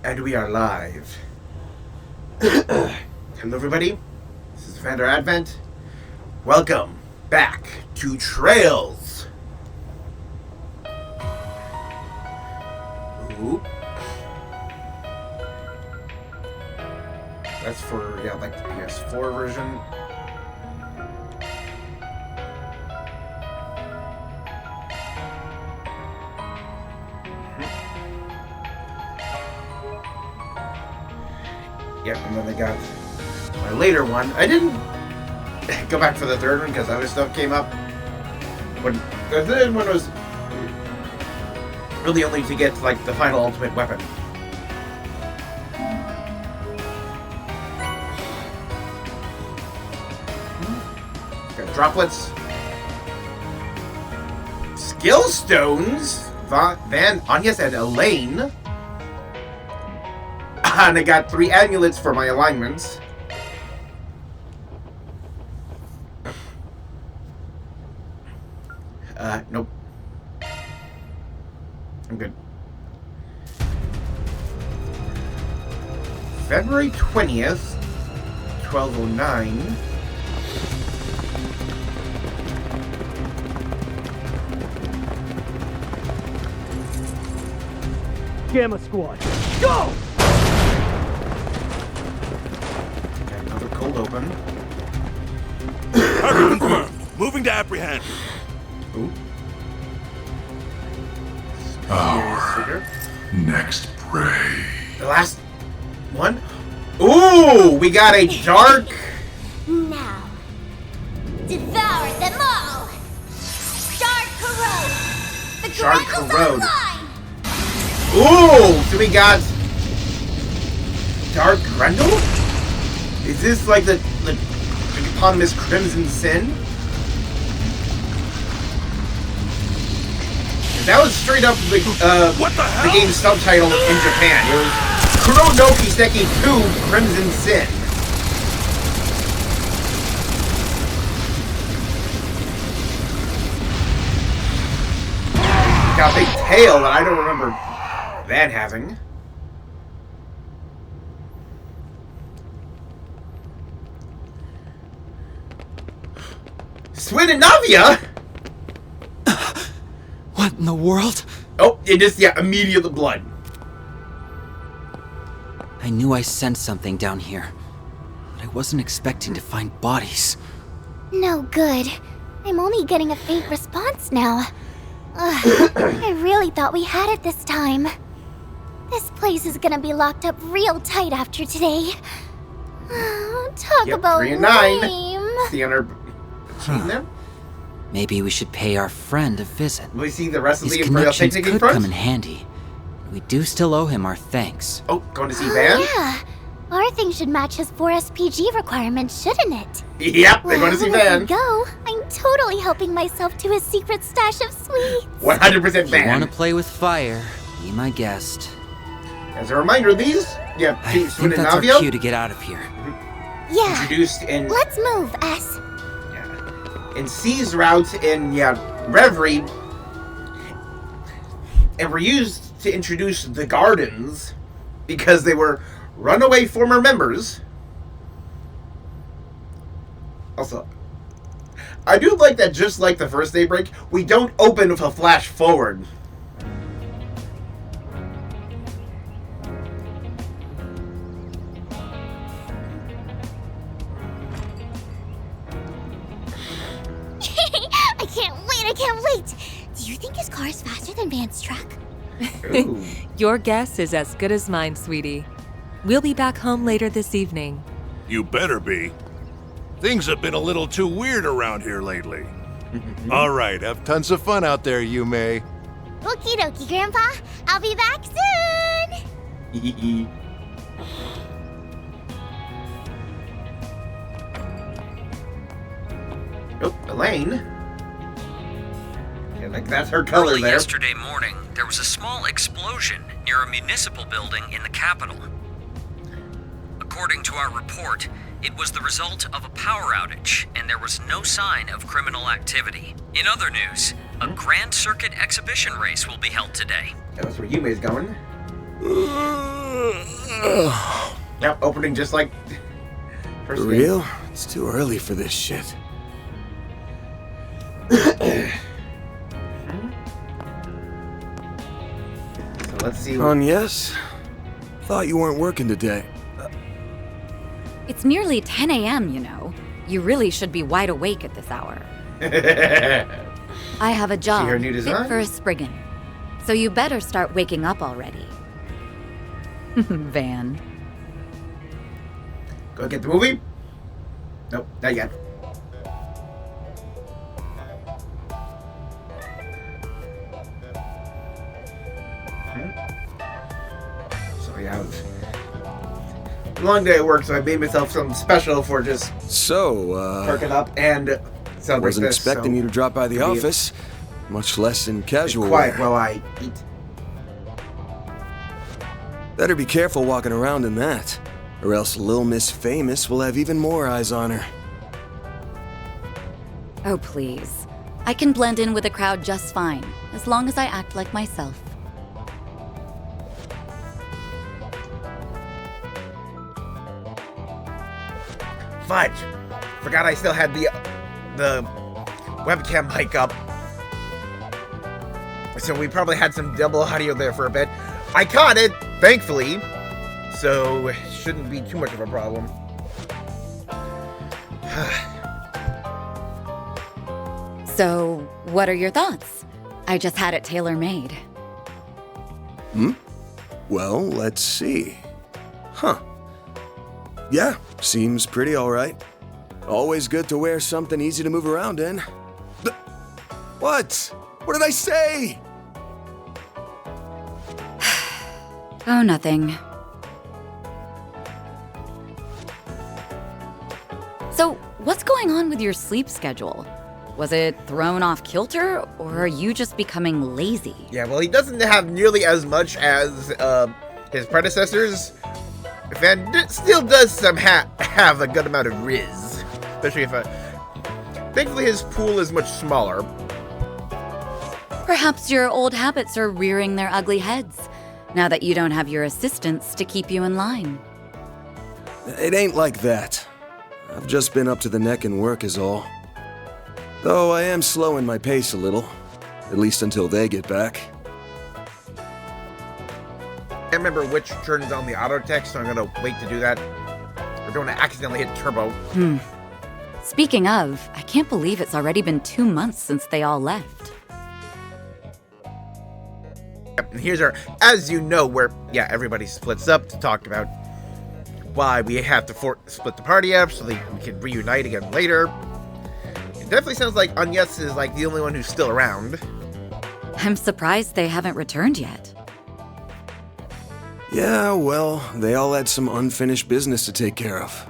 And we are live. Hello everybody, this is Vander Advent. Welcome back to Trails. Ooh. That's for, like the PS4 version. Yep, and then they got my later one. I didn't go back for the third one because other stuff came up. When the third one was really only to get like the final ultimate weapon. Got droplets, skill stones. Van, Anya's, and Elaine. And I got 3 amulets for my alignments. Nope. I'm good. February 20th, 1209. Gamma Squad, go! Cold open. Target confirmed. Moving to apprehend. Ooh. Our next prey. The last one. Ooh, we got a dark. Now, devour them all. Dark corrode. The Dark Grendels corrode. online. Ooh, so we got Dark Grendel? Is this like the eponymous Crimson Sin? That was straight up the game's subtitle in Japan. It was Kuro no Kiseki 2 Crimson Sin. Got a big tail that I don't remember that having. Swinanavia? What in the world? Oh, it just, immediate blood. I knew I sensed something down here, but I wasn't expecting to find bodies. No good. I'm only getting a faint response now. I really thought we had it this time. This place is gonna be locked up real tight after today. Talk about 3 and 9. lame. See on our team there? Maybe we should pay our friend a visit. Will we see the rest of His the Imperial connections picnic in could front? come in handy. We do still owe him our thanks. Oh, going to see Van? Yeah. Our thing should match his 4 SPG requirements, shouldn't it? Yep, they're going to see Well, Van. if we go, I'm totally helping myself to his secret stash of sweets. 100% If you Van. want to play with fire, be my guest. As a reminder, these, I think that's our cue to get out of here. Yeah. introduced in Let's move, S. C's routes in Reverie, and were used to introduce the Gardens because they were runaway former members. Also, I do like that, just like the first Daybreak, we don't open with a flash forward. I can't wait! Do you think his car is faster than Van's truck? Ooh. Your guess is as good as mine, sweetie. We'll be back home later this evening. You better be. Things have been a little too weird around here lately. All right, have tons of fun out there, Yume. Okie dokie, Grandpa. I'll be back soon! Oh, Elaine. Yeah, that's her color Early there. yesterday morning, there was a small explosion near a municipal building in the capital. According to our report, it was the result of a power outage, and there was was no sign of criminal activity. In other news, a Grand Circuit exhibition race will be held today. That's where Yume's going. Yep, opening just like first For game. real? It's too early for this shit. So let's see. Yes? Thought you weren't working today. It's nearly 10 a.m., you know. You really should be wide awake at this hour. I have a job your new fit design? for a Spriggan. So you better start waking up already. Van. Go get the movie? Nope, not yet. So we have a long day at work, so I made myself something special for just So, perking up and celebrate wasn't this. expecting you to drop by the it'll be office, much less in casual quiet wear. while I eat. Better be careful walking around in that, or else Lil Miss Famous will have even more eyes on her. Oh, please. I can blend in with the crowd just fine, as long as I act like myself. Fudge! Forgot I still had the webcam mic up. So we probably had some double audio there for a bit. I caught it, thankfully. So it shouldn't be too much of a problem. So, what are your thoughts? I just had it tailor-made. Well, let's see. Huh. Yeah, seems pretty alright. Always good to wear something easy to move around in. What? What did I say? Oh, nothing. So, what's going on with your sleep schedule? Was it thrown off kilter, or are you just becoming lazy? Yeah, well, he doesn't have nearly as much as his predecessors. Van still does have a good amount of riz, especially if thankfully his pool is much smaller. Perhaps your old habits are rearing their ugly heads, now that you don't have your assistants to keep you in line. It ain't like that. I've just been up to the neck in work is all. Though I am slowing my pace a little, at least until they get back. I can't remember which turns on the auto text, so I'm gonna wait to do that. I don't want to accidentally hit turbo. Speaking of, I can't believe it's already been 2 months since they all left. Yep, and here's our, as you know, where, yeah, everybody splits up to talk about why we have to split the party up so that we can reunite again later. It definitely sounds like Agnes is like the only one who's still around. I'm surprised they haven't returned yet. Yeah, well, they all had some unfinished business to take care of.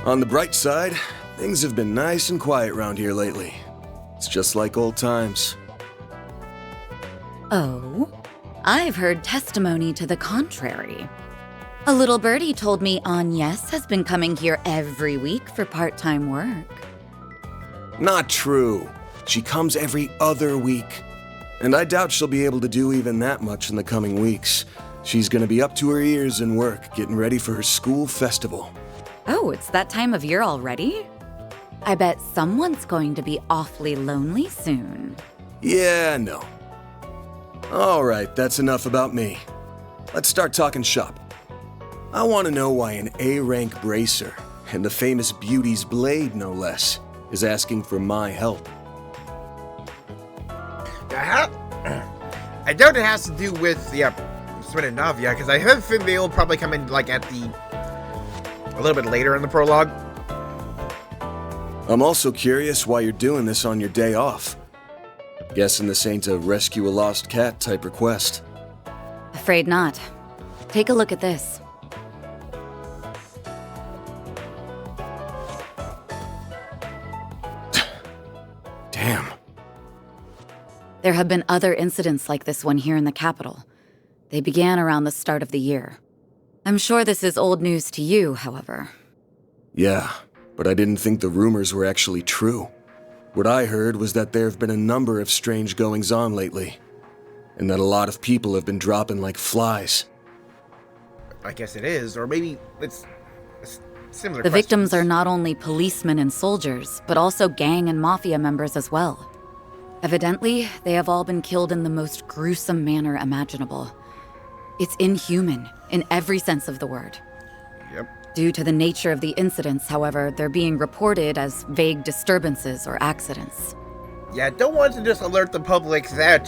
On the bright side, things have been nice and quiet around here lately. It's just like old times. Oh? I've heard testimony to the contrary. A little birdie told me Agnes has been coming here every week for part-time work. Not true. She comes every other week. And I doubt she'll be able to do even that much in the coming weeks. She's gonna be up to her ears in work, getting ready for her school festival. Oh, it's that time of year already? I bet someone's going to be awfully lonely soon. Yeah, no. Alright, that's enough about me. Let's start talking shop. I want to know why an A-rank bracer, and the famous Beauty's Blade no less, is asking for my help. I doubt it has to do with, Spriggan and Navia, because I have a feeling they'll probably come in, like, a little bit later in the prologue. I'm also curious why you're doing this on your day off. Guessing this ain't a rescue a lost cat type request. Afraid not. Take a look at this. Damn. There have been other incidents like this one here in the capital. They began around the start of the year. I'm sure this is old news to you, however. Yeah, but I didn't think the rumors were actually true. What I heard was that there have been a number of strange goings-on lately, and that a lot of people have been dropping like flies. I guess it is, or maybe it's similar. The victims are not only policemen and soldiers, but also gang and mafia members as well. Evidently, they have all been killed in the most gruesome manner imaginable. It's inhuman, in every sense of the word. Yep. Due to the nature of the incidents, however, they're being reported as vague disturbances or accidents. Yeah, don't want to just alert the public that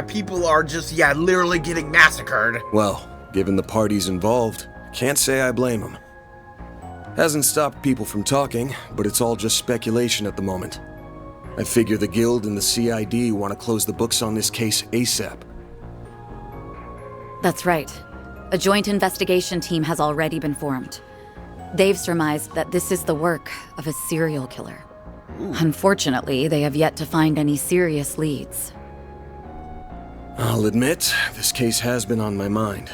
people are literally getting massacred. Well, given the parties involved, can't say I blame them. Hasn't stopped people from talking, but it's all just speculation at the moment. I figure the Guild and the CID want to close the books on this case ASAP. That's right. A joint investigation team has already been formed. They've surmised that this is the work of a serial killer. Unfortunately, they have yet to find any serious leads. I'll admit, this case has been on my mind.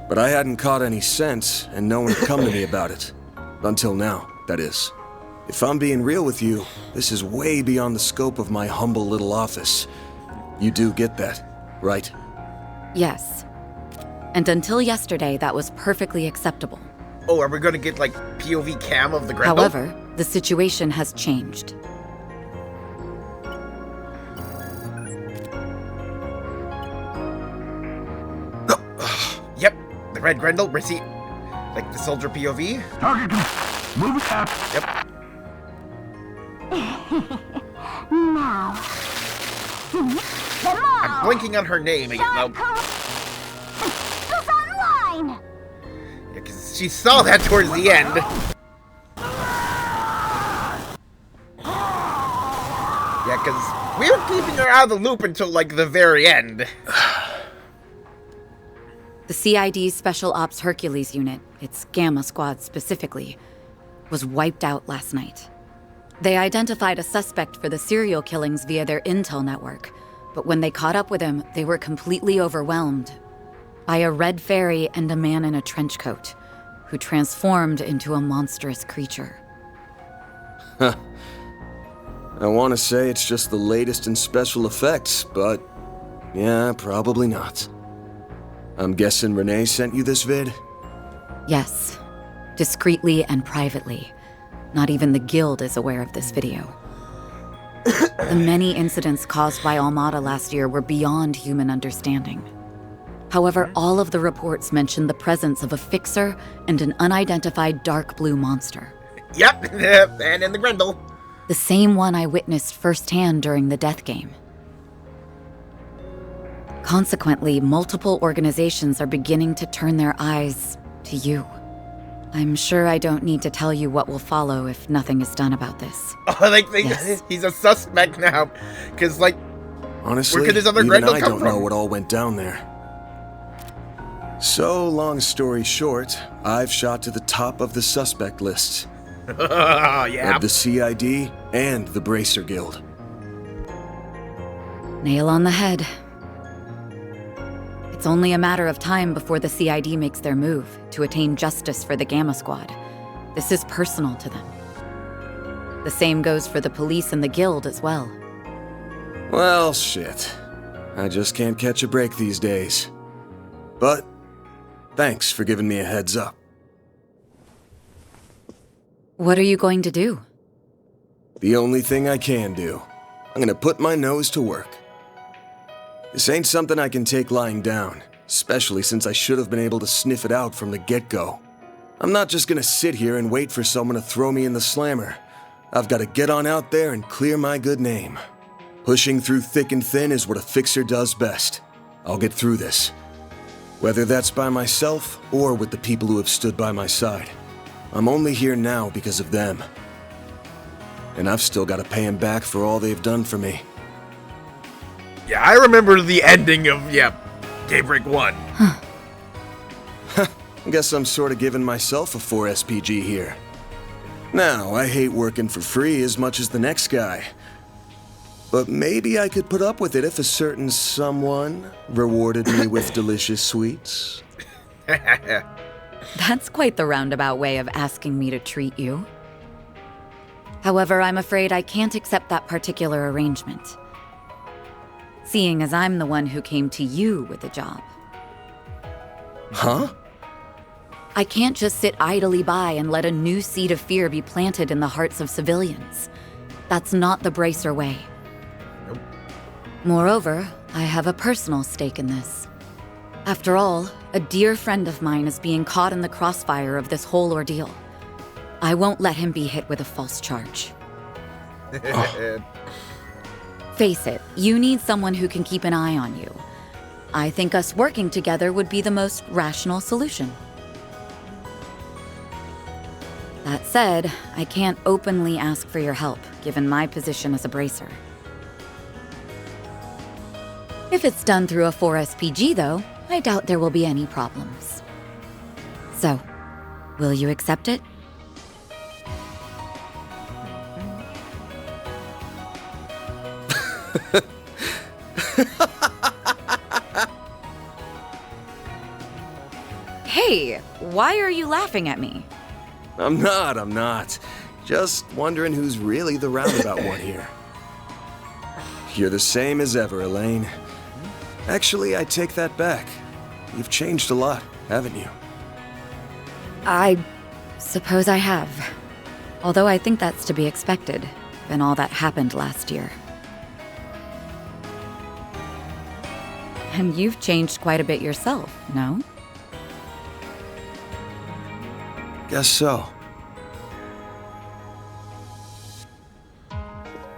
But I hadn't caught any sense, and no one had come to me about it. Until now, that is. If I'm being real with you, this is way beyond the scope of my humble little office. You do get that, right? Yes. And until yesterday, that was perfectly acceptable. Oh, are we gonna get, POV cam of the Grendel? However, the situation has changed. Yep, the red Grendel, receipt. Like the soldier POV? Target, move it up. Yep. Now. Come on. I'm blinking on her name again, though. It's online. Yeah, because she saw that towards the end. Yeah, because we were keeping her out of the loop until, the very end. The CID's Special Ops Hercules unit, its Gamma Squad specifically, was wiped out last night. They identified a suspect for the serial killings via their intel network, but when they caught up with him, they were completely overwhelmed by a red fairy and a man in a trench coat, who transformed into a monstrous creature. Huh. I want to say it's just the latest in special effects, but yeah, probably not. I'm guessing Renee sent you this vid? Yes, discreetly and privately. Not even the Guild is aware of this video. The many incidents caused by Almada last year were beyond human understanding. However, all of the reports mentioned the presence of a fixer and an unidentified dark blue monster. Yep, and in the Grendel. The same one I witnessed firsthand during the death game. Consequently, multiple organizations are beginning to turn their eyes to you. I'm sure I don't need to tell you what will follow if nothing is done about this. Oh, Yes. He's a suspect now. Because, Honestly, where could this other even Grendel I come don't from? know what all went down there. So, long story short, I've shot to the top of the suspect lists. Yeah. Of the CID and the Bracer Guild. Nail on the head. It's only a matter of time before the CID makes their move to attain justice for the Gamma Squad. This is personal to them. The same goes for the police and the Guild as well. Well, shit. I just can't catch a break these days. But, thanks for giving me a heads up. What are you going to do? The only thing I can do. I'm gonna put my nose to work. This ain't something I can take lying down, especially since I should have been able to sniff it out from the get-go. I'm not just gonna sit here and wait for someone to throw me in the slammer. I've gotta get on out there and clear my good name. Pushing through thick and thin is what a fixer does best. I'll get through this. Whether that's by myself or with the people who have stood by my side. I'm only here now because of them. And I've still got to pay them back for all they've done for me. Yeah, I remember the ending of, Daybreak 1. I guess I'm sort of giving myself a 4 SPG here. Now, I hate working for free as much as the next guy. But maybe I could put up with it if a certain someone rewarded me with delicious sweets. That's quite the roundabout way of asking me to treat you. However, I'm afraid I can't accept that particular arrangement, seeing as I'm the one who came to you with the job. Huh? I can't just sit idly by and let a new seed of fear be planted in the hearts of civilians. That's not the Bracer way. Nope. Moreover, I have a personal stake in this. After all, a dear friend of mine is being caught in the crossfire of this whole ordeal. I won't let him be hit with a false charge. Face it, you need someone who can keep an eye on you. I think us working together would be the most rational solution. That said, I can't openly ask for your help, given my position as a Bracer. If it's done through a 4SPG, though, I doubt there will be any problems. So, will you accept it? Hey, why are you laughing at me? I'm not. Just wondering who's really the roundabout one here. You're the same as ever, Elaine. Actually, I take that back. You've changed a lot, haven't you? I suppose I have. Although I think that's to be expected, given all that happened last year. And you've changed quite a bit yourself, no? Guess so.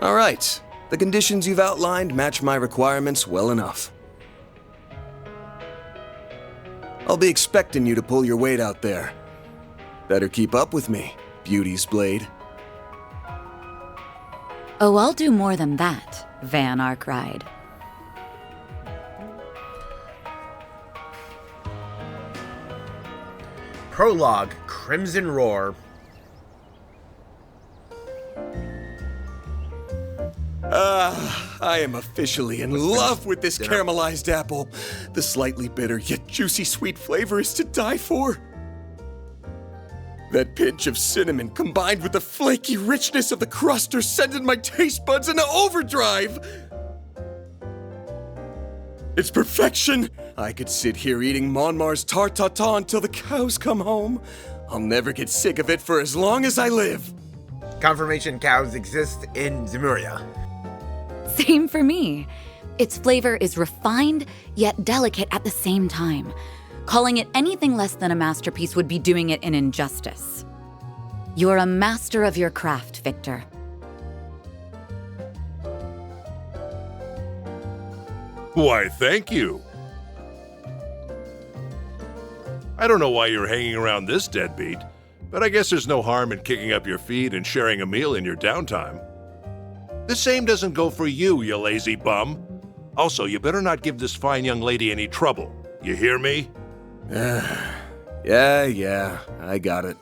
All right. The conditions you've outlined match my requirements well enough. I'll be expecting you to pull your weight out there. Better keep up with me, Beauty's Blade. Oh, I'll do more than that, Van Arkwright. Prologue, Crimson Roar. I am officially in love with this caramelized apple. The slightly bitter yet juicy sweet flavor is to die for. That pinch of cinnamon combined with the flaky richness of the crust are sending my taste buds into overdrive. It's perfection. I could sit here eating Monmar's tart tatin until the cows come home. I'll never get sick of it for as long as I live. Confirmation cows exist in Zemuria. Same for me. Its flavor is refined, yet delicate at the same time. Calling it anything less than a masterpiece would be doing it an injustice. You're a master of your craft, Victor. Why, thank you. I don't know why you're hanging around this deadbeat, but I guess there's no harm in kicking up your feet and sharing a meal in your downtime. The same doesn't go for you, you lazy bum. Also, you better not give this fine young lady any trouble. You hear me? Yeah, I got it.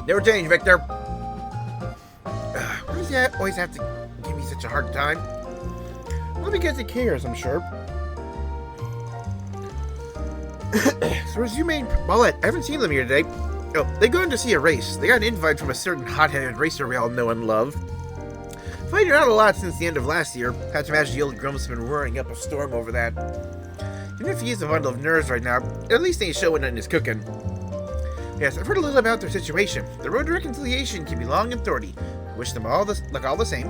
Never change, Victor. Why does he always have to give me such a hard time? Well, because he cares, I'm sure. So resuming Paulette, I haven't seen them here today. Oh, they go in to see a race. They got an invite from a certain hot-headed racer we all know and love. Finding out a lot since the end of last year. Have to imagine the old Grump's been roaring up a storm over that. Even if he is a bundle of nerves right now, at least ain't showing in his cooking. Yes, I've heard a little about their situation. The road to reconciliation can be long and thorny. Wish them all the same.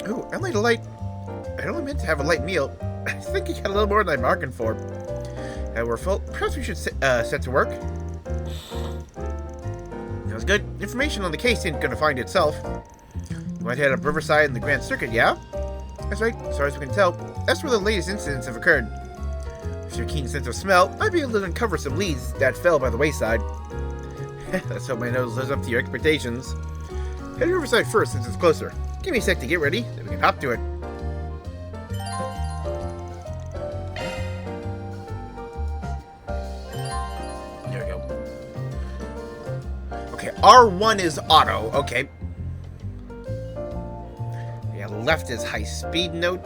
Ooh, I only meant to have a light meal. I think you got a little more than I bargained for. We're full. Perhaps we should set to work. That was good. Information on the case ain't gonna find itself. You might head up Riverside and the Grand Circuit, yeah? That's right. As far as we can tell, that's where the latest incidents have occurred. With your keen sense of smell, I'd be able to uncover some leads that fell by the wayside. Let's hope my nose lives up to your expectations. Head to Riverside first since it's closer. Give me a sec to get ready, then we can hop to it. Okay, R1 is auto. Okay. Yeah, left is high speed note.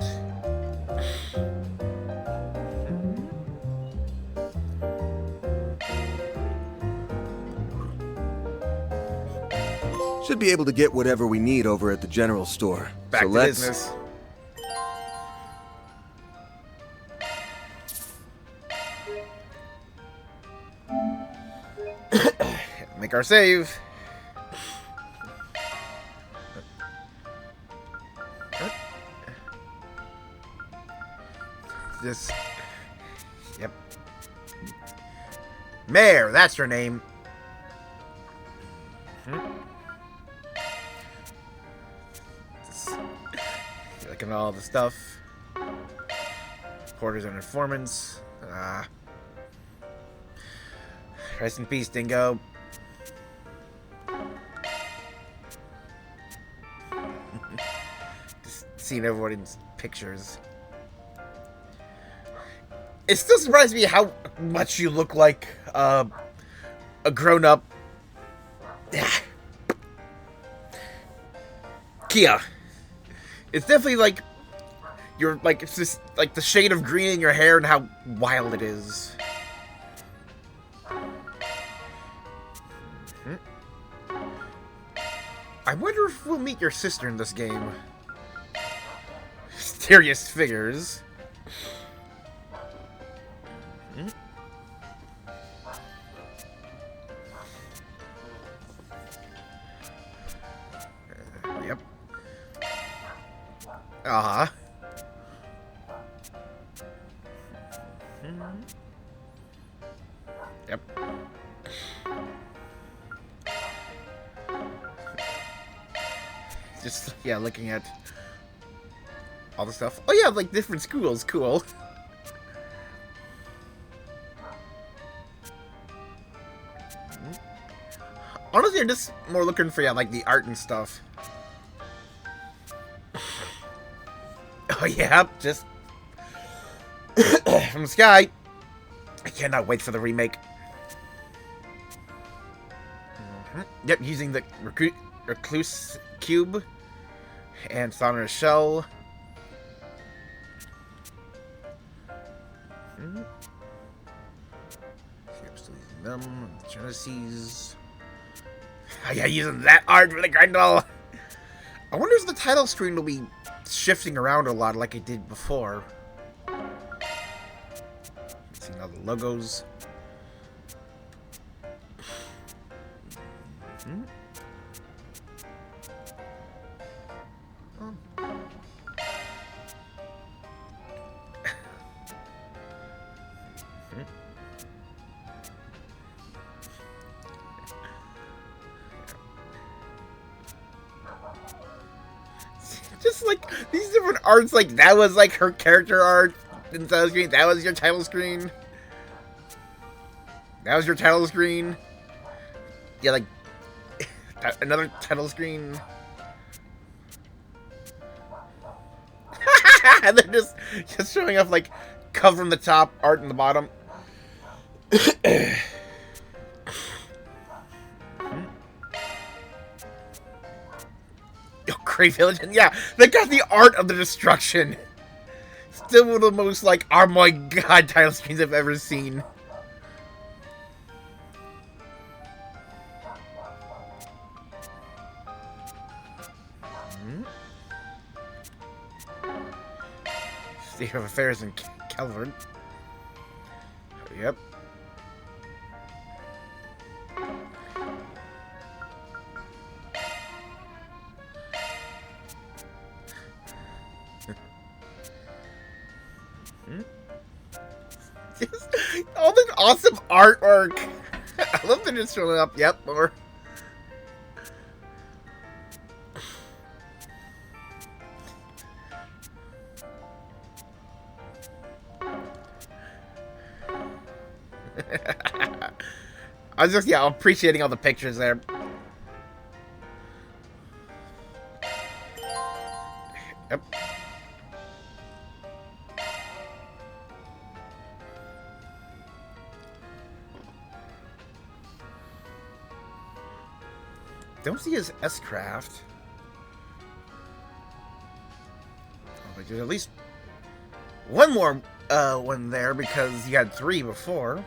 Should be able to get whatever we need over at the general store. Back so to let's business. Make our save. This. Yep. Mare, that's her name. Looking at all the stuff. Porters and informants. Rest in peace, Dingo. Just seeing everyone's pictures. It still surprises me how much you look like a grown-up Kia. It's definitely like you're like it's just like the shade of green in your hair and how wild it is. I wonder if we'll meet your sister in this game. Mysterious figures. Yep. Uh-huh. Yep. Just, yeah, looking at all the stuff. Oh, yeah, like different schools. Cool. Honestly, I'm just more looking for, yeah, like the art and stuff. Oh, yeah, just from the sky. I cannot wait for the remake. Yep, using the recluse cube and sonorous shell. Yep, still using them. Genesis. Oh, yeah, using that art for the grindle. I wonder if the title screen will be shifting around a lot like it did before. Seeing all the logos. Just like these different arts, like that was like her character art in the title screen. That was your title screen. That was your title screen. Yeah, like another title screen. And they're just showing off like cover from the top, art in the bottom. Great Village, and yeah, they got the art of the destruction. Still one of the most like, oh my god, title screens I've ever seen. State of Affairs in Calvard. Yep. All the awesome artwork. I love that it's showing up. Yep, more. I was just, yeah, appreciating all the pictures there. Yep. don't see his S-craft. Oh, there's at least one more one there because you had 3 before.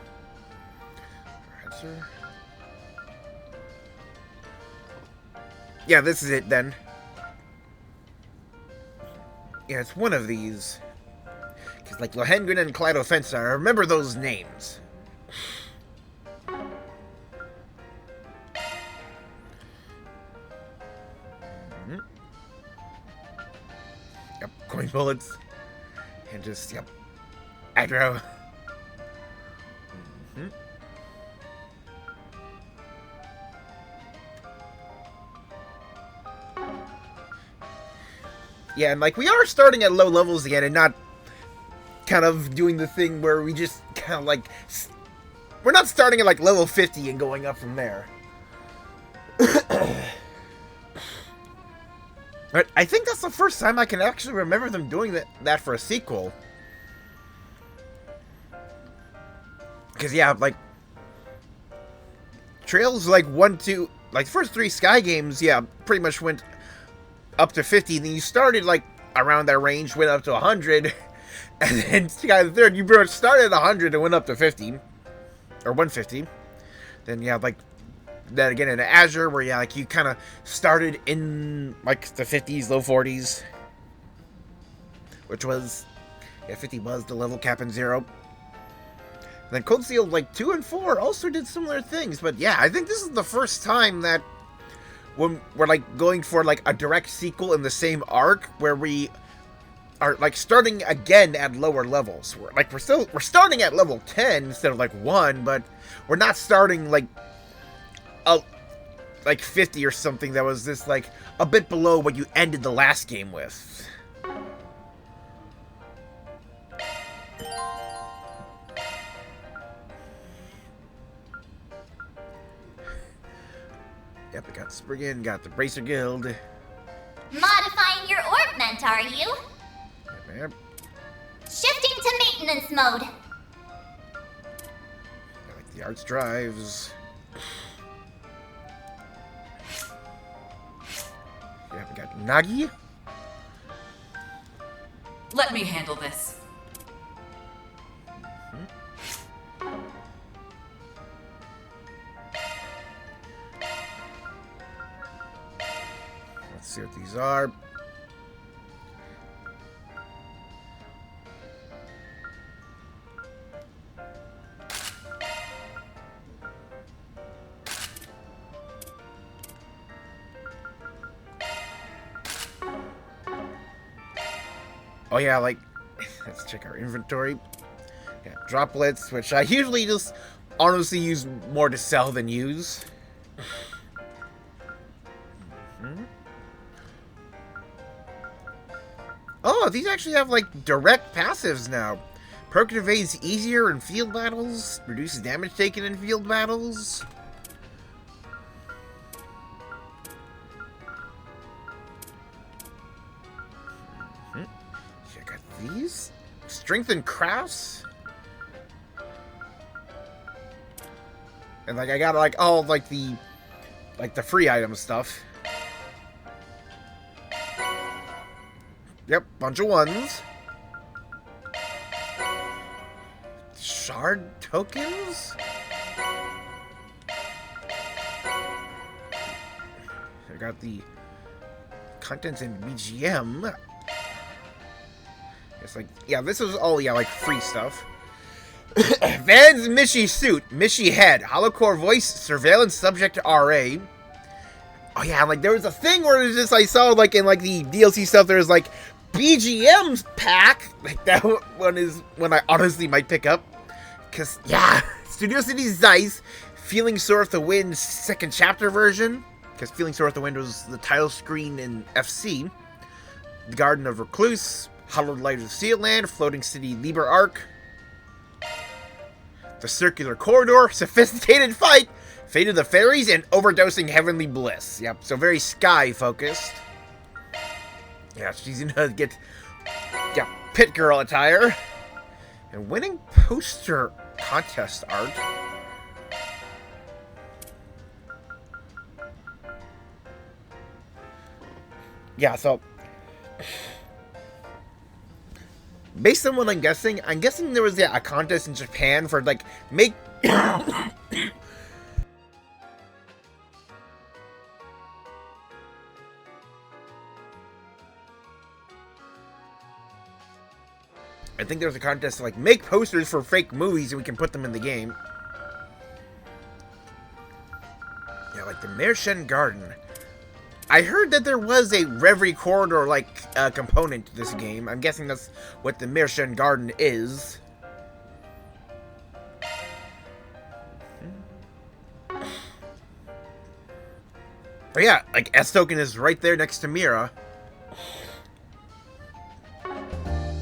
Yeah, this is it then. Yeah, it's one of these. Because, like, Lohengrin and Clyde I remember those names. Yep, coin bullets. And just, yep, aggro. Yeah, and like, we are starting at low levels again and not kind of doing the thing where we just kind of like... We're not starting at like level 50 and going up from there. But I think that's the first time I can actually remember them doing that for a sequel. Because, yeah, like... Trails like 1, 2... Like, the first 3 Sky games, yeah, pretty much went up to 50. Then you started, like, around that range, went up to 100. And then, yeah, the third, you pretty much started at 100 and went up to 50. Or 150. Then, yeah, like... Then again in Azure, where, yeah, like, you kind of started in, like, the 50s, low 40s. Which was... Yeah, 50 was the level cap in 0. And then Cold Steel, like, 2 and 4 also did similar things. But, yeah, I think this is the first time that when we're, like, going for, like, a direct sequel in the same arc, where we are, like, starting again at lower levels. We're starting at level 10 instead of, like, 1, but we're not starting, like 50 or something that was just, like, a bit below what you ended the last game with. Yep, we got Spriggan, got the Bracer Guild. Modifying your orbment, are you? Yep. Shifting to maintenance mode. I like the arts drives. Yeah, we got Nagi. Let me handle this. Let's see what these are. Oh yeah, like, let's check our inventory. Yeah, droplets, which I usually just honestly use more to sell than use. Oh, these actually have, like, direct passives now. Perk evades easier in field battles, reduces damage taken in field battles. Check out these. Strengthen crafts. And, like, I got, like, all, like, the free item stuff. Yep, bunch of 1s. Shard tokens? I got the contents in BGM. It's like, yeah, this is all, yeah, like, free stuff. Van's Mishi suit, Mishi head, holocore voice, surveillance subject RA. Oh yeah, like, there was a thing where it was just, I saw, like, in, like, the DLC stuff, there was, like, BGM's pack. Like, that one is one I honestly might pick up. Because, yeah, Studio City Zeiss, Feeling Sore with the Wind 2nd chapter version. Because Feeling Sore with the Wind was the title screen in FC. The Garden of Recluse, Hallowed Light of Sealand, Floating City Liber Arc. The Circular Corridor, Sophisticated Fight, Fate of the Fairies, and Overdosing Heavenly Bliss. Yep, so very Sky-focused. Yeah, she's gonna get, yeah, Pit Girl attire. And winning poster contest art. yeah, so based on what I'm guessing there was a contest in Japan for like make I think there was a contest to like make posters for fake movies and we can put them in the game. Yeah, like the Mershen Garden. I heard that there was a Reverie Corridor like component to this game. I'm guessing that's what the Mershen Garden is. But yeah, like S token is right there next to Mira.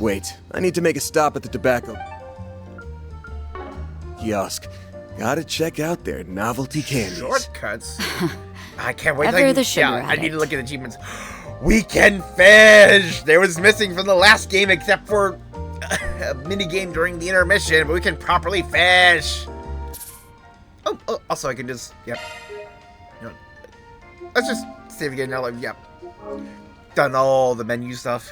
Wait, I need to make a stop at the tobacco kiosk. Gotta check out their novelty candies. Shortcuts? I can't wait. Ever the sugar I need to look at achievements. We can fish! There was missing from the last game except for a mini game during the intermission, but we can properly fish. Oh, also I can just, yep. You know, let's just save again now, like, yep. Done all the menu stuff.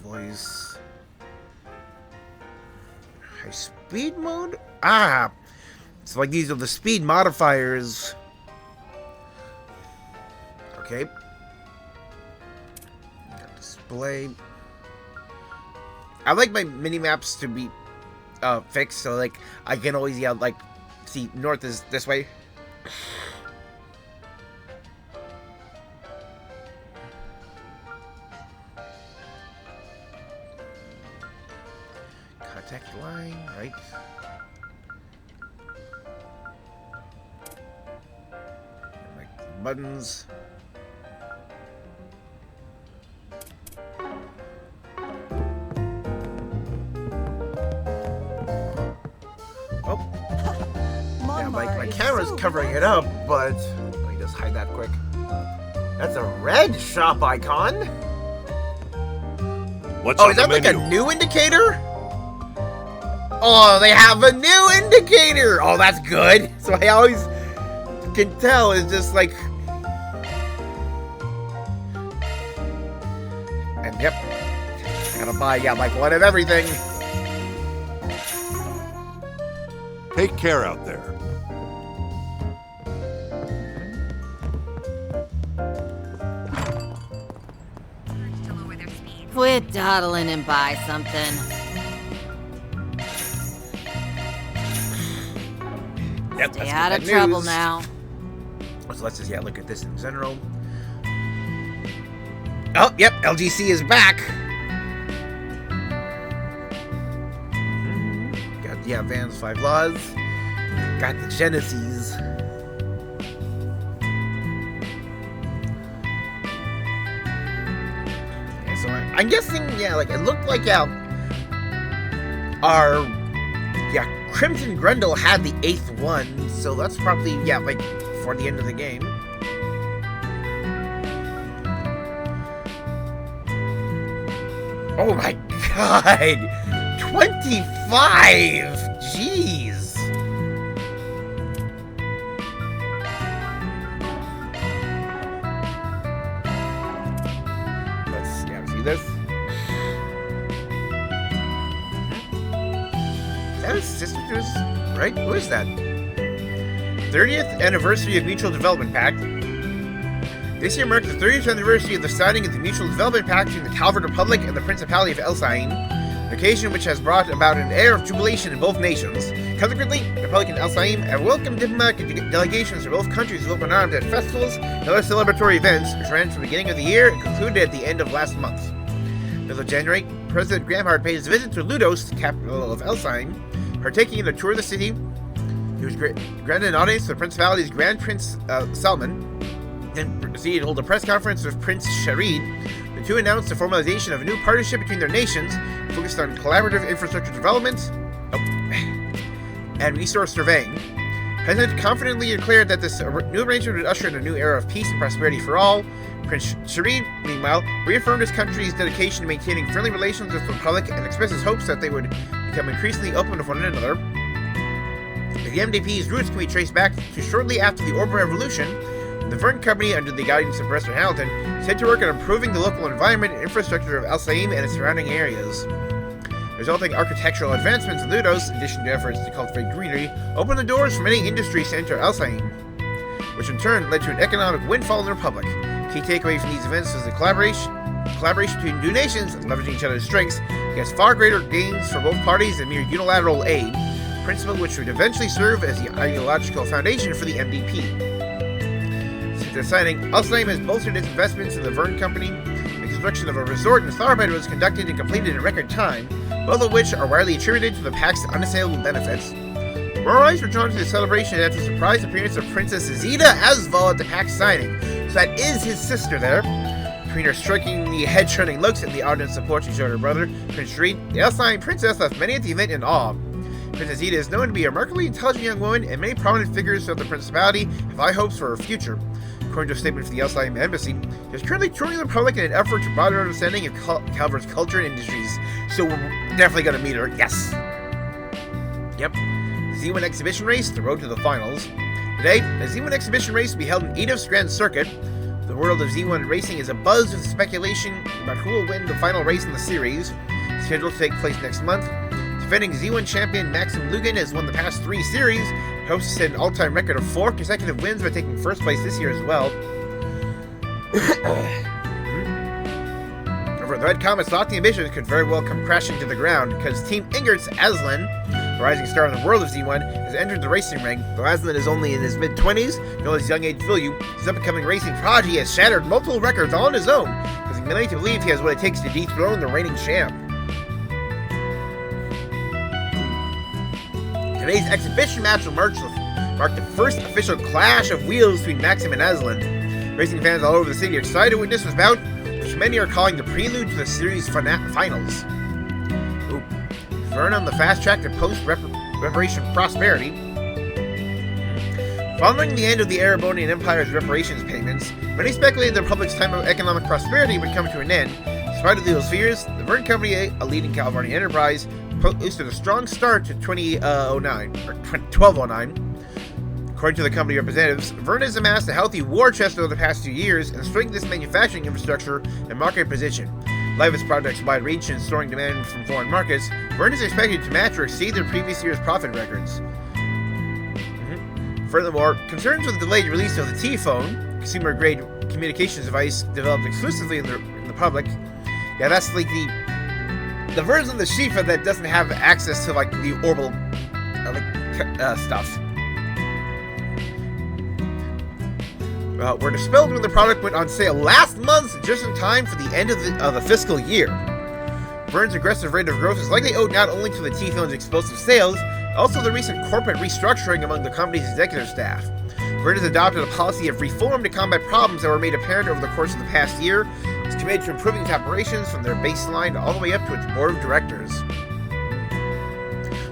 Voice. High speed mode? Ah! So like these are the speed modifiers. Okay. Got display. I like my mini maps to be fixed, so like I can always like see north is this way. Contact line, right? Like buttons. Oh. Yeah, my camera's covering it up, but let me just hide that quick. That's a red shop icon. What's oh, on is that the like menu? a new indicator? Oh, they have a new indicator! Oh, that's good. So I always can tell it's just like... And yep. Gotta buy, like one of everything. Take care out there. Quit dawdling and buy something. Yep, Stay out of trouble now. So let's just look at this in general. Oh, yep, LGC is back. Got Van's 5 Laws. Got the Genesis. Yeah, so I'm guessing, like it looked like our Crimson Grendel had the 8th one, so that's probably, like, for the end of the game. Oh my god! 25! Jeez! Let's, see this? That is Sisters, right? Who is that? 30th Anniversary of Mutual Development Pact. This year marks the 30th anniversary of the signing of the Mutual Development Pact between the Calvard Republic and the Principality of Elsyne, an occasion which has brought about an air of jubilation in both nations. Consequently, the Republic and Elsyne have welcomed diplomatic delegations from both countries to open arms at festivals and other celebratory events, which ran from the beginning of the year and concluded at the end of last month. Middle of January, President Gramhard paid his visit to Ludos, the capital of Elsyne, partaking in a tour of the city. He was granted an audience to the Principality's Grand Prince Salman. then proceeded to hold a press conference with Prince Sharid. The two announced the formalization of a new partnership between their nations, focused on collaborative infrastructure development and resource surveying. The President confidently declared that this new arrangement would usher in a new era of peace and prosperity for all. Prince Sharid, meanwhile, reaffirmed his country's dedication to maintaining friendly relations with the Republic and expressed his hopes that they would become increasingly open to one another. The MDP's roots can be traced back to shortly after the Orban Revolution. The Verne Company, under the guidance of Professor Hamilton, set to work on improving the local environment and infrastructure of Al-Saim and its surrounding areas. Resulting architectural advancements in Ludos, in addition to efforts to cultivate greenery, opened the doors for many industries to enter Al-Saim, which in turn led to an economic windfall in the Republic. Key takeaway from these events was the collaboration between two nations, leveraging each other's strengths, against far greater gains for both parties than mere unilateral aid, a principle which would eventually serve as the ideological foundation for the MDP. Since their signing, Al-Saim has bolstered its investments in the Verne Company. The construction of a resort in Tharbad was conducted and completed in record time, both of which are widely attributed to the Pact's unassailable benefits. More eyes were drawn to the celebration after the surprise appearance of Princess Zita Asval at the Pact signing. So that is his sister there. Between her strikingly head-turning looks and the ardent support she showed her brother, Prince Sharid, the Al-Saim princess left many at the event in awe. Princess Zita is known to be a remarkably intelligent young woman, and many prominent figures of the principality have high hopes for her future. According to a statement from the Al-Saim embassy, she is currently touring the Republic in an effort to broaden her understanding of Calvard's culture and industries. So we're definitely going to meet her, yes. Yep. Z1 Exhibition Race, the road to the finals. Today, the Z1 Exhibition Race will be held in Edith's Grand Circuit. The world of Z1 racing is abuzz with speculation about who will win the final race in the series, scheduled to take place next month. Defending Z1 champion Maxim Lugan has won the past 3 series, hopes to set an all-time record of 4 consecutive wins by taking first place this year as well. However, the Red Comet's lofty ambitions could very well come crashing to the ground, because Team Ingert's Aslan, the rising star in the world of Z1, has entered the racing ring. Though Aslan is only in his mid-20s, no his young age fill you, his up-and-coming racing prodigy has shattered multiple records all on his own, causing many to believe he has what it takes to dethrone the reigning champ. Today's exhibition match will mark the first official clash of wheels between Maxim and Aslan. Racing fans all over the city are excited to witness this bout, which many are calling the prelude to the series finals. Verne on the fast track to post-reparation prosperity. Following the end of the Arabonian Empire's reparations payments, many speculated the Republic's time of economic prosperity would come to an end. Despite of those fears, the Verne Company, a leading Calvardian enterprise, posted a strong start to 1209. According to the company representatives, Verne has amassed a healthy war chest over the past 2 years and strengthened its manufacturing infrastructure and market position. Live its project's wide reach and soaring demand from foreign markets, Verne is expected to match or exceed their previous year's profit records. Furthermore, concerns with the delayed release of the T-phone, consumer-grade communications device developed exclusively in the public. Yeah, that's like the version of the Shifa that doesn't have access to like the orbital stuff. Were dispelled when the product went on sale last month, just in time for the end of the fiscal year. Verne's aggressive rate of growth is likely owed not only to the T-phone's explosive sales, also the recent corporate restructuring among the company's executive staff. Verne has adopted a policy of reform to combat problems that were made apparent over the course of the past year. It's committed to improving its operations from their baseline all the way up to its board of directors.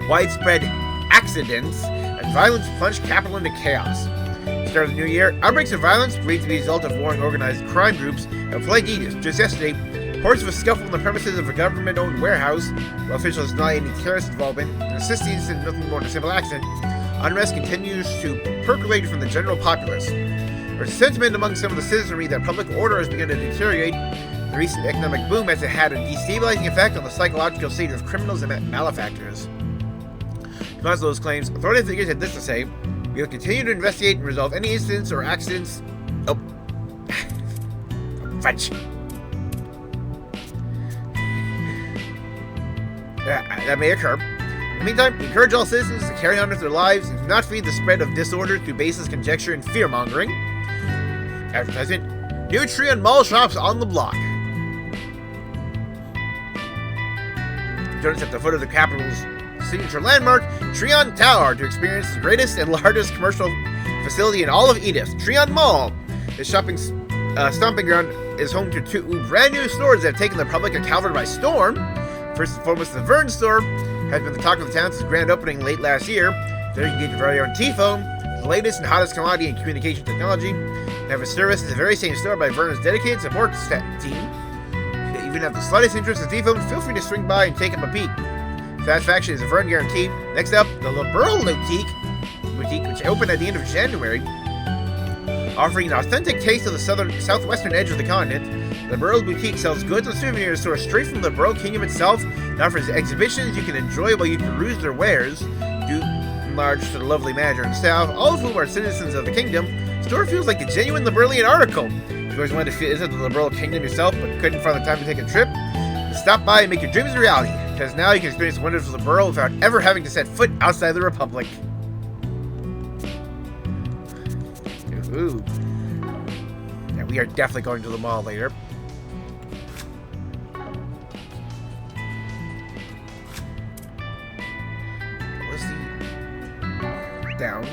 Widespread accidents and violence plunged capital into chaos. At the start of the new year, outbreaks of violence, believed to be the result of warring organized crime groups, have plagued Edith. Just yesterday, reports of a scuffle in the premises of a government-owned warehouse, while officials deny any terrorist involvement and insist the incident nothing more than a simple accident. Unrest continues to percolate from the general populace. There's a sentiment among some of the citizenry that public order has begun to deteriorate. The recent economic boom has had a destabilizing effect on the psychological state of criminals and malefactors. To counter those claims, authority figures had this to say: "We will continue to investigate and resolve any incidents or accidents." French. That may occur. In the meantime, we encourage all citizens to carry on with their lives and do not feed the spread of disorder through baseless conjecture and fear-mongering. Advertisement: new Trion Mall shops on the block. Join us at the foot of the capital's signature landmark, Trion Tower, to experience the greatest and largest commercial facility in all of Edith, Trion Mall. The stomping ground is home to 2 brand new stores that have taken the public of Calvard by storm. First and foremost, the Vern store has been the talk of the town since grand opening late last year. There you can get your very own T-phone, the latest and hottest commodity in communication technology. They have a service at the very same store by Vern's dedicated support team. If you even have the slightest interest in T-phone, feel free to swing by and take up a peek. Satisfaction is a Vern guarantee. Next up, the LeBurl Boutique, which opened at the end of January. Offering an authentic taste of the southwestern edge of the continent, the Burrow Boutique sells goods and souvenirs sourced straight from the Burrow Kingdom itself and offers exhibitions you can enjoy while you peruse their wares. Due in large to the lovely manager and staff, all of whom are citizens of the kingdom, the store feels like the genuine Liberlian article. If you always wanted to visit the Liberal Kingdom yourself but couldn't find the time to take a trip, stop by and make your dreams a reality, because now you can experience the wonders of the Burrow without ever having to set foot outside the Republic. Ooh. Yeah, we are definitely going to the mall later. What's the... down?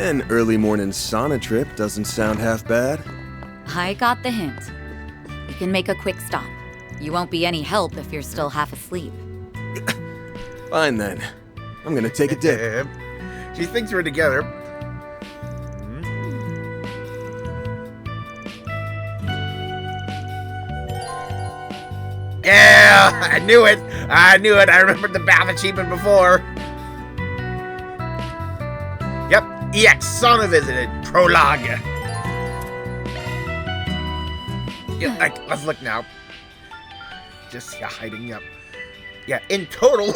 An early morning sauna trip doesn't sound half bad. I got the hint. You can make a quick stop. You won't be any help if you're still half asleep. Fine then. I'm gonna take a dip. She thinks we're together. Yeah! I knew it! I knew it! I remembered the bath achievement before. Yep, EX Sauna visited. Prologue. Yeah, let's look now. Just hiding up. Yeah, in total.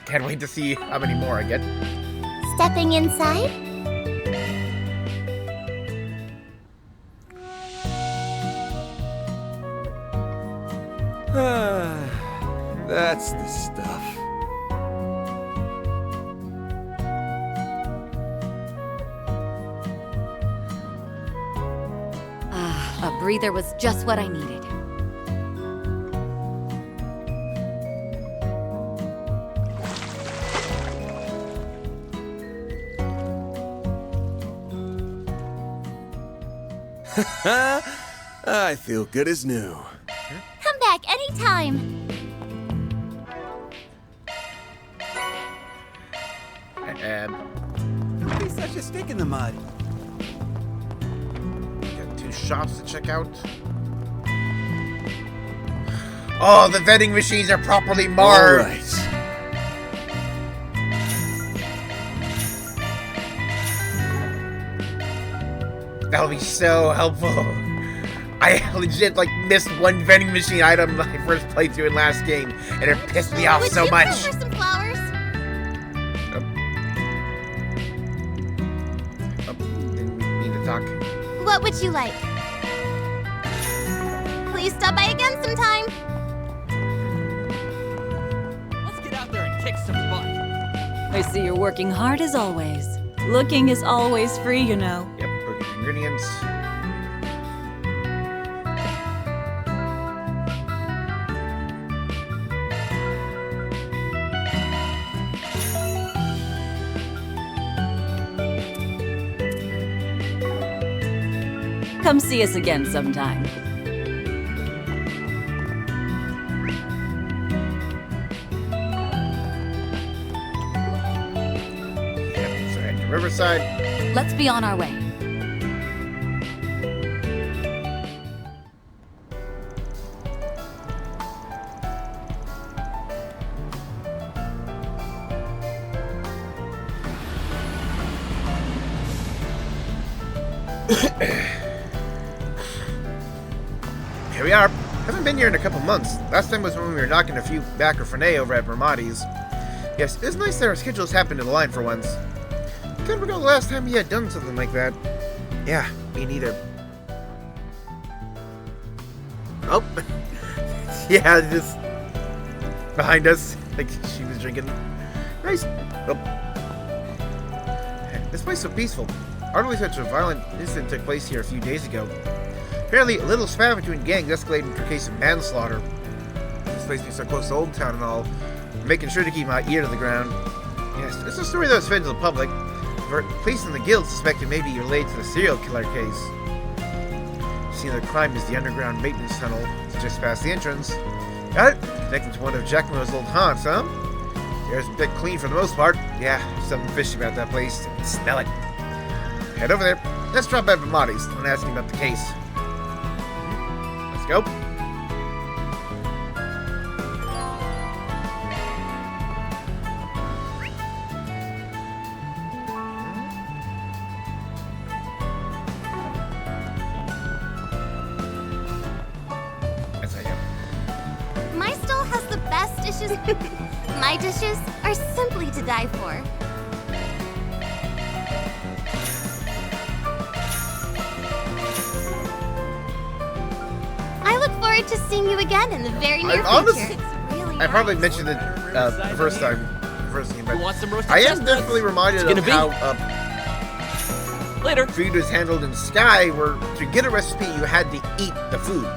Can't wait to see how many more I get. Stepping inside? That's the stuff. A breather was just what I needed. I feel good as new. Come back anytime. Don't be such a stick in the mud. Got 2 shops to check out. Oh, the vending machines are properly marked. All right. That'll be so helpful. I legit missed one vending machine item my first playthrough in last game, and it pissed me off so much. Would you prefer some flowers? Didn't mean to talk. What would you like? Please stop by again sometime. Let's get out there and kick some butt. I see you're working hard as always. Looking is always free, you know. Yep, purchase ingredients. Come see us again sometime. Yep, so head to Riverside. Let's be on our way. Here we are. Haven't been here in a couple months. Last time was when we were knocking a few back or Frenay over at Ramadi's. Yes, it's nice that our schedules happen to align for once. Can't recall the last time we had done something like that. Yeah, me neither. Oh. Yeah, just behind us. Like she was drinking. Nice. Oh. This place is so peaceful. Hardly such a violent incident took place here a few days ago. Apparently, a little spat between gangs escalated into a case of manslaughter. This place being so close to Old Town and all, I'm making sure to keep my ear to the ground. Yes, it's a story that was fed to the public. Police in the guild suspect it may be related to the serial killer case. The scene of the crime is the underground maintenance tunnel. It's just past the entrance. Got it? Connecting to one of Giacomo's old haunts, huh? The air's a bit clean for the most part. Yeah, something fishy about that place. I can smell it. Head over there. Let's drop by Bamati's and ask him about the case. Let's go. That's how you go. My stall has the best dishes. My dishes are simply to die for. I look forward to seeing you again in the very near future. I probably mentioned it the first time. First game, but Who wants some roasted I am chestnuts? definitely reminded It's of gonna how Later. food is handled in Sky, where to get a recipe you had to eat the food.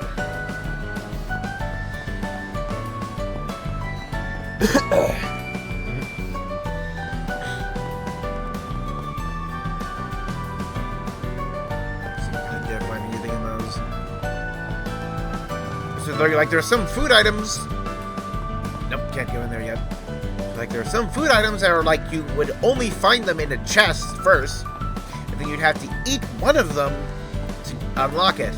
Can't find anything in those. So like there are some food items. Nope, can't go in there yet. Like there are some food items that are like you would only find them in a chest first, and then you'd have to eat one of them to unlock it.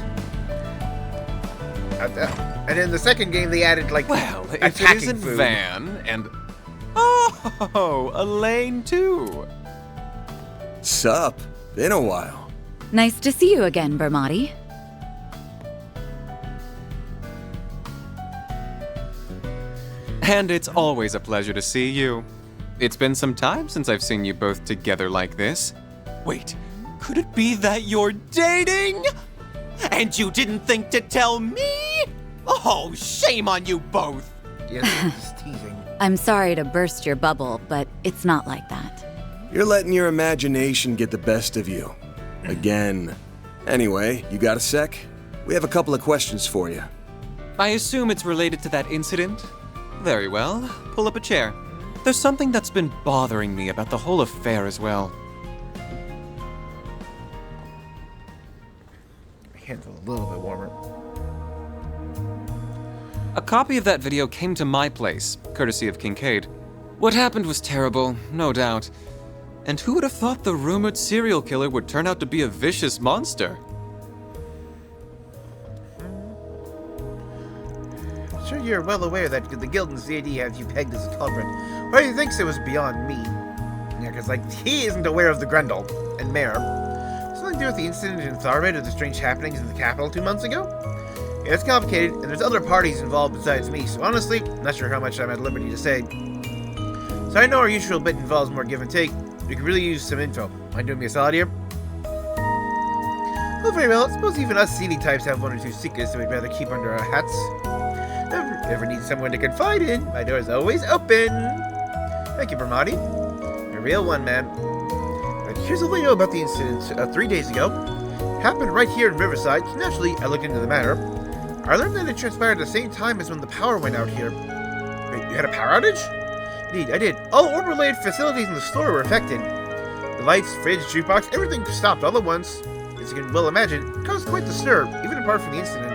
And in the second game, they added like Well, if it attacking isn't food. Van and oh, Elaine too. Sup? Been a while. Nice to see you again, Bermati. And it's always a pleasure to see you. It's been some time since I've seen you both together like this. Wait, could it be that you're dating? And you didn't think to tell me? Oh, shame on you both. Yes, just teasing. I'm sorry to burst your bubble, but it's not like that. You're letting your imagination get the best of you. Again. Anyway, you got a sec? We have a couple of questions for you. I assume it's related to that incident? Very well. Pull up a chair. There's something that's been bothering me about the whole affair as well. My hands are a little bit warmer. A copy of that video came to my place, courtesy of Kincaid. What happened was terrible, no doubt. And who would have thought the rumored serial killer would turn out to be a vicious monster? I'm sure you're well aware that the guild and CAD have you pegged as a culprit. Or he thinks it was beyond me. Yeah, because, like, he isn't aware of the Grendel and Mare. Something to do with the incident in Tharbed or the strange happenings in the capital 2 months ago? Yeah, it's complicated, and there's other parties involved besides me, so honestly, I'm not sure how much I'm at liberty to say. So I know our usual bit involves more give and take. We could really use some info. Mind doing me a solid here? Oh, very well. I suppose even us seedy types have one or two secrets that we'd rather keep under our hats. Ever need someone to confide in, my door is always open. Thank you, Bermati. A real one, man. But here's all I know about the incident 3 days ago. It happened right here in Riverside, so naturally I looked into the matter. I learned that it transpired at the same time as when the power went out here. Wait, you had a power outage? Indeed, I did. All orb-related facilities in the store were affected. The lights, fridge, jukebox, everything stopped all at once. As you can well imagine, it caused quite the stir, even apart from the incident.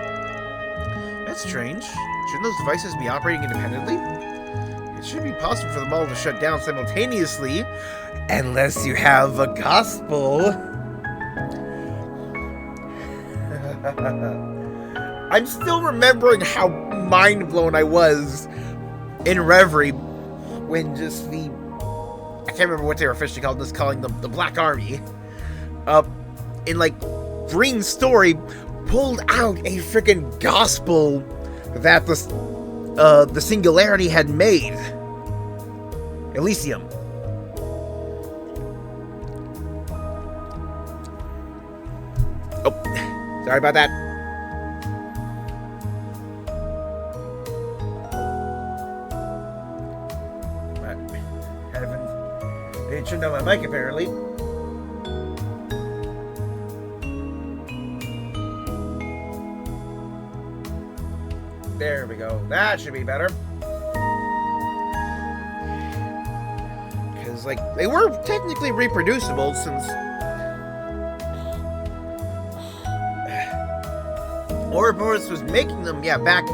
That's strange. Shouldn't those devices be operating independently? It should be possible for them all to shut down simultaneously, unless you have a gospel. I'm still remembering how mind-blown I was in Reverie when just the... I can't remember what they were officially called, just calling them the Black Army. In, like, Green's story, pulled out a freaking gospel that the Singularity had made. Elysium. Oh, sorry about that. Didn't turn on my mic apparently. There we go. That should be better. Because, like, they were technically reproducible since Ouroboros was making them, yeah, back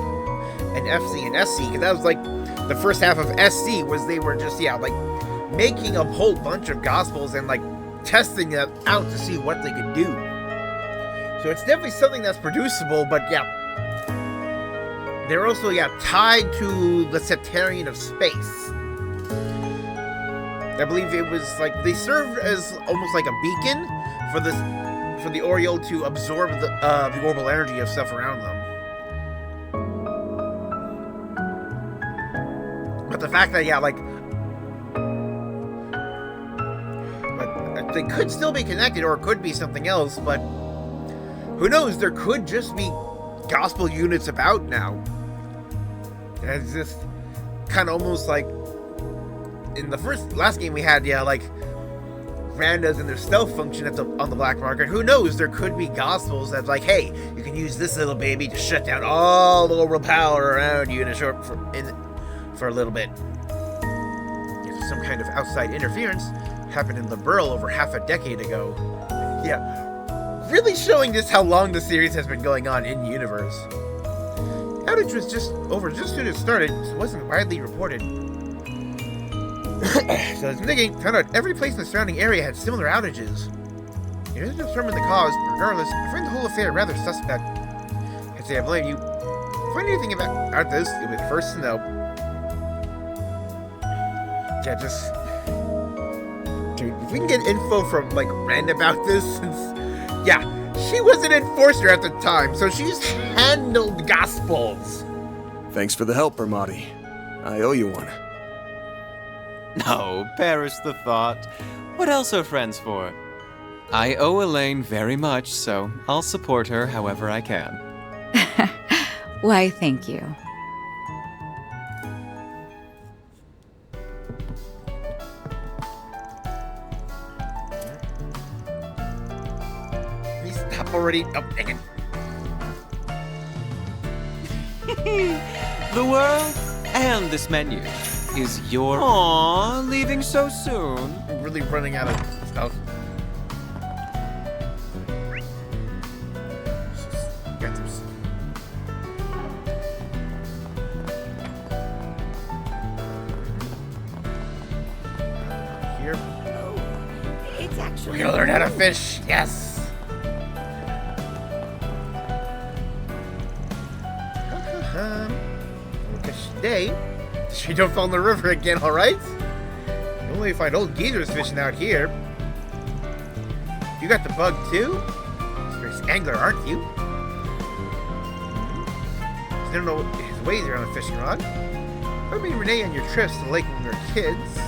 in FC and SC. Because that was, like, the first half of SC was they were just, yeah, like, making a whole bunch of Gospels and, like, testing them out to see what they could do. So it's definitely something that's producible, but, yeah, they're also, yeah, tied to the Septarian of space. I believe it was like they served as almost like a beacon for the Oriole to absorb the orbital energy of stuff around them. But the fact that, yeah, like, but they could still be connected, or it could be something else. But who knows? There could just be Gospel units about now. And it's just kind of almost like in the last game we had, yeah, like randas and their stealth function on the black market. Who knows? There could be Gospels that's like, hey, you can use this little baby to shut down all the orbital power around you for a little bit. If some kind of outside interference happened in the Burl over half a decade ago. Yeah, really showing just how long the series has been going on in universe. Outage was just soon as it started, so it wasn't widely reported. So as Nigga found out every place in the surrounding area had similar outages. It doesn't determine the cause, but regardless, I find the whole affair rather suspect. I'd say I blame you. If you find anything about this, you'll be the first to know. Yeah, just... Dude, if we can get info from, like, Ren about this, since... Yeah, she was an enforcer at the time, so she's handled Gospels. Thanks for the help, Ermati. I owe you one. No, perish the thought. What else are friends for? I owe Elaine very much, so I'll support her however I can. Why, thank you. Please stop already. Oh, dang The world and this menu is your... Aww, leaving so soon. I'm really running out of stuff. Here. It's actually... We're gonna learn how to fish. Yes. Today, so you don't fall in the river again, alright? Only if I find old geezers fishing out here. You got the bug too? Serious angler, aren't you? I don't know his ways around a fishing rod. I mean, Renee on your trips to the lake when we were kids.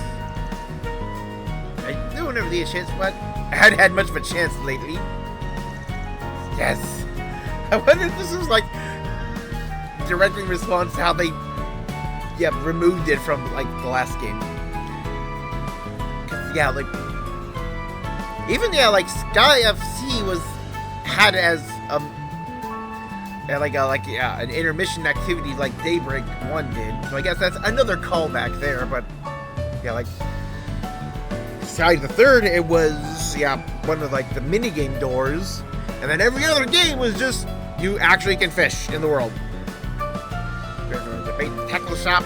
I knew whenever the chance, but I hadn't had much of a chance lately. Yes. I wonder if this was like directly in response to how they removed it from, like, the last game. Yeah, like, even, yeah, like, Sky FC had as, an intermission activity like Daybreak 1 did. So I guess that's another callback there, but, yeah, like, Sky the Third, it was, one of, like, the minigame doors, and then every other game was just, you actually can fish in the world. The bait and tackle shop,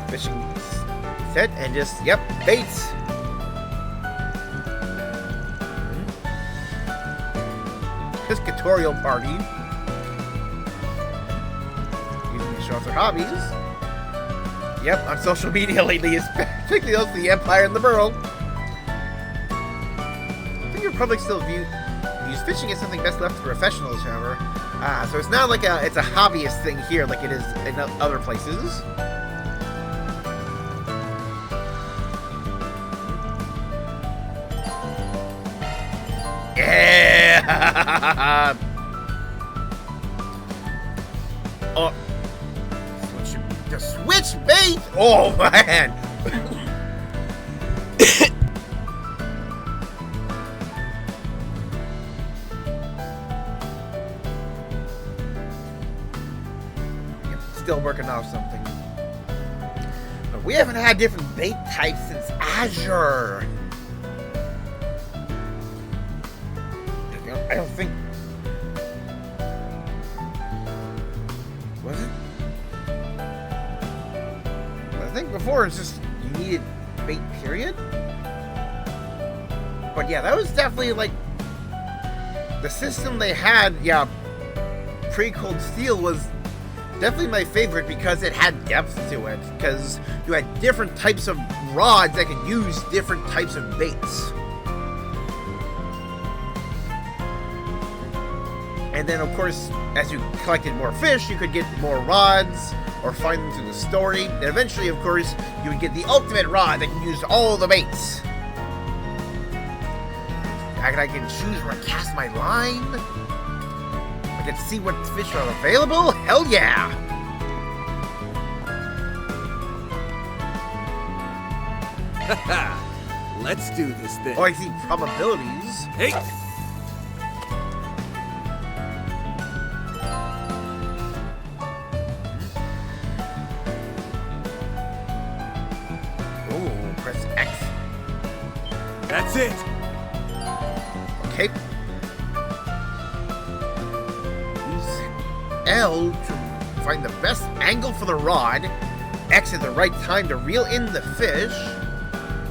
fishing set, and just, baits. Piscatorial party. Using to show off their hobbies. On social media lately, particularly those of the Empire and the Burl. I think your public still views fishing as something best left to professionals, however. So it's not like it's a hobbyist thing here like it is in other places. Yeah! Oh, the switch bait! Oh man! still working off something. But we haven't had different bait types since Azure. I don't think... Was it? I think before it's just you needed bait, period. But yeah, that was definitely like the system they had. Yeah, pre-Cold Steel was definitely my favorite because it had depth to it. Because you had different types of rods that could use different types of baits. And then, of course, as you collected more fish, you could get more rods or find them through the story. And eventually, of course, you would get the ultimate rod that can use all the baits. I can choose where I cast my line. I can see what fish are available. Hell yeah! Let's do this thing. Oh, I see probabilities. Hey! Oh, press X. That's it! Okay. Use L to find the best angle for the rod. X at the right time to reel in the fish.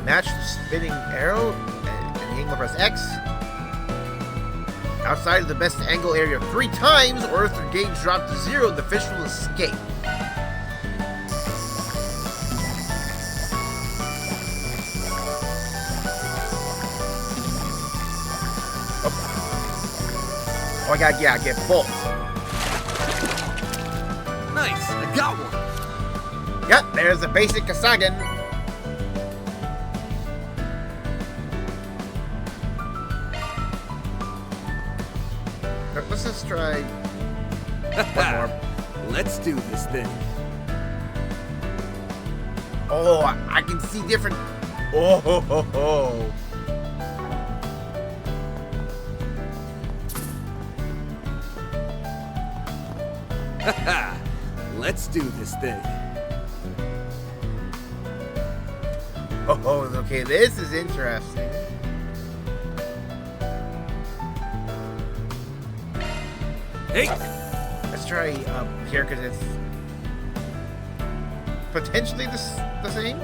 Match the spinning arrow and the angle, press X. Outside of the best angle area 3 times, or if the gauge drops to 0, the fish will escape. Oh, I gotta, yeah, get both. Nice, I got one. Yep, there's the basic Kasagan. Let's just try one more. Let's do this thing. Oh, I can see different. Oh, ho, ho, ho. Let's do this thing. Oh, okay, this is interesting. Hey! Let's try here because it's potentially the same.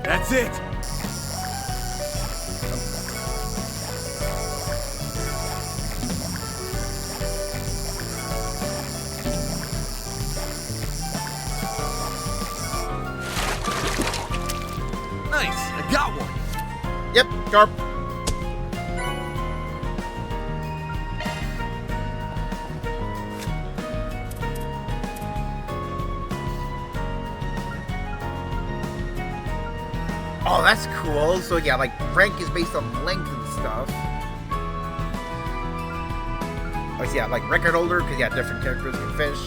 That's it! Nice, I got one! Yep, carp. Oh, that's cool. So yeah, like rank is based on length and stuff. Oh, so yeah, like record holder, because yeah, different characters can fish.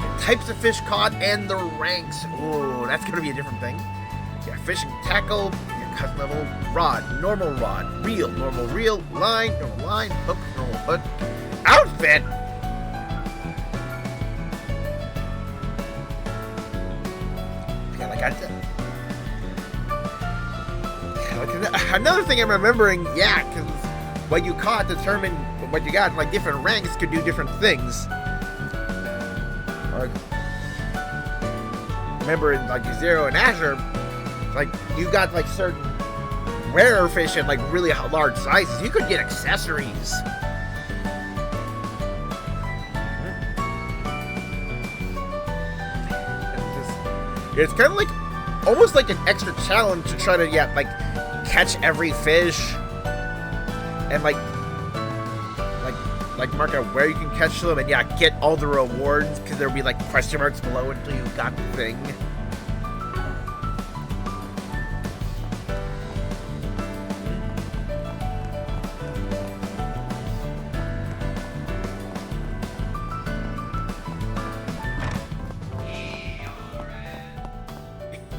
The types of fish caught and the ranks. Oh, that's gonna be a different thing. Yeah, fishing tackle, your custom level, normal rod, reel, line, hook, normal hook, outfit. Another thing I'm remembering, yeah, because what you caught determined what you got. Like different ranks could do different things. Remember in like Zero and Azure, like you got like certain rare fish at like really large sizes. You could get accessories. It's kind of like almost like an extra challenge to try to catch every fish and like mark out where you can catch them and get all the rewards, because there'll be like question marks below until you got the thing.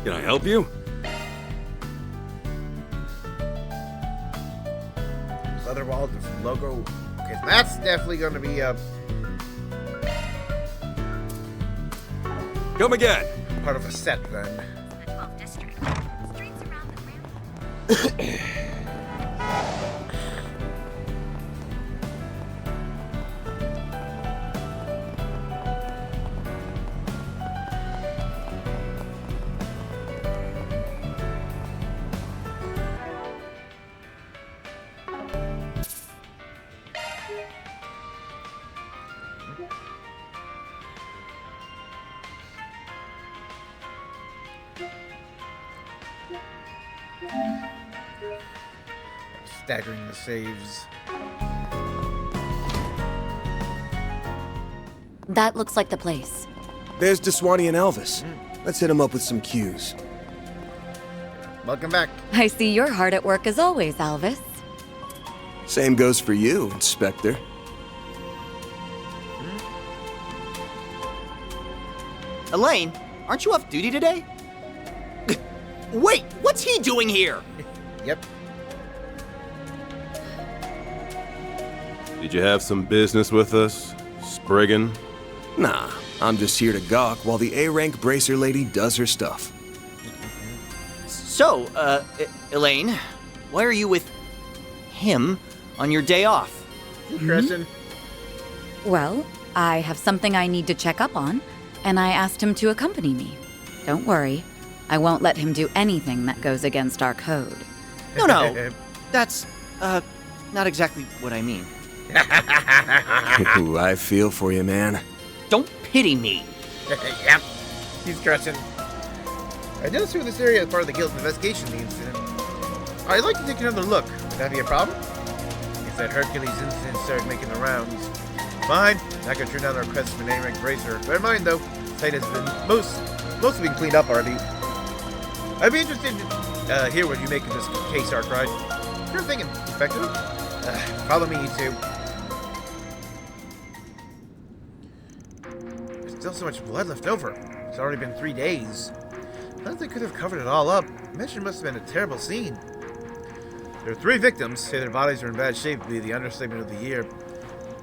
Can I help you? Leather wallet with logo. Okay, so that's definitely going to be Come again. Part of a set, then. The 12th district. Streets around the ramp. Staggering the saves. That looks like the place. There's Deswani and Elvis. Let's hit them up with some cues. Welcome back. I see you're hard at work as always, Elvis. Same goes for you, Inspector. Elaine, aren't you off duty today? Wait, what's he doing here? Yep. Did you have some business with us, Spriggan? Nah, I'm just here to gawk while the A-rank bracer lady does her stuff. So, Elaine, why are you with him on your day off? Crescent. Well, I have something I need to check up on, and I asked him to accompany me. Don't worry, I won't let him do anything that goes against our code. No, that's, not exactly what I mean. Ooh, I feel for you, man. Don't pity me. Yep. He's Crescent. I noticed through this area as part of the Guild's investigation of the incident. I'd like to take another look. Would that be a problem? If that Hercules incident started making the rounds. Fine. Not gonna turn down our request from an A-rank bracer. Bear in mind, though, the site has been mostly been cleaned up already. I'd be interested to hear what you make of this case, Arkwright. Sure thing, Inspector. Follow me, you two. There's still so much blood left over. It's already been 3 days. I don't think they could have covered it all up. Imagine it must have been a terrible scene. There are 3 victims. Say their bodies are in bad shape would be the understatement of the year.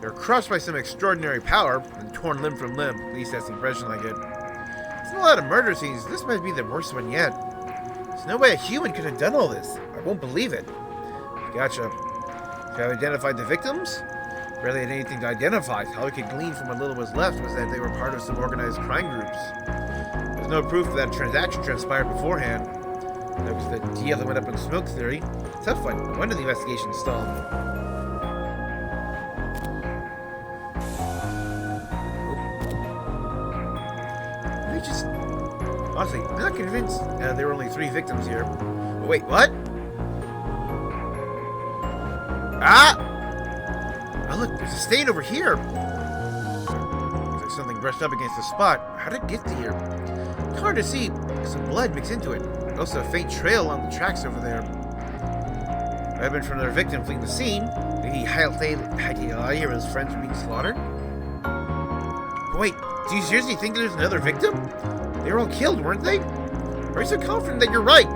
They were crushed by some extraordinary power and torn limb from limb. At least that's the impression I get. There's a lot of murder scenes. This might be the worst one yet. There's no way a human could have done all this. I won't believe it. Gotcha. Have you identified the victims? Barely had anything to identify. All we could glean from what little was left was that they were part of some organized crime groups. There's no proof that a transaction transpired beforehand. That was the deal that went up in smoke theory. Tough one. No wonder the investigation stalled. They just... Honestly, I'm not convinced there were only 3 victims here. Wait, what? Ah! Oh, look, there's a stain over here. Looks like something brushed up against the spot. How did it get to here? It's hard to see. Some blood mixed into it. Also, a faint trail along the tracks over there. Might have been from their victim fleeing the scene. Maybe he hightailed out here as his friends were being slaughtered. Wait, do you seriously think there's another victim? They were all killed, weren't they? Or are you so confident that you're right?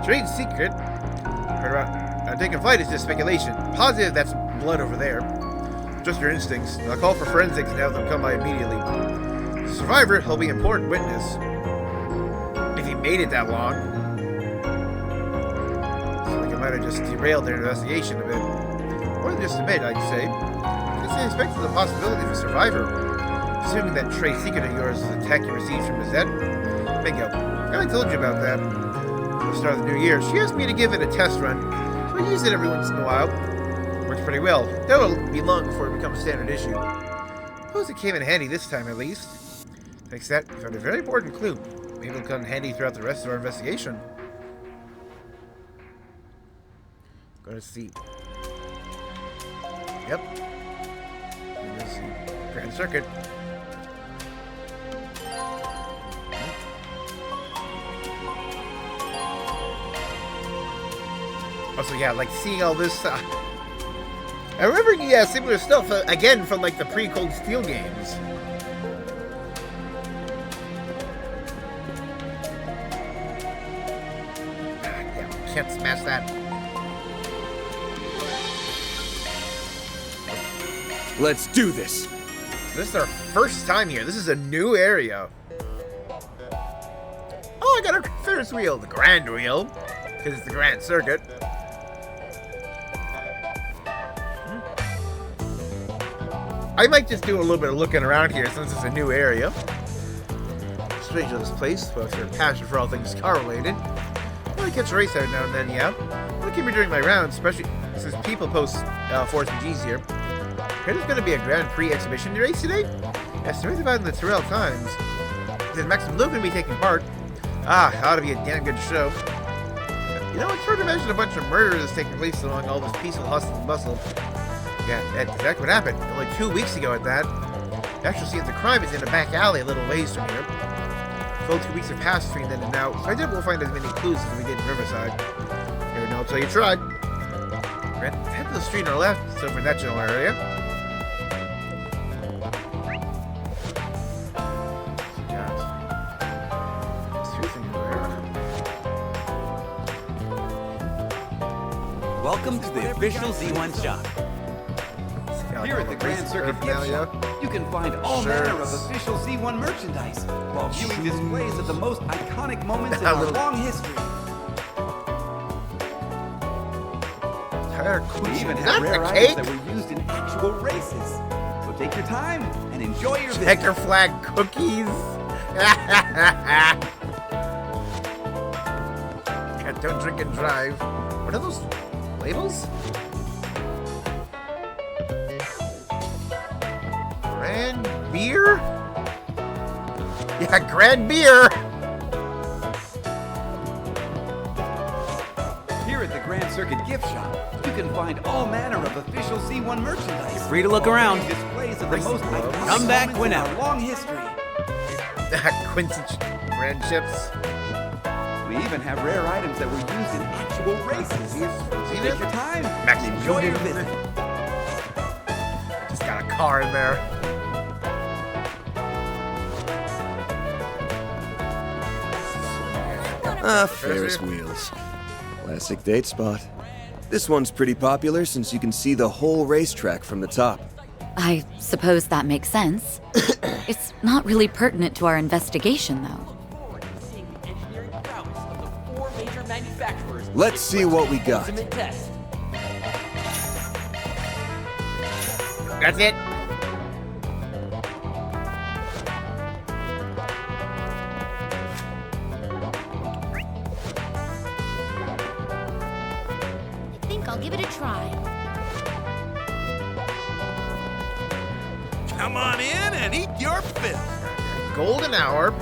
Trade secret. Heard about taking flight is just speculation. Positive that's blood over there. Just your instincts. I'll call for forensics and have them come by immediately. The survivor, he'll be an important witness. If he made it that long. Seems like I might have just derailed their investigation a bit. More than just a bit, I'd say. I guess I expected the possibility of a survivor. Assuming that trade secret of yours is the tech you received from Lizette. Bingo. I told you about that. At the start of the new year, she asked me to give it a test run. So I use it every once in a while. Works pretty well. That'll be long before it becomes a standard issue. Suppose it came in handy this time, at least. Thanks to that, we found a very important clue. Maybe it'll come in handy throughout the rest of our investigation. Going to see. Yep. There's the Grand Circuit. Also, yeah, like seeing all this. I remember, yeah, similar stuff again from like the pre-Cold Steel games. Yeah, can't smash that. Let's do this. So this is our first time here. This is a new area. I got a Ferris wheel, the Grand Wheel, because it's the Grand Circuit. I might just do a little bit of looking around here since it's a new area. Strange to this place, but if your passion for all things car-related, I catch a race every now and then, yeah. I'll keep me during my rounds, especially since people post Force PGs here. Heard there's going to be a Grand Prix exhibition race today? Yes, there is about in the Terrell Times. Then Maxim Luke going to be taking part. Ah, it ought to be a damn good show. You know, it's hard to imagine a bunch of murders is taking place along all this peaceful hustle and bustle. Yeah, that's exactly what happened. Only 2 weeks ago at that. The actual scene of the crime is in a back alley a little ways from here. Full 2 weeks have passed between then and now, so I doubt we'll find as many clues as we did in Riverside. Never know until you tried. Head to the street on our left, it's over in that general area. Welcome to the official Z1 shop. Here at the Grand Circuit Gift Shop, you can find all manner of official Z1 merchandise while viewing displays of the most iconic moments in our long history. We even have rare items that were used in actual races. So take your time and enjoy your visit. Checker flag cookies. Don't drink and drive. What are those labels? Grand beer? Yeah, grand beer! Here at the Grand Circuit Gift Shop, you can find all manner of official Z1 merchandise. You're free to look around. Displays of the most iconic Come back moments in whenever. our long history. Quincy brand chips. We even have rare items that were used in actual races. Take your time and enjoy your visit. Just got a car in there. Ferris wheels. Classic date spot. This one's pretty popular since you can see the whole racetrack from the top. I suppose that makes sense. It's not really pertinent to our investigation, though. Let's see what we got. That's it. I think I'll give it a try. Come on in and eat your fill. Golden hour.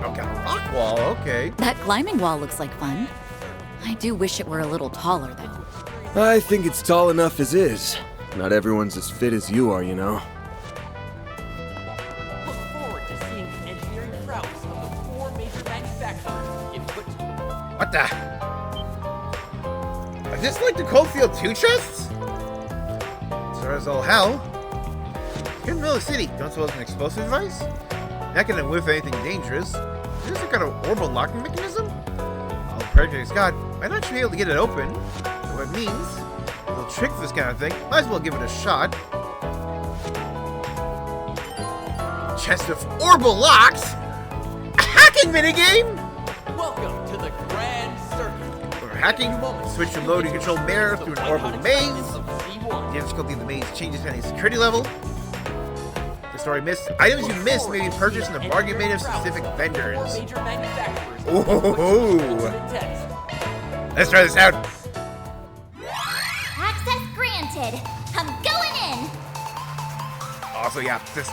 Oh, got a rock wall, okay. That climbing wall looks like fun. I do wish it were a little taller, though. I think it's tall enough as is. Not everyone's as fit as you are, you know. Look forward to seeing the engineering prowess of the 4 major manufacturers in foot. What the? Is this like the Coldfield 2 chests? So as all hell. You're in the middle of the city. Don't suppose an explosive device? Not gonna whiff anything dangerous. Is this some kind of orbital locking mechanism? All the project's got. Might not be able to get it open. So what it means, a little trick for this kind of thing. Might as well give it a shot. Chest of orbital locks? A hacking minigame? Welcome to the Grand Circuit. For hacking, switch from loading control mirror through an orbital maze. The difficulty of the maze changes depending on security level. The story missed. Items you missed may be purchased in the bargain made of specific vendors. Ooh. Let's try this out. Access granted. I'm going in. Also, yeah, this.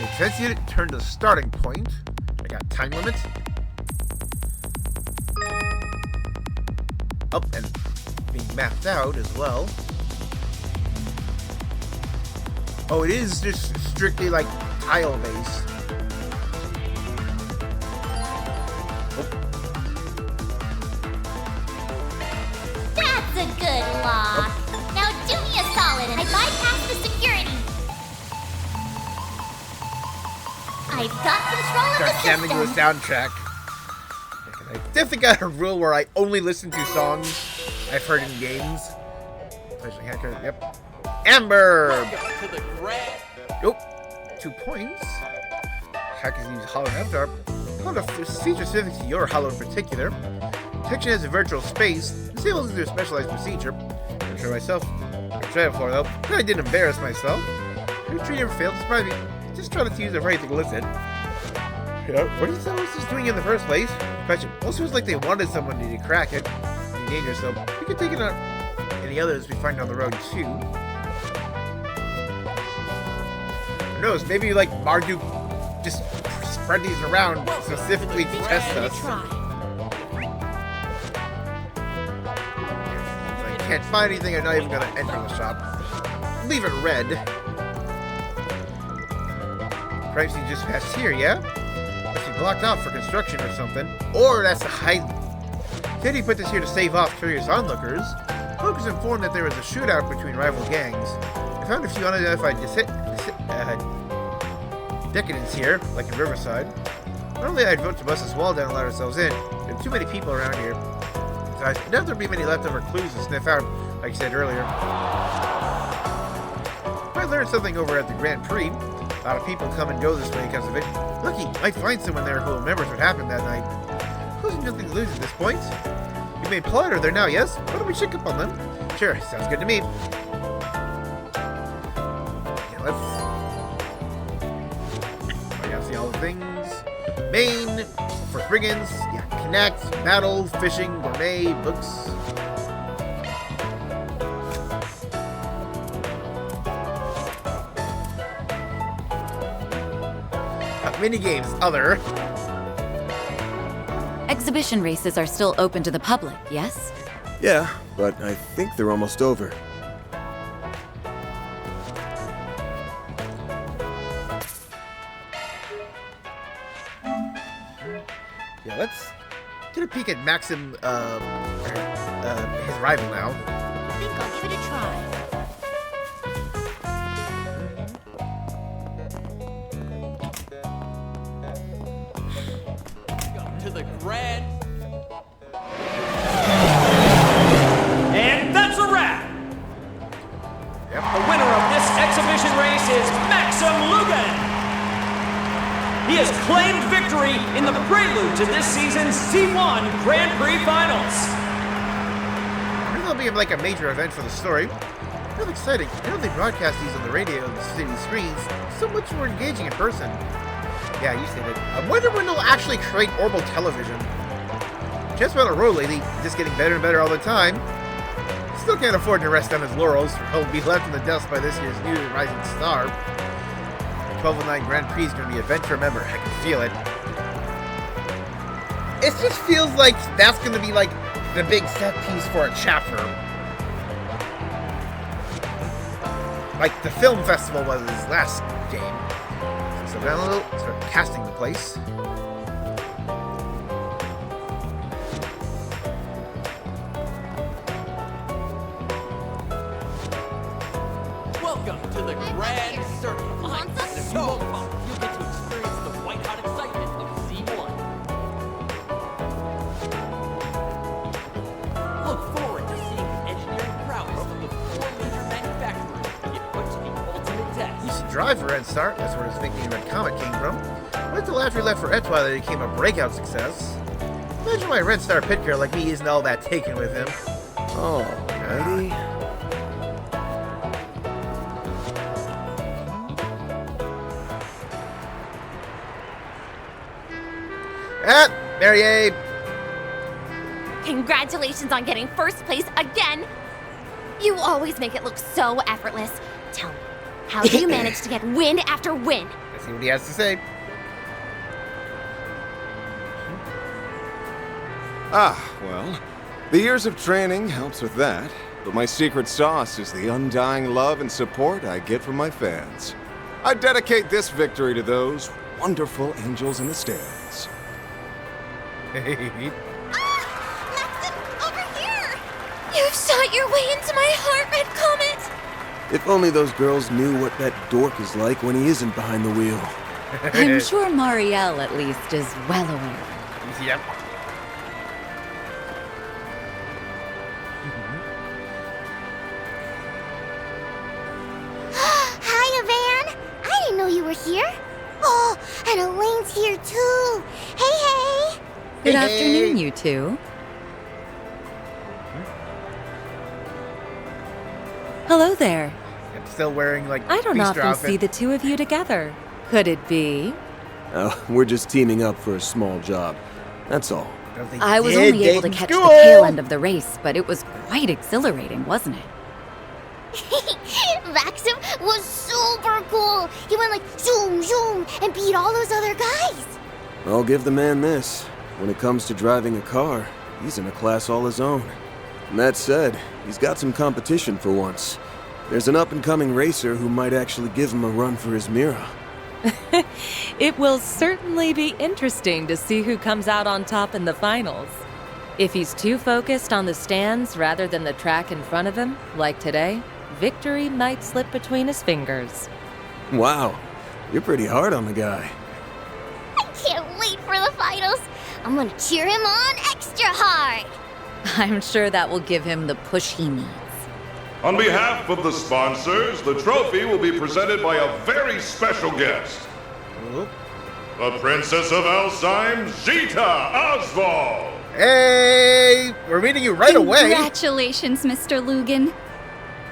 It says you turn to the starting point. I got time limit. Oh, and being mapped out as well. Oh, it is just strictly like tile based. That's a good lock. Now do me a solid and I bypass the security. I've got control of Start the jamming to the system. soundtrack. I definitely got a rule where I only listen to songs I've heard in games. Especially hacker. Yep. Amber. To the Grand. Nope. 2 points. hackers use Hollow Avatar. Not a feature specific to your Hollow in particular. Detection has a virtual space. Disables is their specialized procedure. I'm sure myself. I've tried it before though. I didn't embarrass myself. Every treat ever failed. Surprise me. Just try to use the right thing to listen. Yeah, what is this doing in the first place? Question. Also, feels like they wanted someone to crack it. Be dangerous though. We could take it on any others we find on the road too. Who knows? Maybe like Marduk just spread these around specifically to test us. If I can't find anything, I'm not even gonna enter the shop. Leave it red. Crime scene just passed here, yeah? Must be blocked off for construction or something. Or that's a hide. Teddy put this here to save off curious onlookers. Folk was informed that there was a shootout between rival gangs. I found a few unidentified decadents here, like in Riverside. Normally I'd vote to bust this wall down and let ourselves in. There are too many people around here. Besides, I doubt there'll be many leftover clues to sniff out, like I said earlier. I learned something over at the Grand Prix. A lot of people come and go this way because of it. Lucky, might find someone there who remembers what happened that night. There's nothing to lose at this point. You made Plotter there now, yes? Why don't we check up on them? Sure, sounds good to me. Yeah, let's see all the things. Main, for Spriggans, yeah, Connect, Battle, Fishing, Gourmet, Books. Minigames, other. Exhibition races are still open to the public, yes? Yeah, but I think they're almost over. Yeah, let's get a peek at Maxim, his rival now. I think I'll give it a try. To the grand. And that's a wrap! Yep. The winner of this exhibition race is Maxim Lugan! He has claimed victory in the prelude to this season's C1 Grand Prix Finals. I think that'll be like a major event for the story. Real exciting. I know they broadcast these on the radio and the city screens. So much more engaging in person. Yeah, you said it. I wonder when they'll actually create Orbital Television. Just about a road lady, just getting better and better all the time. Still can't afford to rest on his laurels, or he'll be left in the dust by this year's new rising star. The 1209 Grand Prix is going to be an event to remember. I can feel it. It just feels like that's going to be like the big set piece for a chapter. Like the film festival was his last game. So down a little, start casting the place. Welcome to the Grand Circuit. And if you won't come, you'll get to experience the white-hot excitement of C1. Look forward to seeing the engineering prowess of the 4 major manufacturers get put to the ultimate test. He used to drive for Red Star, that's where his nickname Red Comet came from. Wait till after he left for Etwa that he became a breakout success. Imagine why a Red Star pit girl like me isn't all that taken with him. Alrighty. Ah, Mary Abe. Congratulations on getting first place again! You always make it look so effortless. Tell me, how do you manage to get win after win? Let's see what he has to say. Ah, well, the years of training helps with that, but my secret sauce is the undying love and support I get from my fans. I dedicate this victory to those wonderful angels in the stands. You've shot your way into my heart, Red Comet! If only those girls knew what that dork is like when he isn't behind the wheel. I'm sure Marielle, at least, is well aware. Yep. Hiya, Van! I didn't know you were here. Oh, And Elaine's here too. Hey, hey! Good afternoon, you two. Hello there. I'm still wearing, like, I don't Beaster often outfit. see the two of you together. Could it be? Oh, we're just teaming up for a small job. That's all. I was only able to catch the tail end of the race, but it was quite exhilarating, wasn't it? Maxim was super cool. He went like zoom, zoom, and beat all those other guys. I'll give the man this. When it comes to driving a car, he's in a class all his own. And that said, he's got some competition for once. There's an up-and-coming racer who might actually give him a run for his Mira. It will certainly be interesting to see who comes out on top in the finals. If he's too focused on the stands rather than the track in front of him, like today, victory might slip between his fingers. Wow, you're pretty hard on the guy. I can't wait for the finals. I'm gonna cheer him on extra hard. I'm sure that will give him the push he needs. On behalf of the sponsors, the trophy will be presented by a very special guest. The Princess of Alzheim, Zita Oswald. Hey, we're meeting you right away. Congratulations, Mr. Lugan.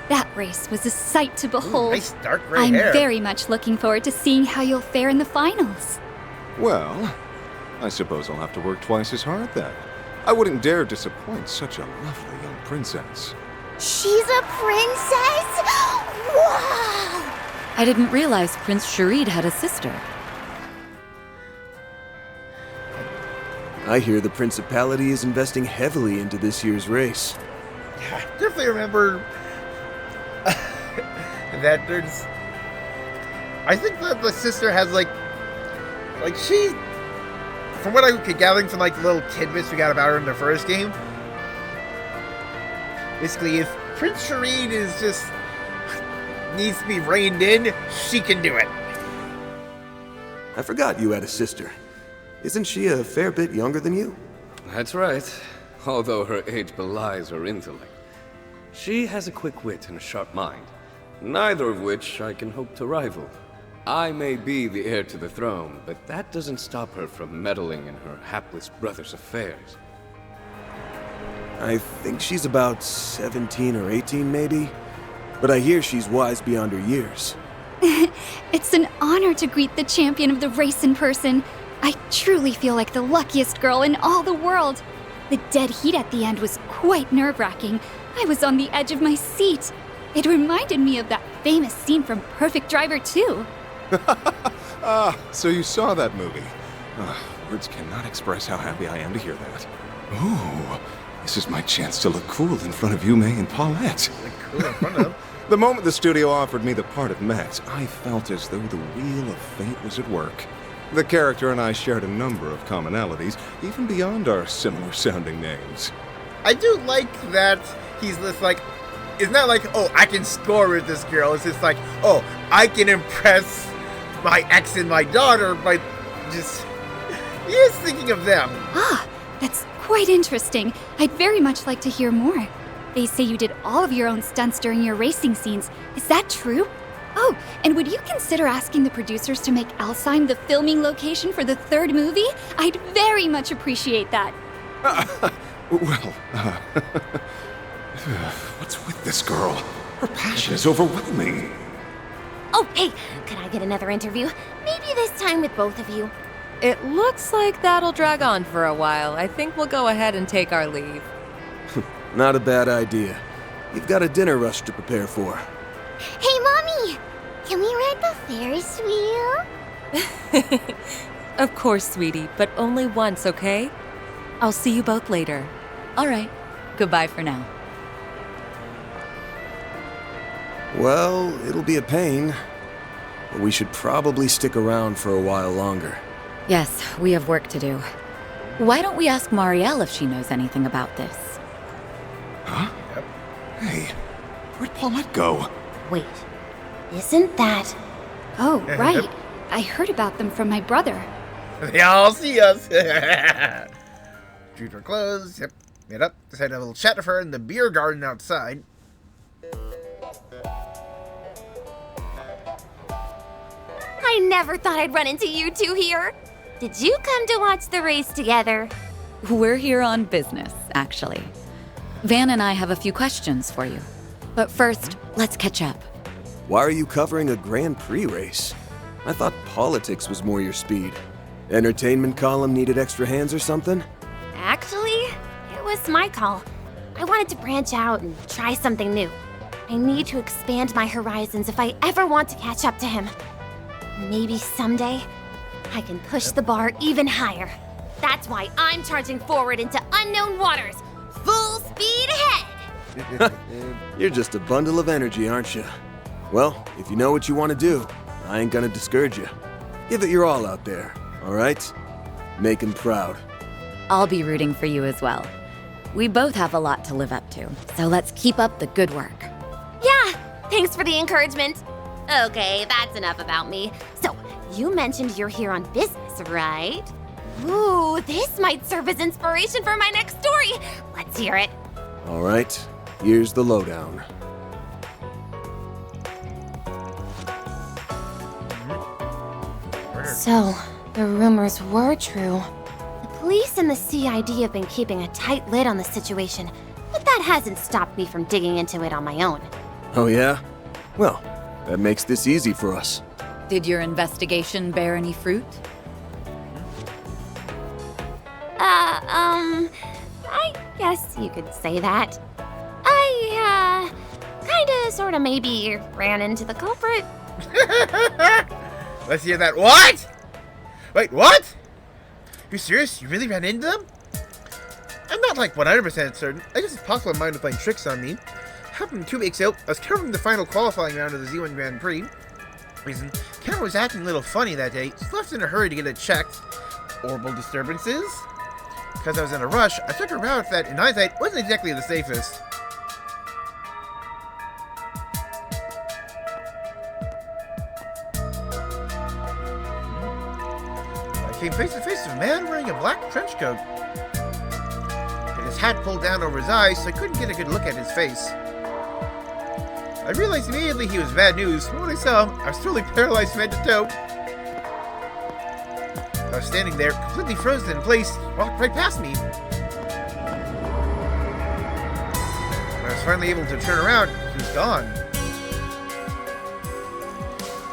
That race was a sight to behold. Nice dark gray I'm hair. very much looking forward to seeing how you'll fare in the finals. Well, I suppose I'll have to work twice as hard then. I wouldn't dare disappoint such a lovely young princess. She's a princess? Wow! I didn't realize Prince Sharid had a sister. I hear the Principality is investing heavily into this year's race. I definitely remember that there's... I think that the sister has, like she... From what I could gather from, like, the little tidbits we got about her in the first game, basically, if Prince Sharid is just... needs to be reined in, she can do it. I forgot you had a sister. Isn't she a fair bit younger than you? That's right, although her age belies her intellect. She has a quick wit and a sharp mind, neither of which I can hope to rival. I may be the heir to the throne, but that doesn't stop her from meddling in her hapless brother's affairs. I think she's about 17 or 18 maybe, but I hear she's wise beyond her years. It's an honor to greet the champion of the race in person. I truly feel like the luckiest girl in all the world. The dead heat at the end was quite nerve-wracking. I was on the edge of my seat. It reminded me of that famous scene from Perfect Driver 2. So you saw that movie. Words cannot express how happy I am to hear that. Ooh, this is my chance to look cool in front of Yume and Paulette. Cool in front of them? The moment the studio offered me the part of Max, I felt as though the wheel of fate was at work. The character and I shared a number of commonalities, even beyond our similar-sounding names. I do like that he's just like, it's not like, oh, I can score with this girl. It's just like, oh, I can impress my ex and my daughter by just, he is thinking of them. Ah, that's quite interesting. I'd very much like to hear more. They say you did all of your own stunts during your racing scenes. Is that true? Oh, and would you consider asking the producers to make Alzheim the filming location for the third movie? I'd very much appreciate that. What's with this girl? Her passion is overwhelming. Oh, hey, could I get another interview? Maybe this time with both of you. It looks like that'll drag on for a while. I think we'll go ahead and take our leave. Not a bad idea. You've got a dinner rush to prepare for. Hey, Mommy! Can we ride the Ferris wheel? Of course, sweetie, but only once, okay? I'll see you both later. All right. Goodbye for now. Well, it'll be a pain. But we should probably stick around for a while longer. Yes, we have work to do. Why don't we ask Marielle if she knows anything about this? Huh? Yep. Hey, where'd Paulette go? Wait, isn't that... Oh, right. I heard about them from my brother. They all see us. Shoot her clothes. Yep. Get up. Just had a little chat with her in the beer garden outside. Hi, I never thought I'd run into you two here. Did you come to watch the race together? We're here on business, actually. Van and I have a few questions for you. But first, let's catch up. Why are you covering a Grand Prix race? I thought politics was more your speed. Entertainment column needed extra hands or something? Actually, it was my call. I wanted to branch out and try something new. I need to expand my horizons if I ever want to catch up to him. Maybe someday, I can push the bar even higher. That's why I'm charging forward into unknown waters, full speed ahead! You're just a bundle of energy, aren't you? Well, if you know what you want to do, I ain't gonna discourage you. Give it your all out there, all right? Make him proud. I'll be rooting for you as well. We both have a lot to live up to, so let's keep up the good work. Yeah, thanks for the encouragement. Okay, that's enough about me. So, you mentioned you're here on business, right? Ooh, this might serve as inspiration for my next story. Let's hear it. All right, here's the lowdown. So, the rumors were true. The police and the CID have been keeping a tight lid on the situation, but that hasn't stopped me from digging into it on my own. Oh yeah? Well, that makes this easy for us. Did your investigation bear any fruit? I guess you could say that. I, kinda, sorta, maybe ran into the culprit. Let's hear that. What? Wait, what? You serious? You really ran into them? I'm not like 100% certain. I guess it's possible mine was playing tricks on me. Happened 2 weeks out, I was covering the final qualifying round of the Z1 Grand Prix. Reason, camera was acting a little funny that day, so left in a hurry to get it checked. Orbital disturbances? Because I was in a rush, I took a route that, in hindsight, wasn't exactly the safest. I came face to face with a man wearing a black trench coat. With his hat pulled down over his eyes, so I couldn't get a good look at his face. I realized immediately he was bad news. When I saw him, I was totally paralyzed from head to toe. I was standing there, completely frozen in place. He walked right past me. When I was finally able to turn around, he was gone.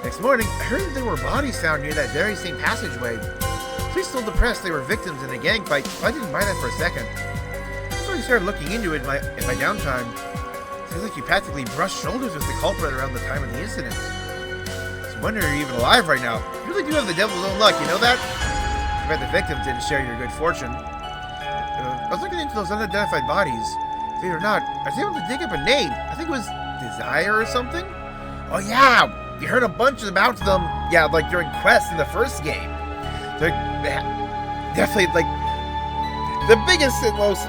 Next morning, I heard that there were bodies found near that very same passageway. Police told the press they were victims in a gang fight, so I didn't buy that for a second. So I started looking into it in my downtime. Feels like you practically brushed shoulders with the culprit around the time of the incident. It's a wonder you're even alive right now. You really do have the devil's own luck, you know that? I bet the victims didn't share your good fortune. I was looking into those unidentified bodies. Believe it or not, I was able to dig up a name. I think it was Desire or something? Oh yeah! We heard a bunch about them, yeah, like during quests in the first game. They're definitely, like, the biggest and most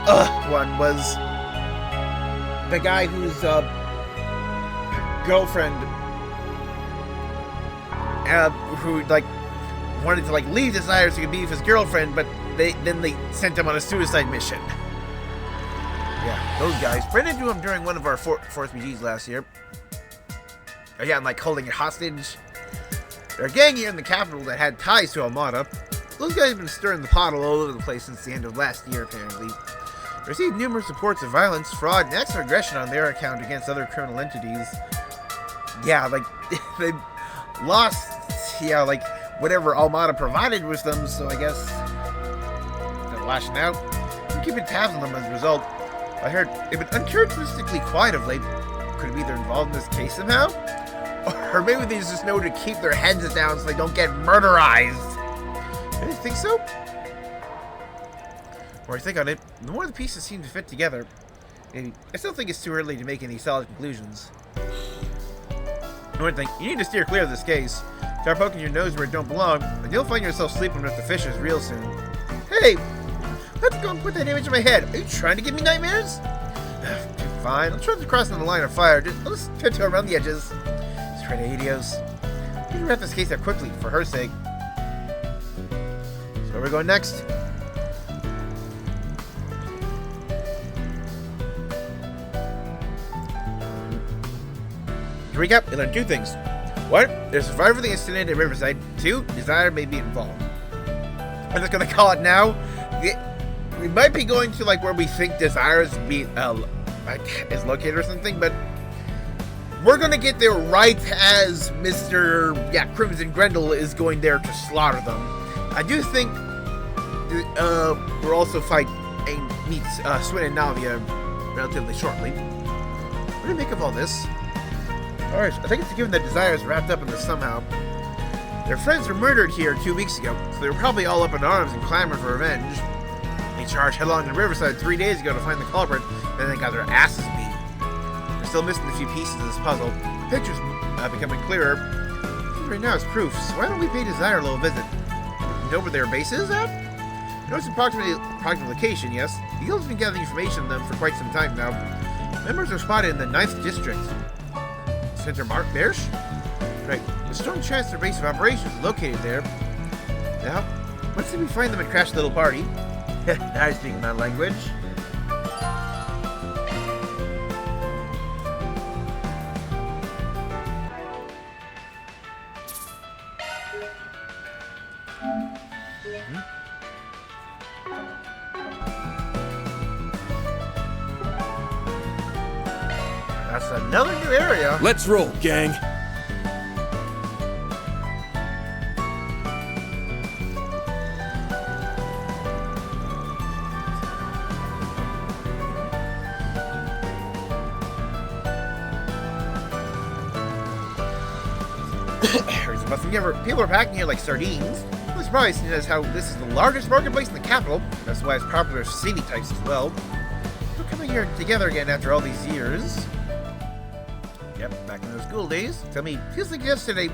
one was the guy whose girlfriend who like wanted to like leave Desire so he could be with his girlfriend, but they sent him on a suicide mission. Yeah, those guys. Ran into him during one of our Force BGs last year. Oh yeah, I'm like holding it hostage. They're a gang here in the capital that had ties to Almada. Those guys have been stirring the pot all over the place since the end of last year, apparently. They received numerous reports of violence, fraud, and acts of aggression on their account against other criminal entities. Yeah, like, they lost, yeah, like, whatever Almada provided with them, so I guess they're lashing out. I'm keeping tabs on them as a result. I heard they've been uncharacteristically quiet of late. Could it be they're involved in this case somehow? Or maybe they just know to keep their heads down so they don't get murderized. You think so? The more I think on it, the more the pieces seem to fit together. Maybe. I still think it's too early to make any solid conclusions. One thing, you need to steer clear of this case. Start poking your nose where it don't belong, and you'll find yourself sleeping with the fishes real soon. Hey! Let's go and put that image in my head. Are you trying to give me nightmares? Fine, I'll try to cross on the line of fire. I'll just tiptoe around the edges. Try to Helios. We can wrap this case up quickly, for her sake. So where are we going next? To recap, we learned 2 things. 1. There's a survivor of the incident at Riverside. 2. Desire may be involved. I'm just gonna call it now. We might be going to like where we think Desire is located or something, but we're gonna get there right as Mr. Crimson Grendel is going there to slaughter them. I do think we'll also fight and meet Swin and Navia relatively shortly. What do you make of all this? Alright, I think it's given that Desire is wrapped up in this somehow. Their friends were murdered here 2 weeks ago, so they were probably all up in arms and clamoring for revenge. They charged headlong to Riverside 3 days ago to find the culprit, and then they got their asses beat. They're still missing a few pieces of this puzzle. The picture's becoming clearer. Right now it's proof, so why don't we pay Desire a little visit? You know where their base is at? You know its approximate location, yes? The Guild's been gathering information on them for quite some time now. Members are spotted in the 9th District. Center Marsh? Right. There's a strong chance their base of operations is located there. Now, let's see if we find them and crash the little party. Now I speak my language. That's another new area. Let's roll, gang. People are packing here like sardines. It's probably seen as how this is the largest marketplace in the capital. That's why it's popular for city types as well. We're coming here together again after all these years. Yep, back in those school days. Tell me, feels like yesterday,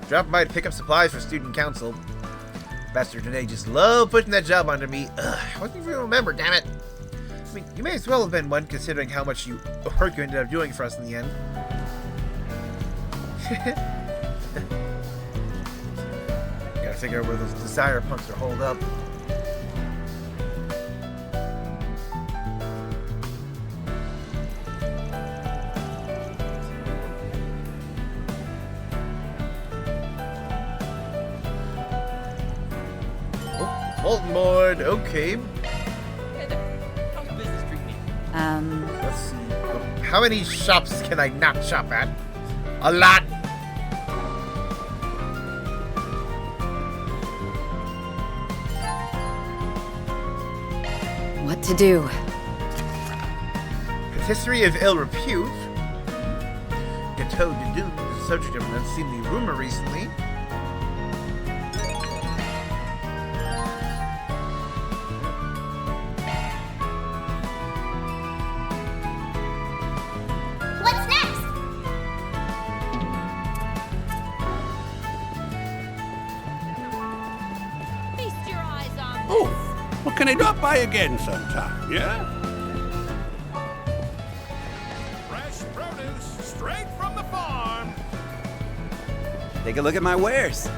dropping by to pick up supplies for student council. Bastard today just loved putting that job onto me. Ugh, I wasn't even remember, damn it. I mean, you may as well have been one considering how much work you ended up doing for us in the end. Figure out where those Desire punks are holed up. Oh, bulletin board, okay. Let's see. How many shops can I not shop at? A lot! What to do? Patisserie of ill repute. Gâteau de Doom is the subject of an unseemly rumor recently. What's next? Feast your eyes on this. Oh, well, can I drop by again sometime, yeah? Fresh produce straight from the farm. Take a look at my wares.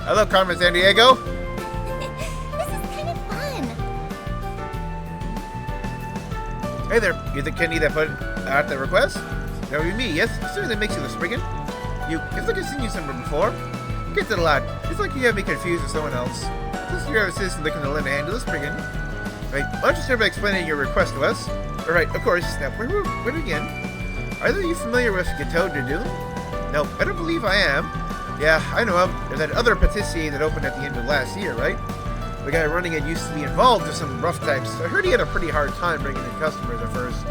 Hello, Carmen San Diego. This is kind of fun. Hey there, you the Kenny that put out the request? That would be me, yes? As soon as it makes you the Spriggan. It's like I've seen you somewhere before. Gets it a lot. It's like you have me confused with someone else. Since you're a citizen looking to lend a hand to the Spriggan. Right, why don't you start by explaining your request to us? Alright, of course. Now, where again? Either you familiar with Gâteau de Doom? No, I don't believe I am. Yeah, I know him. There's that other patisserie that opened at the end of last year, right? The guy running it used to be involved with some rough types. I heard he had a pretty hard time bringing in customers at first.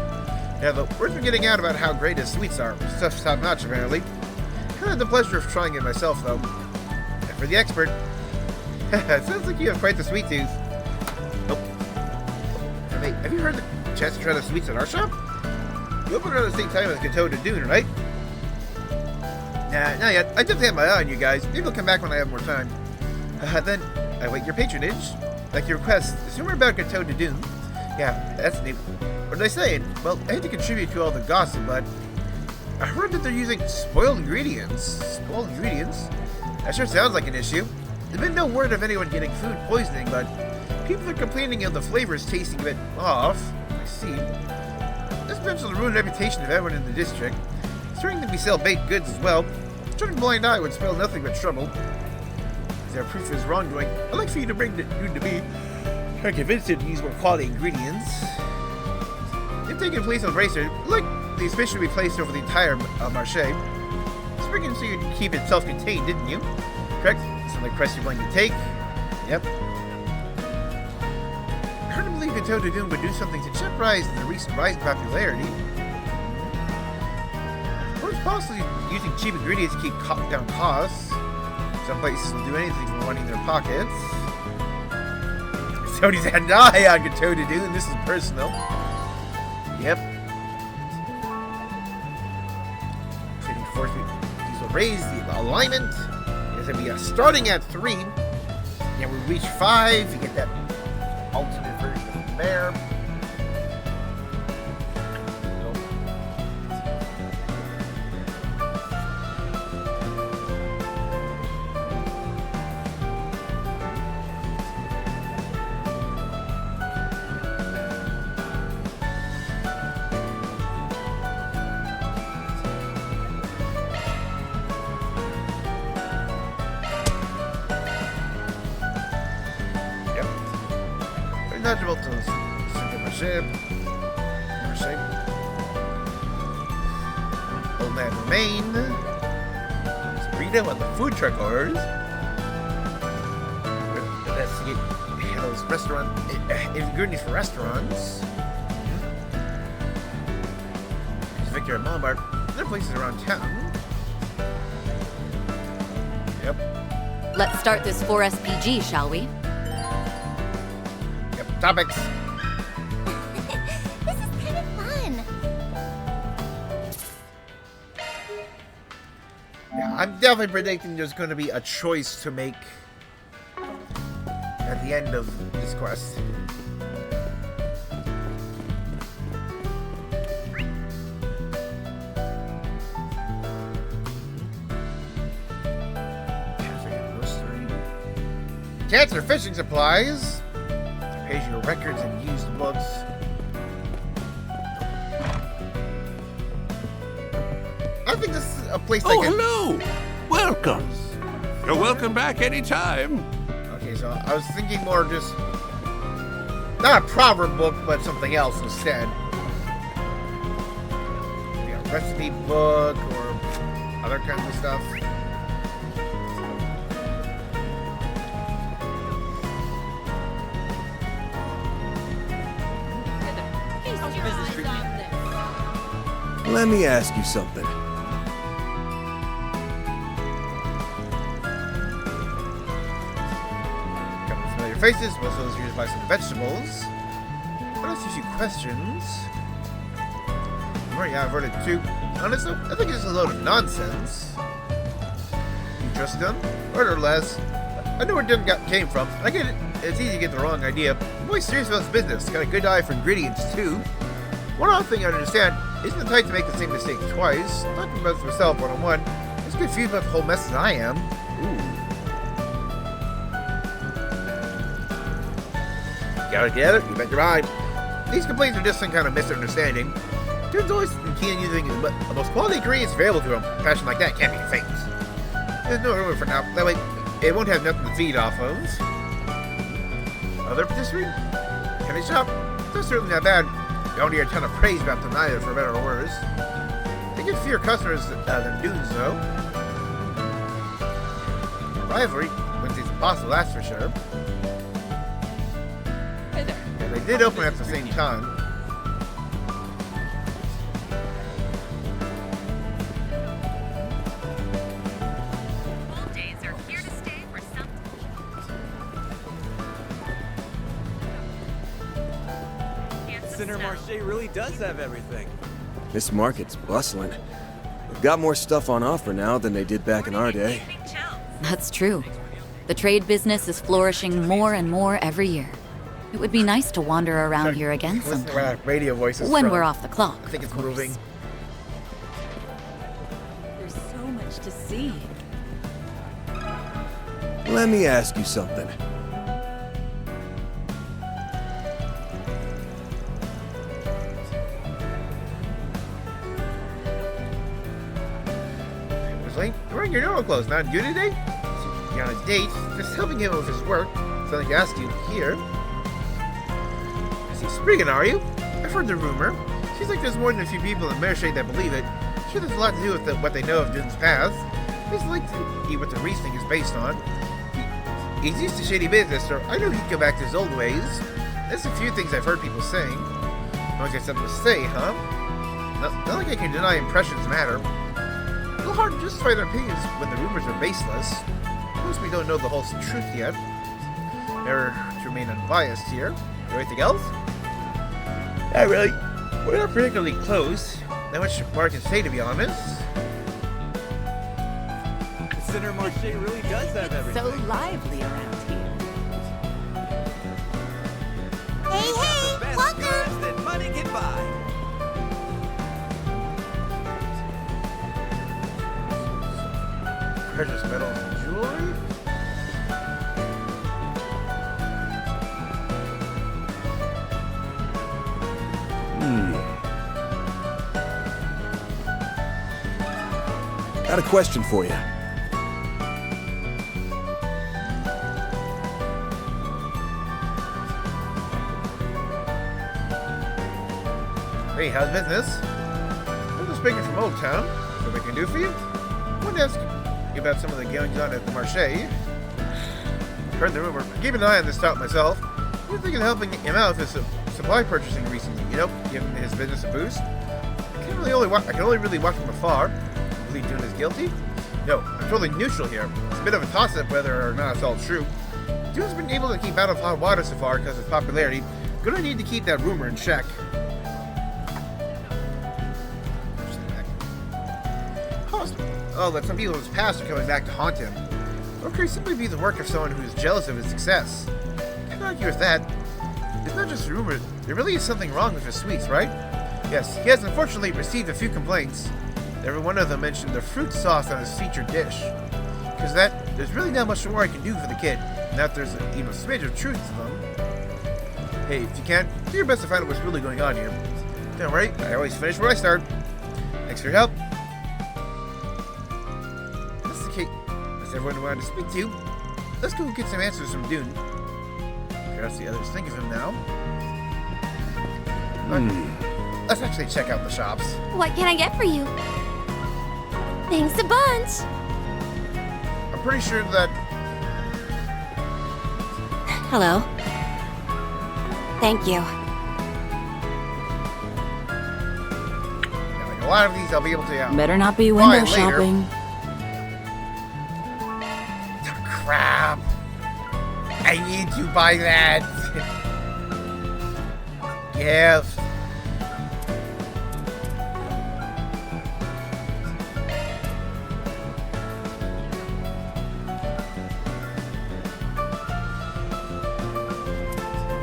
Yeah, the words were getting out about how great his sweets are. Stuff's top notch, apparently. Kind of had the pleasure of trying it myself, though. And for the expert, it sounds like you have quite the sweet tooth. Oh. Hey, have you heard the chance to try the sweets at our shop? You opened around the same time as Gâteau de Dune, right? Nah, not yet. I definitely have my eye on you guys. Maybe I'll come back when I have more time. Then, I wait your patronage. Like your request. Is rumor about Gâteau de Dune? Yeah, that's neat. What did I say? Well, I hate to contribute to all the gossip, but I heard that they're using spoiled ingredients. Spoiled ingredients? That sure sounds like an issue. There's been no word of anyone getting food poisoning, but people are complaining of the flavors tasting a bit off. I see. This potential to ruin the reputation of everyone in the district. Starting to be sell baked goods as well. Turning a blind eye would spell nothing but trouble. Is there proof of his wrongdoing? I'd like for you to bring the dude to me. Try to convince him to use more quality ingredients. If taking place on Racer, like the suspicion be placed over the entire marché. Spriggan so you'd keep it self-contained, didn't you? Correct? Some of the quest you're going to take. Yep. I heard him believe Gateau de Doom would do something to jeopardize the recent rise in popularity. Or it's possibly using cheap ingredients to keep down costs. Some places will do anything for money in their pockets. Somebody's had an eye on Gateau de Doom, and this is personal. Yep. Trading force, these will raise the alignment. It's going to be starting at 3. And we reach 5. You get that ultimate version of the bear. Natural to Marché. Old Man Remain. Burrito and the food truck orders. Investigate those restaurant ingredients for restaurants. There's Victor and Lombard. There are places around town. Yep. Let's start this 4SPG, shall we? Topics. This is kind of fun. Yeah, I'm definitely predicting there's going to be a choice to make at the end of this quest. Cancer fishing supplies. Pays your records and used books. I think this is a place Oh, hello! Welcome. You're welcome back anytime. Okay, so I was thinking more just not a proverb book, but something else instead. Maybe a recipe book or other kinds of stuff. Let me ask you something. Couple of familiar faces, most of those used by some vegetables. What else gives you questions? Where I've heard it too. Honestly, I think it's a load of nonsense. You trust them? More or less. I know where Dim came from. I get it. It's easy to get the wrong idea. The boy's serious about his business. Got a good eye for ingredients too. One other thing I understand isn't the type to make the same mistake twice. Talking about myself one-on-one. He's confused about the whole mess as I am. Ooh. Gotta get it? You bet your mind. These complaints are just some kind of misunderstanding. Dude's always been keen on using the most quality ingredients available to him. Passion like that can't be faked. There's no room for now. That way, it won't have nothing to feed off of. Other patisserie? Candy shop? That's certainly not bad. You don't hear a ton of praise about them either, for better or worse. They get fewer customers than dudes, though. Rivalry, which is possible, that's for sure. And they did open at the same time. Center Marché really does have everything. This market's bustling. They've got more stuff on offer now than they did back in our day. That's true. The trade business is flourishing more and more every year. It would be nice to wander around here again sometime. Radio voices when we're off the clock. I think it's moving. There's so much to see. Let me ask you something. wearing your normal clothes, not on duty today? So you're on a date, just helping him with his work. Something I asked you here. I see Spriggan, are you? I've heard the rumor. Seems like there's more than a few people in Mershade that believe it. I'm sure there's a lot to do with what they know of Dun's past. He's like to eat what the Wreaks thing is based on. He's used to shady business, so I know he'd go back to his old ways. There's a few things I've heard people saying. Always got something to say, huh? Not like I can deny impressions matter. A little hard to justify their opinions when the rumors are baseless. Of course, we don't know the whole truth yet. Better to remain unbiased here. Anything else? Not really. We're not particularly close. Not much more I can say, to be honest. The Center Marche really does have everything. So lively around here. Hey, welcome! Goods that money can buy. Precious metals and jewelry? Got a question for you. Hey, how's business? I'm just speaking from Old Town. What I can do for you? I wanted to ask you about some of the goings on at the Marche. Heard the rumor. Keep an eye on this top myself. You're thinking of helping him out with supply purchasing recently, you know, giving his business a boost. I can only really watch from afar. Believe Dune is guilty? No, I'm totally neutral here. It's a bit of a toss-up whether or not it's all true. Dune's been able to keep out of hot water so far because of his popularity. Gonna need to keep that rumor in check. Oh, that some people in his past are coming back to haunt him. Or could it simply be the work of someone who is jealous of his success? Can't argue with that. It's not just a rumor. There really is something wrong with his sweets, right? Yes, he has unfortunately received a few complaints. Every one of them mentioned the fruit sauce on his featured dish. Because there's really not much more I can do for the kid. Not there's even a smidge of truth to them. Hey, if you can, do your best to find out what's really going on here. Don't worry, I always finish where I start. Thanks for your help. That's the case. That's everyone I wanted to speak to. Let's go get some answers from Dune. Perhaps the others think of him now. Let's actually check out the shops. What can I get for you? Thanks a bunch. I'm pretty sure that... Hello. Thank you. Like a lot of these I'll be able to... Better not be window later. shopping. Crap. I need to buy that. Yes.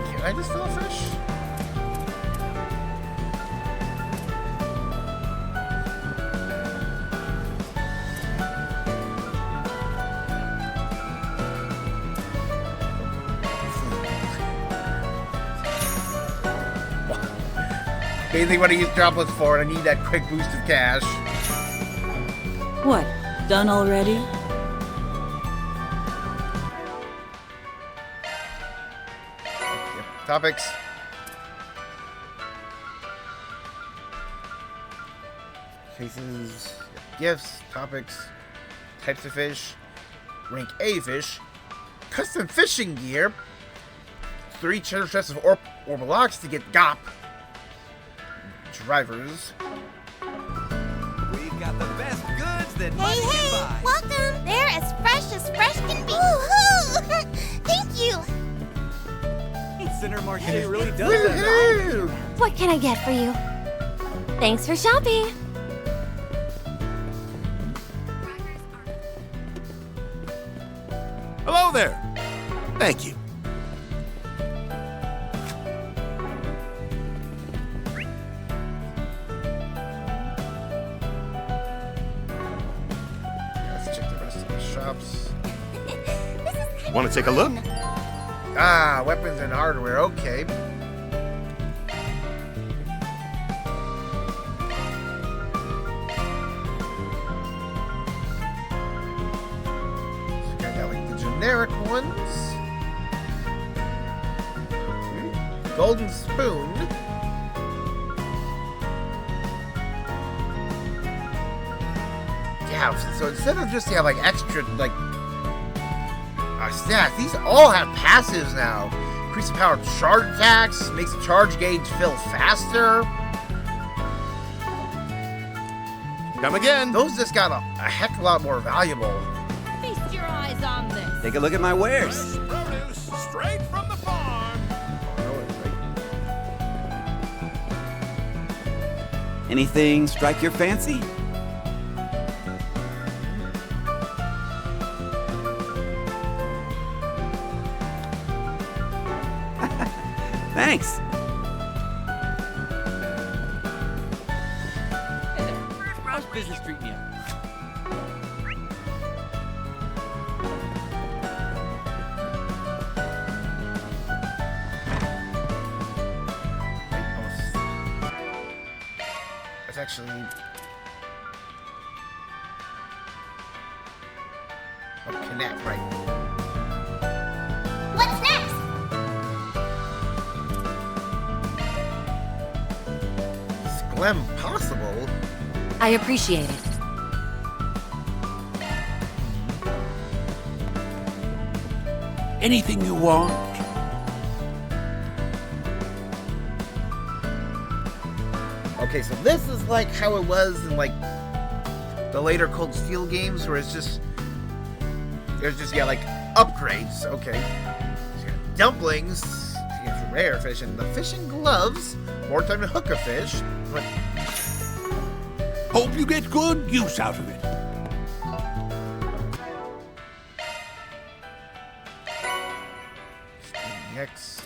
Can I just fill a fish? Anything what I use droplets for, and I need that quick boost of cash. What? Done already? Yep. Topics. Cases. Yep. Gifts. Topics. Types of fish. Rank A fish. Custom fishing gear. 3 treasure chests of orbital locks to get GOP. Drivers. We've got the best goods that money can buy. Welcome! They're as fresh can be. Woohoo! Thank you! Center Marche really does that. What can I get for you? Thanks for shopping. Hello there. Thank you. Let's check the rest of the shops. Want to take a look? Ah, weapons and hardware. Okay. generic ones. Golden spoon. Yeah, so instead of just like extra like stats, these all have passives now. Increase the power of charge attacks, makes the charge gauge fill faster. Come again. Those just got a heck of a lot more valuable. Feast your eyes on this. Take a look at my wares. Produce straight from the farm. Anything strike your fancy? Thanks. How's business treating you? That's actually connect, right? What's next? Sglem possible. I appreciate it. Anything you want? Okay, so this is like how it was in like the later Cold Steel games, where it's just there's just like upgrades. Okay, so you got dumplings, you got rare fish, and the fishing gloves. More time to hook a fish. But Hope you get good use out of it. next.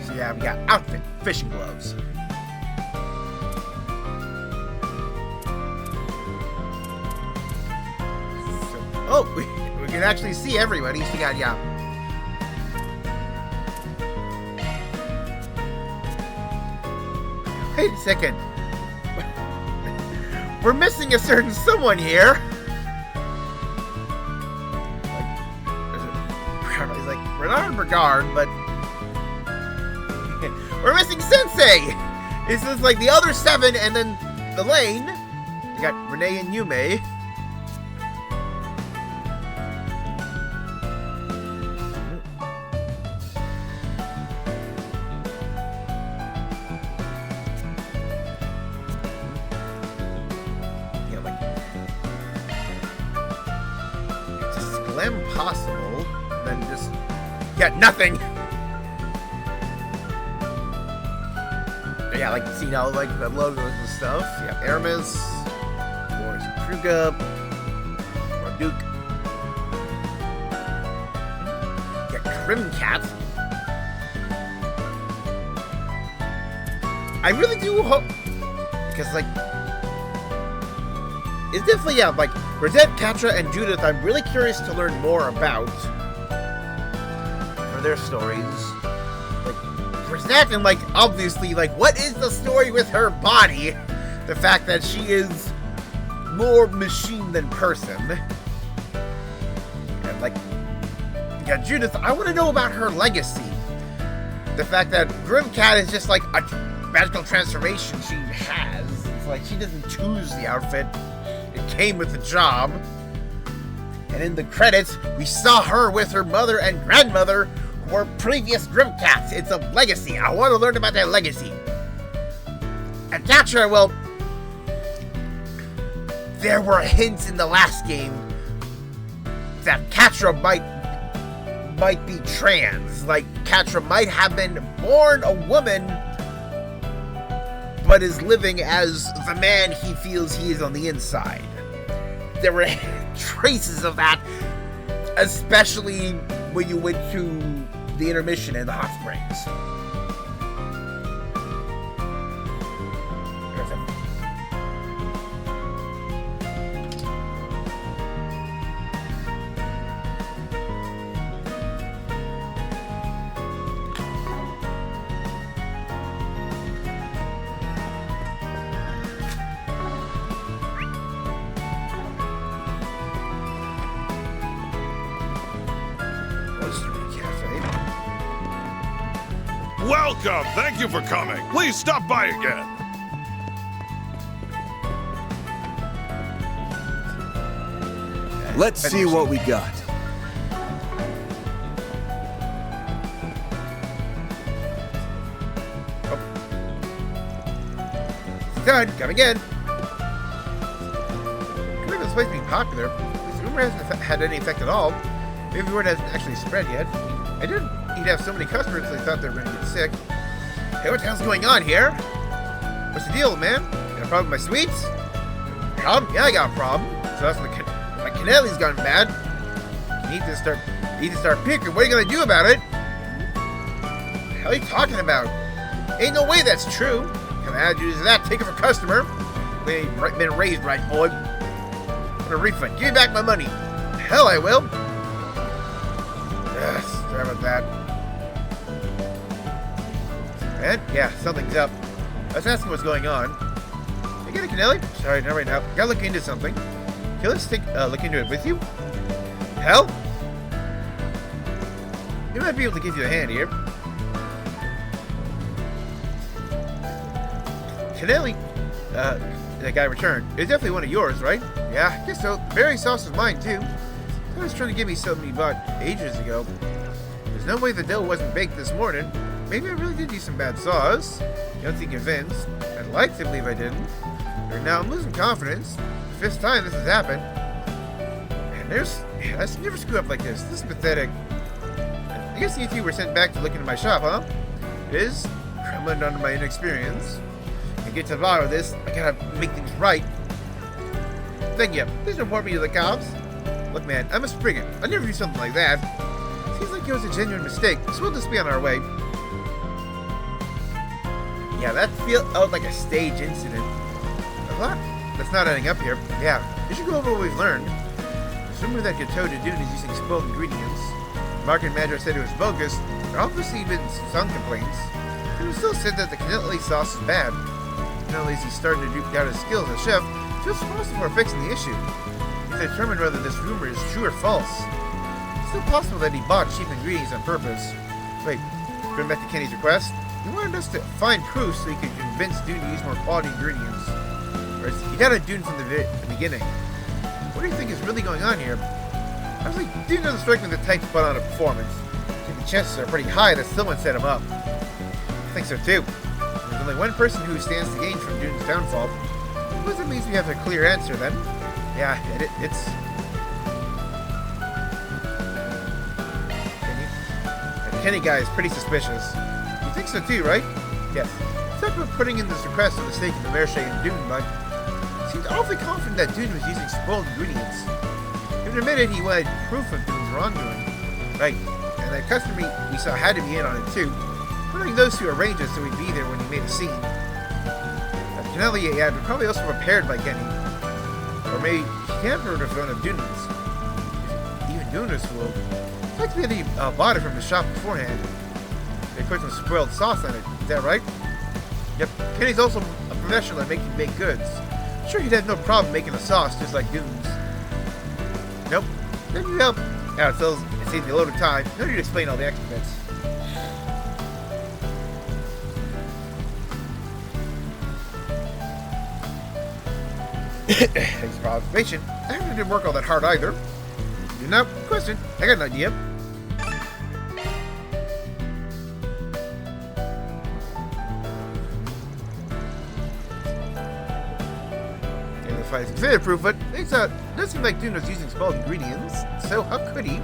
So yeah, we got outfit, fishing gloves. Oh, we can actually see everybody. So we got, yeah. Wait a second. We're missing a certain someone here. He's like, Bernard Brigard, but we're missing Sensei. This is like the other 7 and then Elaine. You got Renee and Yume. Impossible, then just get nothing. Yeah, like see now, like the logos and stuff. Yeah, Aramis, Boris Kruger, Duke. Yeah, Crim Cat. I really do hope, because like it's definitely, yeah, like Rosette, Katra, and Judith, I'm really curious to learn more about for their stories. Like, Rosette, and like, obviously, like, what is the story with her body? The fact that she is more machine than person. And like, yeah, Judith, I want to know about her legacy. The fact that Grimcat is just like a magical transformation she has. It's like she doesn't choose the outfit. It came with the job. And in the credits, we saw her with her mother and grandmother who were previous Grimcats. It's a legacy. I want to learn about their legacy. And Katra, well, there were hints in the last game that Katra might be trans. Like, Katra might have been born a woman, but is living as the man he feels he is on the inside. There were traces of that, especially when you went to the intermission in the hot springs. Welcome! Thank you for coming. Please stop by again. Let's see what we got. Done. Come again. Clearly this place being popular. This rumor hasn't had any effect at all. Maybe word hasn't actually spread yet. I didn't. He'd have so many customers they thought they were going to get sick. Hey, what the hell's going on here? What's the deal, man? Got a problem with my sweets? Problem? Yeah, I got a problem. So that's my cannelli's gone bad. You need to start picking. What are you going to do about it? What the hell are you talking about? Ain't no way that's true. What kind of attitude is that? Take it for customer. We ain't been raised right, boy. Want a refund. Give me back my money. Hell, I will. Sorry about that. And yeah, something's up. I was asking what's going on. You get a Canelli? Sorry, not right now. Gotta look into something. Okay, let's look into it with you. Hell? We might be able to give you a hand here. Canelli, that guy returned. It's definitely one of yours, right? Yeah, I guess so. Very sauce is mine, too. He was trying to give me something he bought ages ago. There's no way the dough wasn't baked this morning. Maybe I really did use some bad sauce. You don't think convinced? I'd like to believe I didn't. But now I'm losing confidence. The fifth time this has happened. And I never screw up like this. This is pathetic. I guess you two were sent back to look into my shop, huh? It is. Crumbling under my inexperience. To get to the bottom of this, I gotta make things right. Thank you. Please report me to the cops. Look, man, I'm a Spriggan. I'd never do something like that. Seems like it was a genuine mistake, so we'll just be on our way. Yeah, that felt like a stage incident. What? That's not adding up here. Yeah, we should go over what we've learned. There's rumor that Gateau de Dune is using spoiled ingredients. The market manager said it was bogus. There obviously been some complaints. But he still said that the cannelli sauce is bad. Not only is he starting to doubt his skills as a chef, he's responsible for fixing the issue. He's determined whether this rumor is true or false. It's still possible that he bought cheap ingredients on purpose. Wait, going back to Kenny's request, he wanted us to find proof so he could convince Dune to use more quality ingredients. Whereas he doubted Dune from the beginning. What do you think is really going on here? Honestly, Dune doesn't strike me the type to put on a performance. I think the chances are pretty high that someone set him up. I think so too. There's only one person who stands to gain from Dune's downfall. Well, that means we have a clear answer then. Yeah, it's... Kenny guy is pretty suspicious. You think so too, right? Yes. Talk about putting in this request for the sake of the Merche and Dune, but he seemed awfully confident that Dune was using spoiled ingredients. He admitted he wanted proof of Dune's wrongdoing. Right. And that customer we saw had to be in on it too. Wondering those two arranged it so he'd be there when he made a scene. The Canelli he had were probably also prepared by Kenny. Or maybe he can't have heard of one of Dune's. Even Dune was fooled. It's like that he bought it from the shop beforehand. They put some spoiled sauce on it. Is that right? Yep. Kenny's also a professional at making baked goods. I'm sure he'd have no problem making a sauce just like Dune's. Nope. Then you help. Now it saves me a load of time. No need to explain all the extra bits. Thanks for observation. I haven't didn't work all that hard either. No question. I got an idea. And if I consider proof it, it doesn't seem like Dune was using spoiled ingredients. So how could he?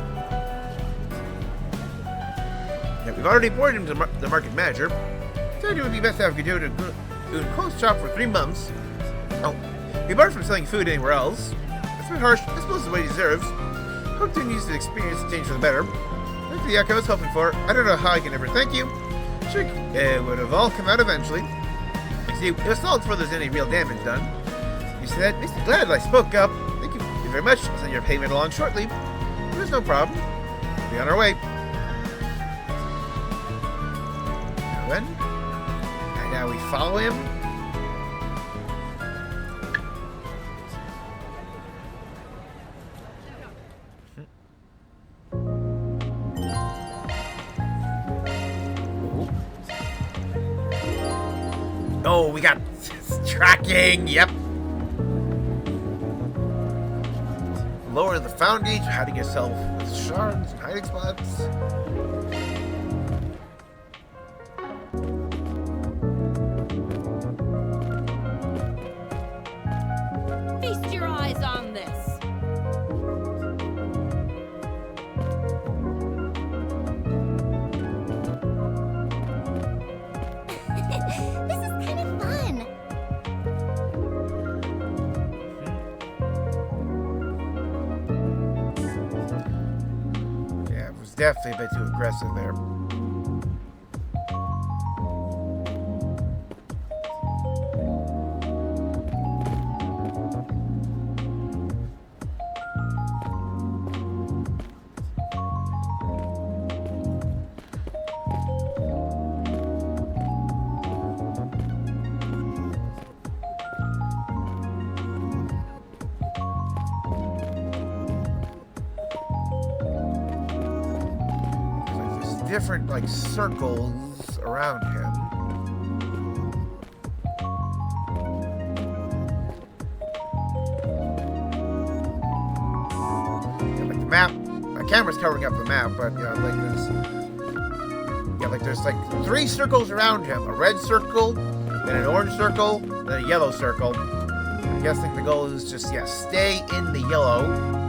Yeah, we've already reported him to the market manager. Said it would be best to have Godot to close shop for 3 months. Oh. He barred from selling food anywhere else. It's a bit harsh. I suppose it's what he deserves. Hope Dune used the experience to change for the better. That's the outcome I was hoping for. I don't know how I can ever thank you. Sure, it would have all come out eventually. See, it was solid before there's any real damage done. You said, makes me glad I spoke up. Thank you very much. I'll send your payment along shortly. There's no problem. We'll be on our way. Now then, and now we follow him. Tracking, yep. Lower the found gauge, hiding yourself with shards and hiding spots. Feast your eyes on this. This is kind of fun. Yeah, it was definitely a bit too aggressive there. Different like circles around him. Yeah, like the map. My camera's covering up the map, but yeah, like there's like 3 circles around him: a red circle, then an orange circle, then a yellow circle. I'm guessing the goal is just stay in the yellow.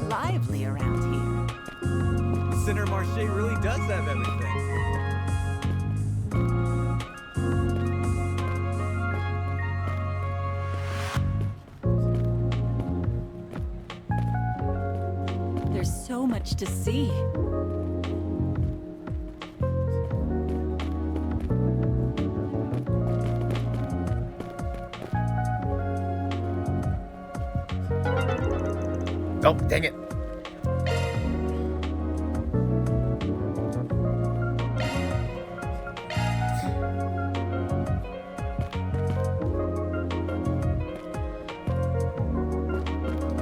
Lively around here. Center Marche really does have everything. There's so much to see. Oh, dang it.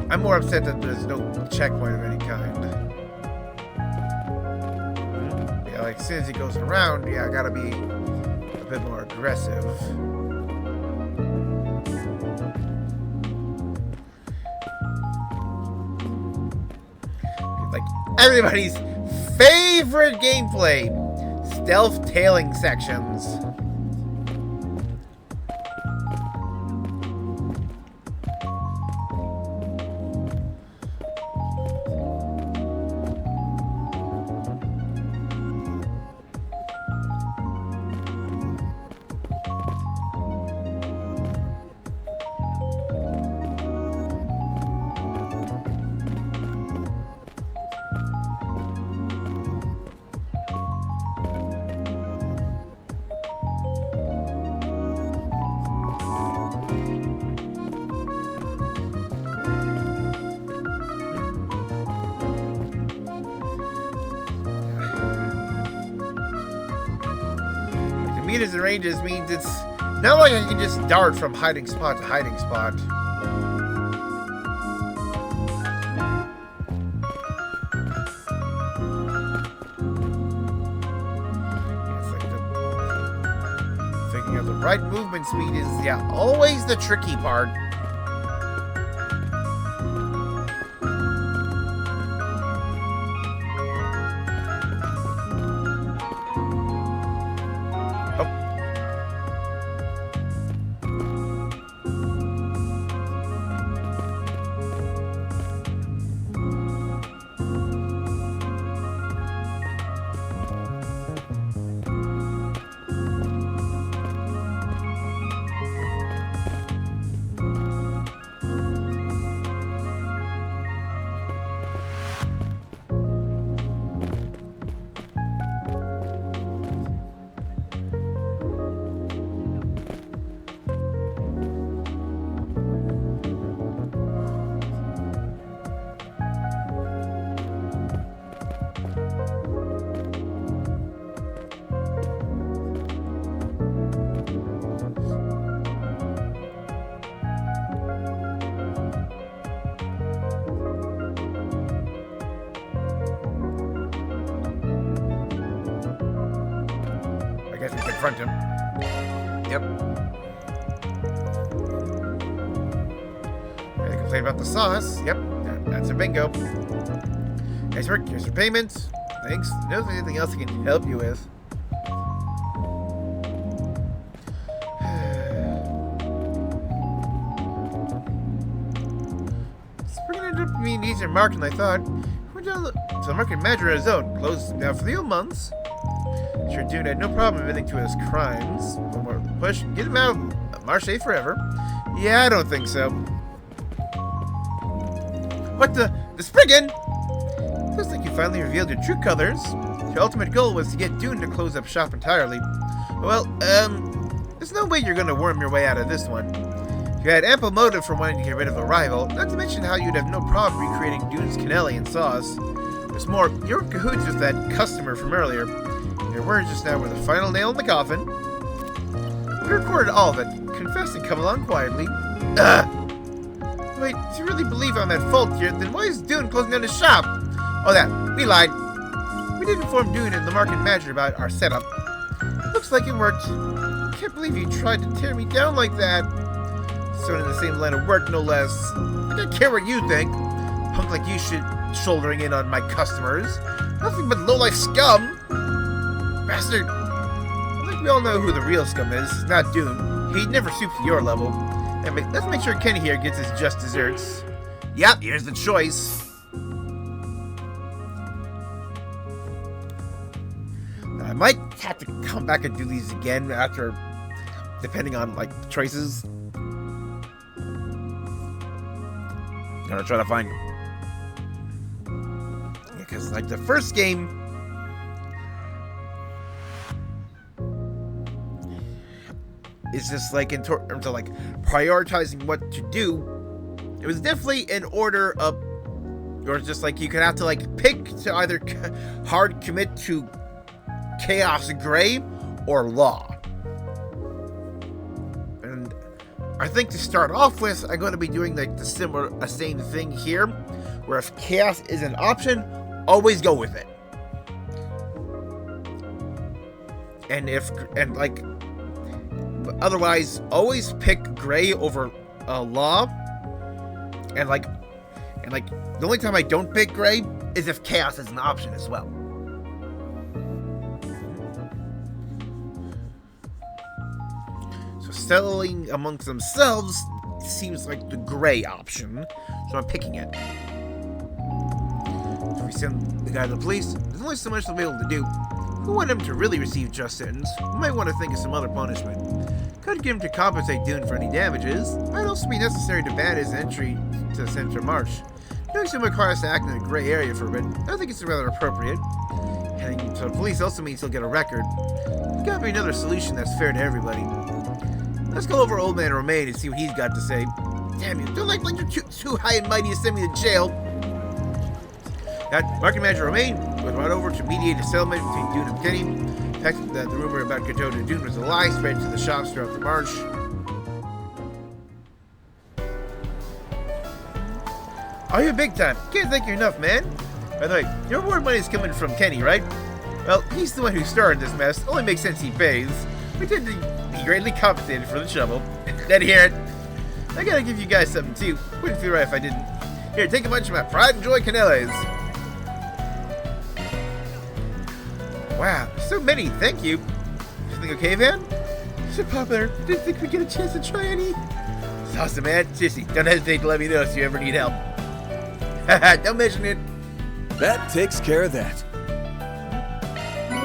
I'm more upset that there's no checkpoint of any kind. Yeah, like as soon as he goes around, I gotta be a bit more aggressive. Like everybody's favorite gameplay, stealth tailing sections. Meters and ranges means it's not like I can just dart from hiding spot to hiding spot. It's like figuring out the right movement speed is always the tricky part. confront him. Yep. They complain about the sauce. Yep, that's a bingo. Nice work. Here's your payment. Thanks. If there's anything else I can help you with. Spriggan ended up being easier market than I thought. Went down to the market manager on his own. Closed now for the old months. Sure, Dune had no problem admitting to his crimes. One more push. Get him out of Marseille forever. Yeah, I don't think so. What the Spriggan? Looks like you finally revealed your true colors. Your ultimate goal was to get Dune to close up shop entirely. Well, there's no way you're gonna worm your way out of this one. You had ample motive for wanting to get rid of a rival, not to mention how you'd have no problem recreating Dune's cannelli and sauce. There's more, you're in cahoots with that customer from earlier. Your words just now were the final nail in the coffin. We recorded all of it. Confess and come along quietly. Wait, if you really believe I'm at fault here, then why is Dune closing down his shop? Oh, that. We lied. We did inform Dune and the market manager about our setup. Looks like it worked. Can't believe you tried to tear me down like that. Sort of in the same line of work, no less. I don't care what you think. Punk like you should shouldering in on my customers. Nothing but low-life scum. Bastard. I think we all know who the real scum is, not Dune. He'd never stoop to your level. And let's make sure Kenny here gets his just desserts. Yep, here's the choice. I might have to come back and do these again after, depending on, like, choices. Gonna try to find... Yeah, because, like, the first game... is just, like, in terms of, like, prioritizing what to do. It was definitely in order of... Or just, like, you could have to, like, pick to either hard commit to Chaos Gray or Law. And I think to start off with, I'm going to be doing like the same thing here, where if Chaos is an option, always go with it. And like otherwise, always pick Gray over Law. And like the only time I don't pick Gray is if Chaos is an option as well. Settling amongst themselves seems like the Gray option, so I'm picking it. So we send the guy to the police. There's only so much they'll be able to do. If we want him to really receive just sentence, we might want to think of some other punishment. Could get him to compensate Dune for any damages. Might also be necessary to ban his entry to Central March. Doing so requires to act in a gray area for a bit. I think it's rather appropriate. Heading to the police also means he'll get a record. There's gotta be another solution that's fair to everybody. Let's go over Old Man Romaine and see what he's got to say. Damn you, don't like when you're too high and mighty to send me to jail. That market manager Romaine was brought over to mediate a settlement between Dune and Kenny. In fact, the rumor about Gateau to Dune was a lie spread to the shops throughout the march. Oh, you're big time. Can't thank you enough, man. By the way, your reward money is coming from Kenny, right? Well, he's the one who started this mess. Only makes sense he pays. We tend to be greatly compensated for the trouble. Glad to hear it. I gotta give you guys something too. Wouldn't feel right if I didn't. Here, take a bunch of my Pride and Joy Canellas. Wow, so many. Thank you. Something okay, Van? So popular. Didn't think we'd get a chance to try any. It's awesome, man. Seriously, don't hesitate to let me know if you ever need help. Haha, don't mention it. That takes care of that.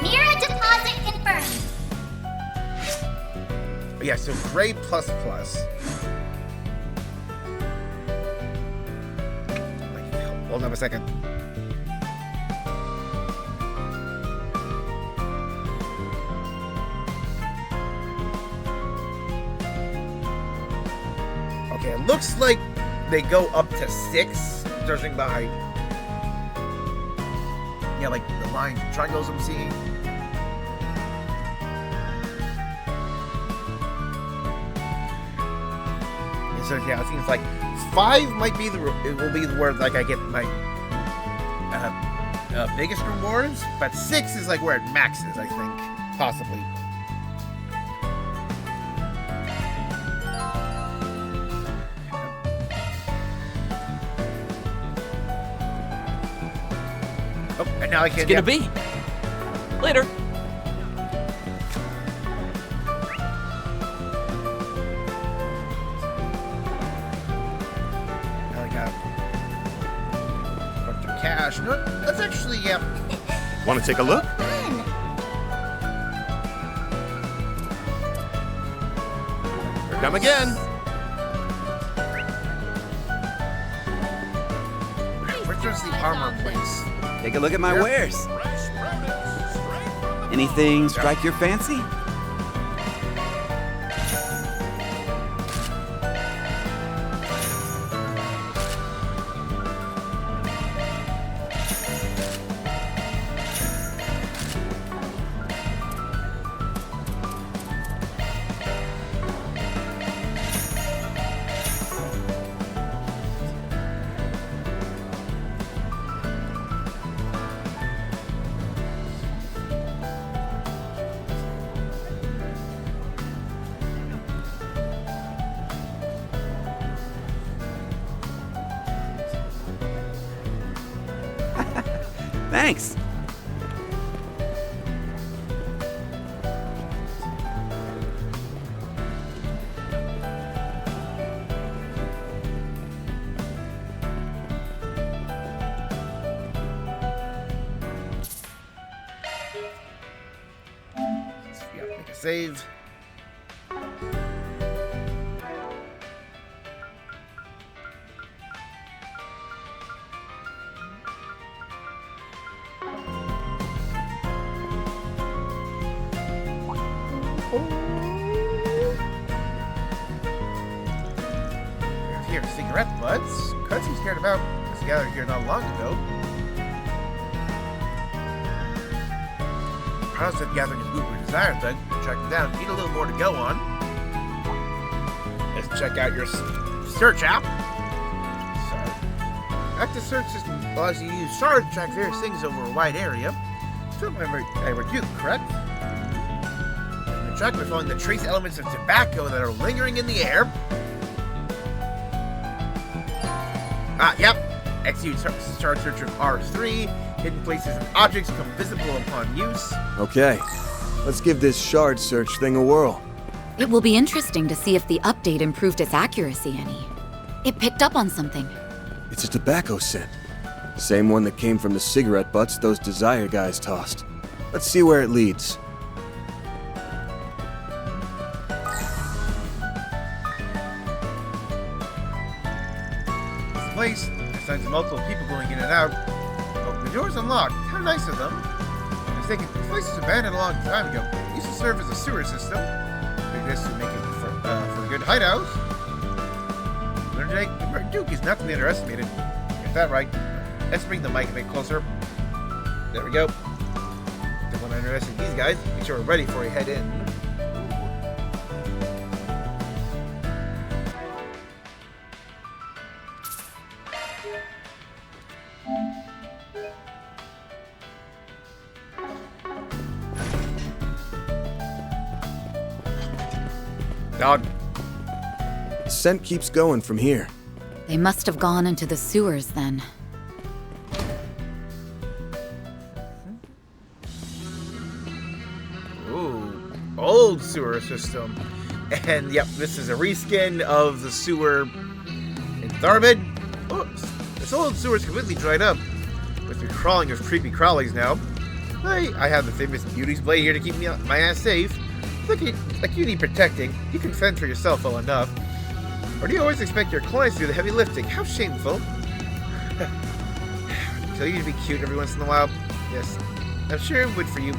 Mirror deposit confirmed. Yeah, so Gray ++. Hold on a second. Okay, it looks like they go up to 6, judging by like the line triangles I'm seeing. And so yeah, it seems like 5 might be it will be the word like I get my biggest rewards, but 6 is like where it maxes, I think, possibly. Oh, and now I can't. It's gonna be. Later. Now I got a bunch of cash. No, that's actually, Want to take a look? Here Come again. Where's the armor place? Take a look at my wares. Anything strike your fancy? Thanks. Yeah, make a save. Here, cigarette butts. Cutscene's cared about was gathered here not long ago. How's that gathering a group of desire thug? Track them down. Need a little more to go on. Let's check out your search app. So, active search system allows you to use stars to track various things over a wide area. Something I reviewed, correct? You track by following the trace elements of tobacco that are lingering in the air. Yep. Execute star search of R3. Hidden places and objects become visible upon use. Okay, let's give this shard search thing a whirl. It will be interesting to see if the update improved its accuracy any. It picked up on something. It's a tobacco scent. Same one that came from the cigarette butts those Desire guys tossed. Let's see where it leads. This place has signs of multiple people going in and out. Oh, the door's unlocked. How nice of them. I was thinking, this place was abandoned a long time ago. It used to serve as a sewer system. Maybe this would make it for a good hideout. The Duke is not to be underestimated. Get that right. Let's bring the mic a bit closer. There we go. Don't want to underestimate these guys. Make sure we're ready before we head in. Dog. The scent keeps going from here. They must have gone into the sewers then. Ooh, old sewer system. And yep, this is a reskin of the sewer in Tharbid. Oh, this old sewer is completely dried up. With the crawling of creepy crawlies now. I have the famous Beauty's Blade here to keep my ass safe. Like you need protecting. You can fend for yourself well enough. Or do you always expect your clients to do the heavy lifting? How shameful. Tell you to be cute every once in a while. Yes, I'm sure it would for you.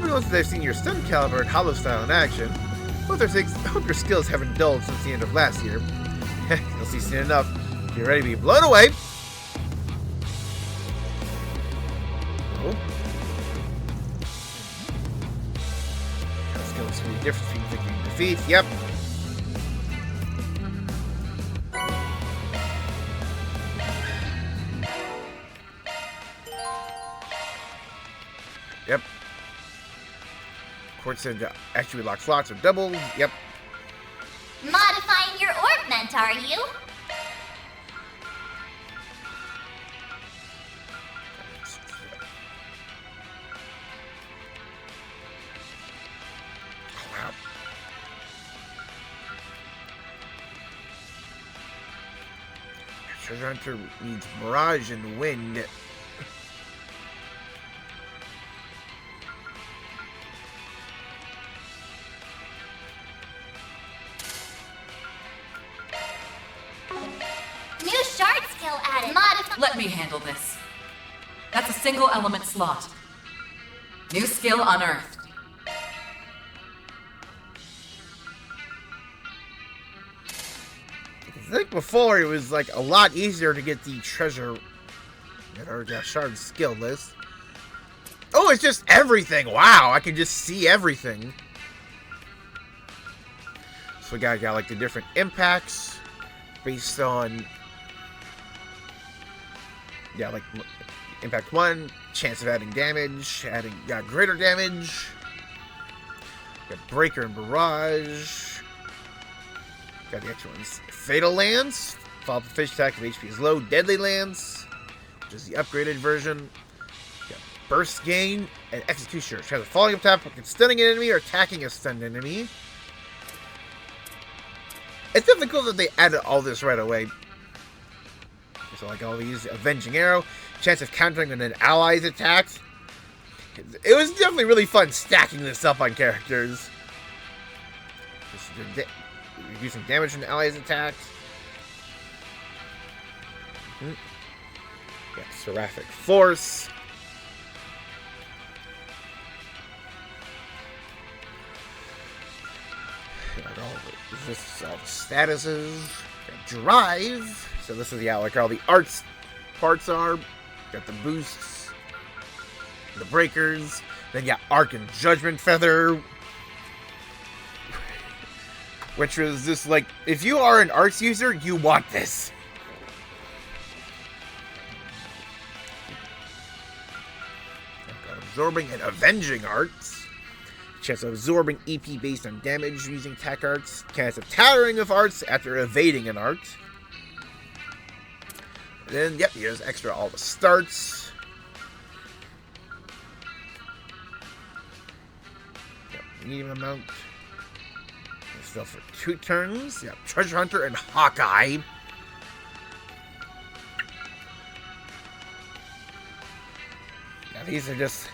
Once I've seen your stun Calvard and hollow style in action, both I hope your skills haven't dulled since the end of last year. You'll see soon enough. You're ready to be blown away. Oh. Skills can be different between victory and defeat. Yep. Yep. Quartz and actually lock slots are doubled. Yep. Modifying your ornament, are you? Treasure Hunter needs Mirage and Wind. New shard skill added. Let me handle this. That's a single element slot. New skill unearthed. I think before it was like a lot easier to get the treasure or the shard skill list. Oh, it's just everything. Wow, I can just see everything. So we got like the different impacts based on, yeah, like impact 1, chance of adding damage, greater damage. Got Breaker and Barrage. Got the extra ones. Fatal Lance. Follow up the fish attack if HP is low. Deadly Lance, which is the upgraded version. Got Burst Gain and Executioner, which has a falling up tap when stunning an enemy or attacking a stunned enemy. It's definitely cool that they added all this right away. So like all these, Avenging Arrow, chance of countering an ally's attacks. It was definitely really fun stacking this up on characters. Reducing damage from the allies' attacks. Got Seraphic Force. Got all the statuses. Got Drive. So this is like all the arts parts are. Got the boosts. The breakers. Then got Arc and Judgment Feather. Which was just like, if you are an arts user, you want this. Absorbing and Avenging Arts. Chance of absorbing EP based on damage using attack arts. Chance of towering of arts after evading an art. And then, yep, here's extra all the starts. Yep, medium amount. Still for 2 turns. Yeah, Treasure Hunter and Hawkeye. Yeah, these are just...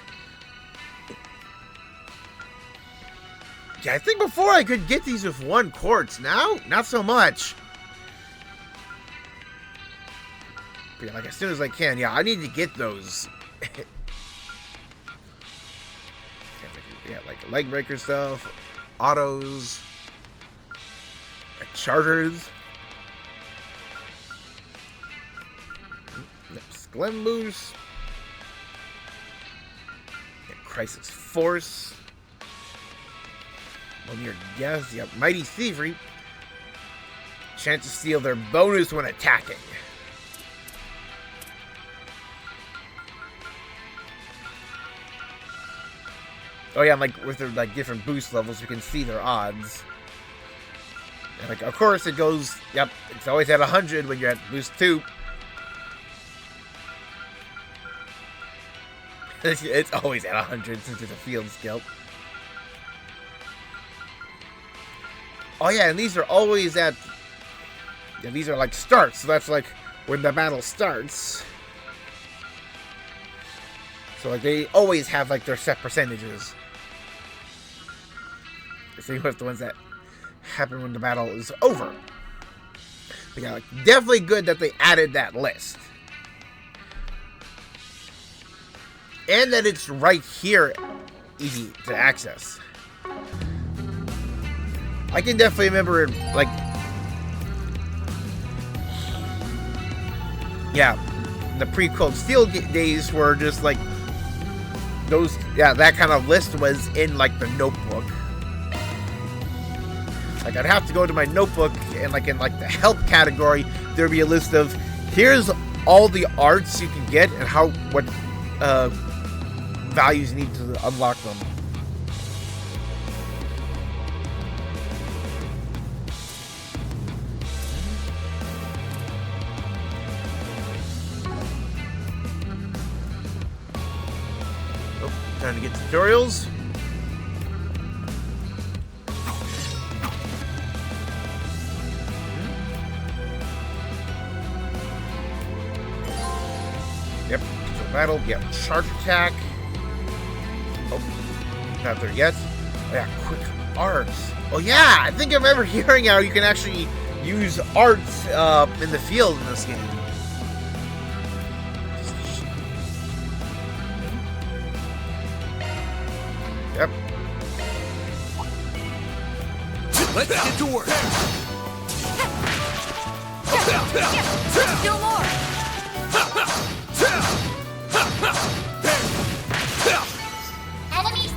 Yeah, I think before I could get these with 1 quartz. Now, not so much. But yeah, like as soon as I can. Yeah, I need to get those. Yeah, like leg breaker stuff. Autos. Charters. Glen Boost. Crisis Force. When you're guess, yep. Mighty Thievery. Chance to steal their bonus when attacking. Oh yeah, like with their like different boost levels, you can see their odds. And like, of course, it goes. Yep, it's always at 100 when you're at boost 2. It's always at 100 since it's a field skill. Oh yeah, and these are always at. Yeah, these are like starts, so that's like when the battle starts. So like they always have like their set percentages. Same with the ones that happen when the battle is over. But yeah, like, definitely good that they added that list. And that it's right here, easy to access. I can definitely remember, like, yeah, the pre-Cold Steel days were just like those. Yeah, that kind of list was in like the notebook. Like I'd have to go to my notebook and like in like the help category, there'd be a list of here's all the arts you can get and what values you need to unlock them. Oh, time to get tutorials. Battle. Yeah, charge attack. Oh, not there yet. Oh yeah, quick arts. Oh yeah, I think I remember hearing how you can actually use arts in the field in this game. Yep. Let's get to work. Do more. Enemies!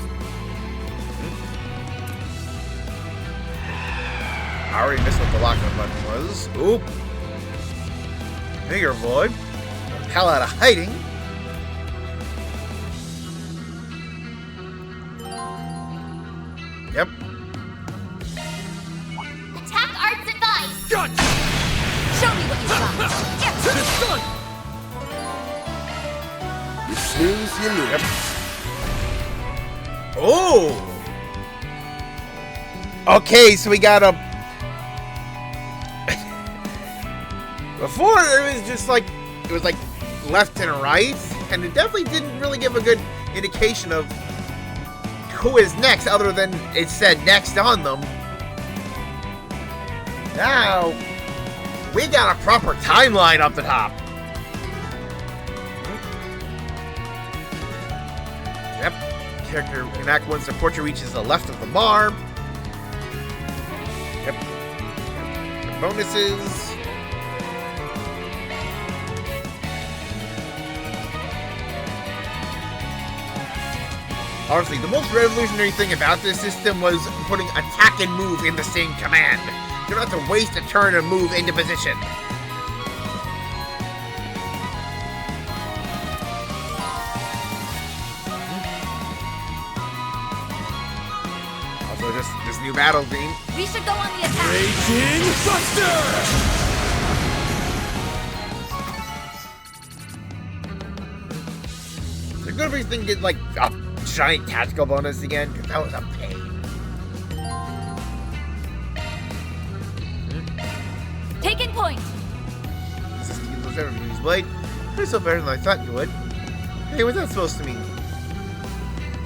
I already missed what the lock-on button was. Oop. Bigger boy. Hell out of hiding. Yep. Attack arts advised! Gotcha! Show me what you got. It's done! You snooze, you lose. Yep. Oh! Okay, so we got a... Before, it was just like... It was like left and right, and it definitely didn't really give a good indication of who is next, other than it said next on them. Now, we got a proper timeline up the top. Yep. Character in Act 1 support reaches the left of the bar. Yep. Bonuses. Honestly, the most revolutionary thing about this system was putting attack and move in the same command. You don't have to waste a turn and move into position. Also, this new battle theme. We should go on the attack. Raging Buster! They're gonna be thinking like a giant tactical bonus again, because that was a pain. Taking point. This is Keyless Everybody's Blade. You're still better than I thought you would. Hey, what's that supposed to mean?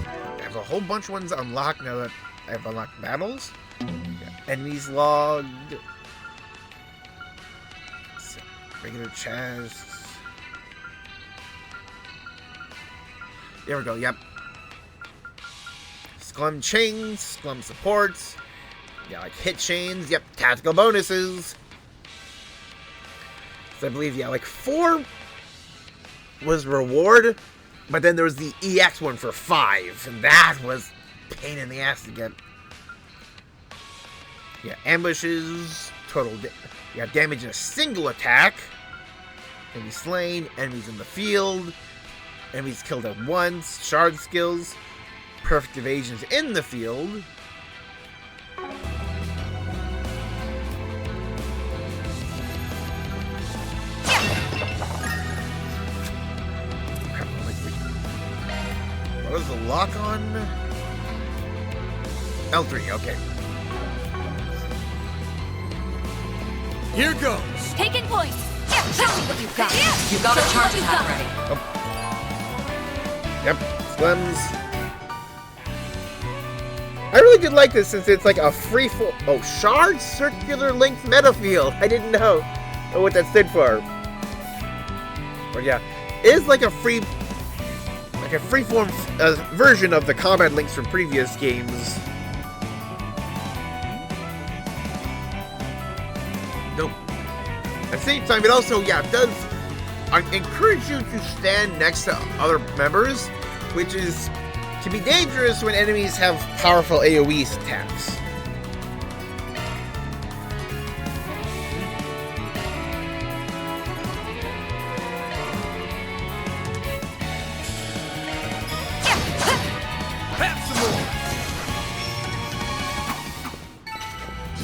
I have a whole bunch of ones unlocked now that I have unlocked battles. Enemies logged. Regular chests. There we go, yep. Sclum chains, Sclum supports. Yeah, like hit chains, yep, tactical bonuses. So I believe, yeah, like 4 was reward, but then there was the EX one for 5, and that was pain in the ass to get. Yeah, ambushes, damage in a single attack. Can be slain, enemies in the field. Enemies killed at once, shard skills, perfect evasions in the field. What is the lock on? L3, okay. Here goes. Taking point. Show me what you've got. You got a charge attack ready. Oh. Yep, Slims. I really did like this since it's like a free for shard circular length meta field. I didn't know what that stood for. But yeah, it is like a freeform version of the combat links from previous games. Nope. At the same time, it also, does encourage you to stand next to other members, which can be dangerous when enemies have powerful AoE attacks.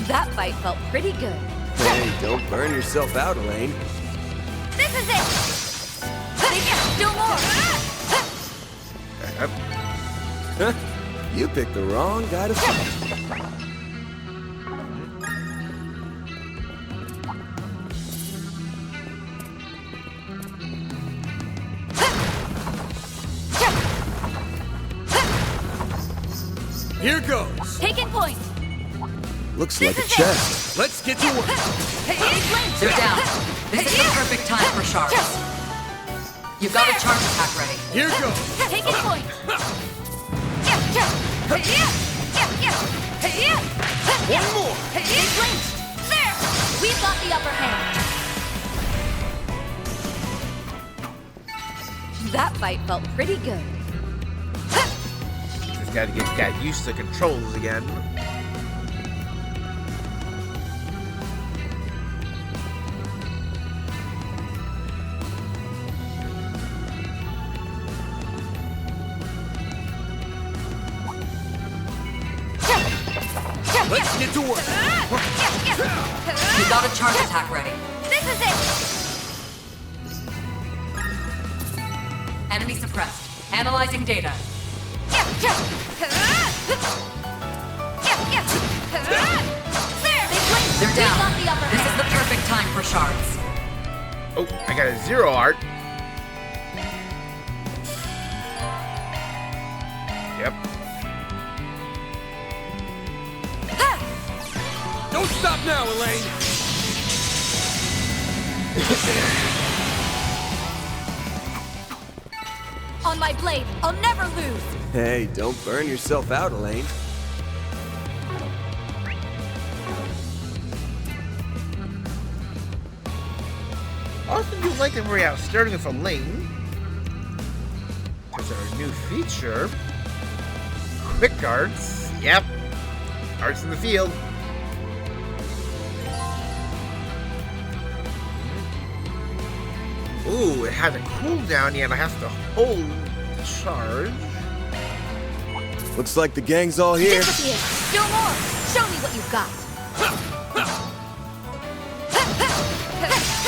That fight felt pretty good. Hey, don't burn yourself out, Elaine. This is it. Do more. Huh? You picked the wrong guy to fight. Here goes. Taking point. Looks like a chest. Let's get to work. They're down. This is the perfect time for shards. You've got a charge attack ready. Here goes. Taking point. One more. He's lynched. There. We've got the upper hand. That fight felt pretty good. Just gotta get used to controls again. Let's get to work. You've got a charge attack ready. This is it. Enemy suppressed. Analyzing data. They're down. This is the perfect time for shards. Oh, I got a 0 art. Yep. Don't stop now, Elaine. On my blade, I'll never lose. Hey, don't burn yourself out, Elaine. Also, do like that we're out starting with a lane. There's our new feature. Quick arts. Yep. Arts in the field. Ooh, it has a cooldown, yeah, and I have to hold the charge. Looks like the gang's all here. Disappear. Still more. Show me what you've got.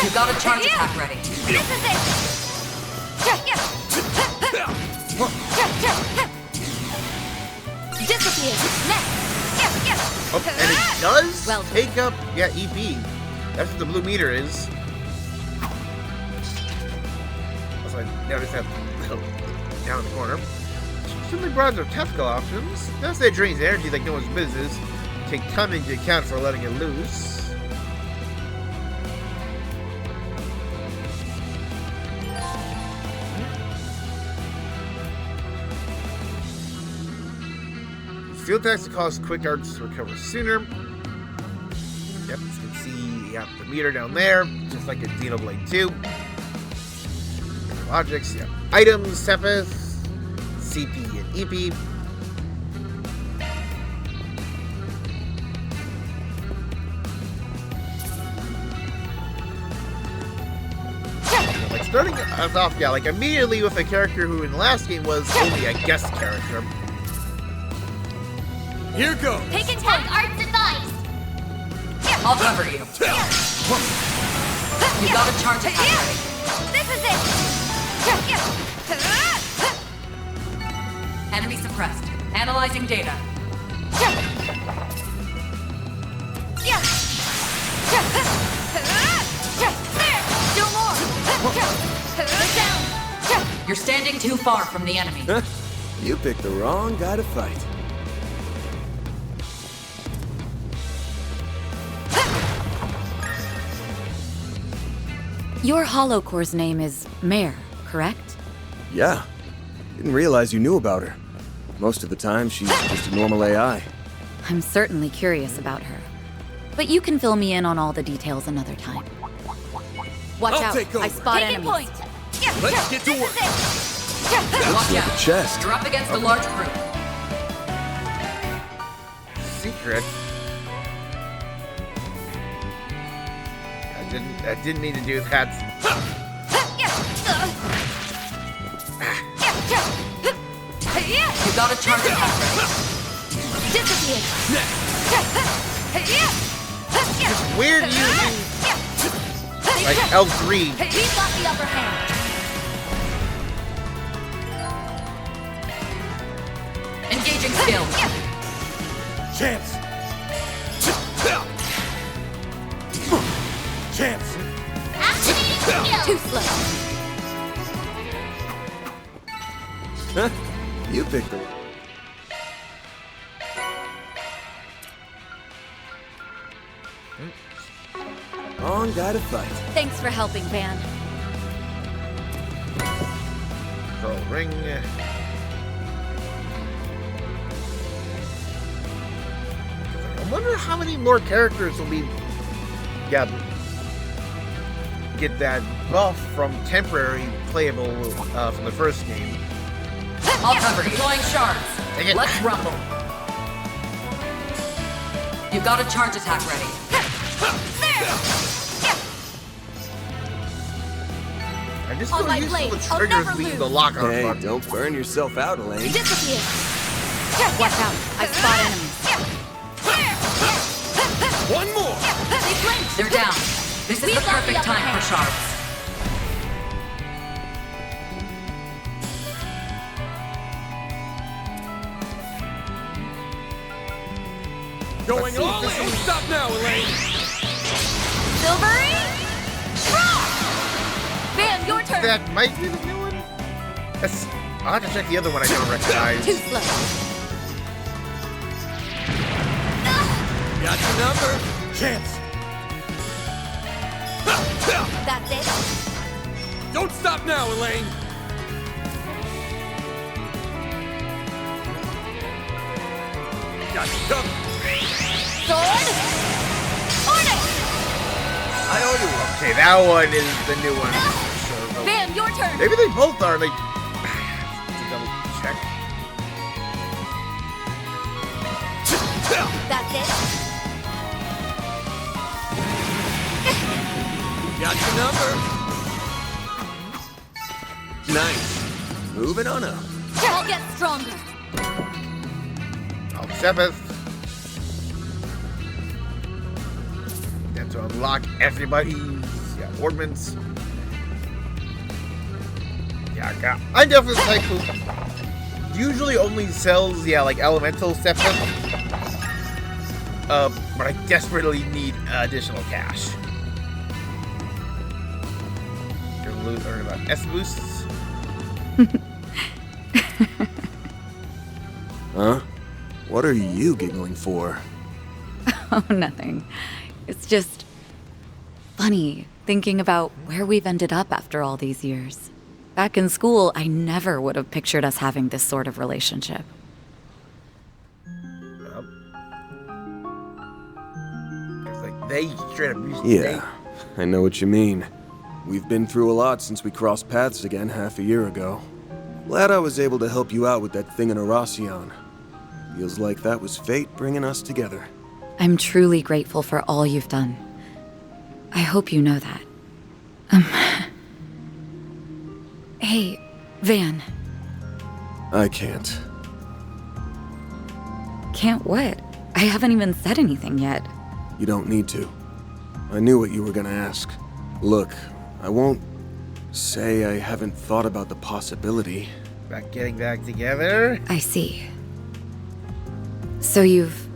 You've got a charge attack ready. This is it. Disappear. Next. Oh, and it does take up, yeah, EP. That's what the blue meter is. Also, I noticed that little down in the corner. Simply broadens our tactical options. Notice that it drains energy like no one's business. Can come into account for letting it loose. Field attacks that cause quick arts to recover sooner. Yep, you can see the meter down there, just like in Xenoblade 2. Logics, yeah. Items, Sepith, CP, and EP. Like starting us off, yeah, like immediately with a character who in the last game was only a guest character. Here goes. Taking point. Arts advised. I'll cover you. You got a charge attack ready. This is it. Enemy suppressed. Analyzing data. Still more. They're down. You're standing too far from the enemy. Huh? You picked the wrong guy to fight. Your Holocore's name is Mare, correct? Yeah. Didn't realize you knew about her. Most of the time, she's just a normal AI. I'm certainly curious about her. But you can fill me in on all the details another time. Watch I'll out, take over. I spot Taking enemies. point. Let's get to work. Watch like out. a chest. You're up against a large group. Secret. I didn't need to do that. You got a charge attack ready. Disappear. It's weird using like L3. We've got the upper hand. Engaging skills. Chance. Chance. Activating skill. Too slow. Huh? You picked the... strong guy to fight. Thanks for helping, Van. Pearl ring. I wonder how many more characters will be get that buff from temporary playable from the first game. I'll cover you. Deploying shards. Let's rumble. You've got a charge attack ready. I just so used to the triggers being the lock-on Hey, button. don't burn yourself out, Elaine. Disappear. Watch out. I spot enemies. One more! They're down. This is the perfect time for shards. Going all in! Don't stop now, Elaine! Silvery? Rock! Van, your turn! That might be the new one? That's, I'll have to check the other one I don't recognize. Too slow. Got your number. Chance. That's it? Don't stop now, Elaine. Got you covered. Sword? Order! I owe you one. Okay, that one is the new one. Sure, Van, your turn! maybe they both are. Like, double check. That's it? Got your number. Nice. Moving on up. I'll get stronger. Oh, seventh. Then to unlock everybody's ornaments. Yeah, I definitely type who usually only sells like elemental stuff. But I desperately need additional cash. Learn about S boosts. Huh? What are you giggling for? Oh, nothing. It's just funny thinking about where we've ended up after all these years. Back in school, I never would have pictured us having this sort of relationship. It's like they straight up used to Yeah, date. I know what you mean. We've been through a lot since we crossed paths again half a year ago. Glad I was able to help you out with that thing in Aracion. Feels like that was fate bringing us together. I'm truly grateful for all you've done. I hope you know that. Hey, Van. I can't. Can't what? I haven't even said anything yet. You don't need to. I knew what you were gonna ask. Look, I won't say I haven't thought about the possibility. About getting back together? I see. So you've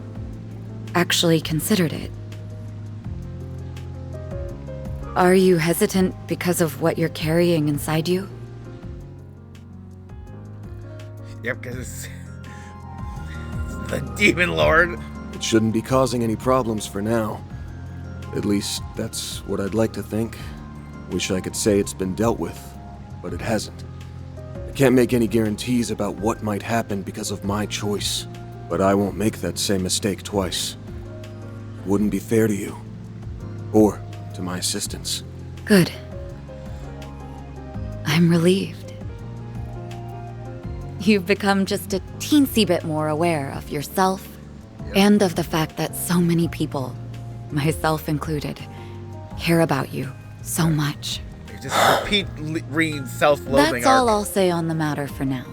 actually considered it. Are you hesitant because of what you're carrying inside you? Yep, because it's the Demon Lord. It shouldn't be causing any problems for now. At least, that's what I'd like to think. Wish I could say it's been dealt with, but it hasn't. I can't make any guarantees about what might happen because of my choice, but I won't make that same mistake twice. It wouldn't be fair to you, or to my assistants. Good. I'm relieved. You've become just a teensy bit more aware of yourself and of the fact that so many people, myself included, care about you so much. Just repeat Reed's self-loathing That's all arc. I'll say on the matter for now.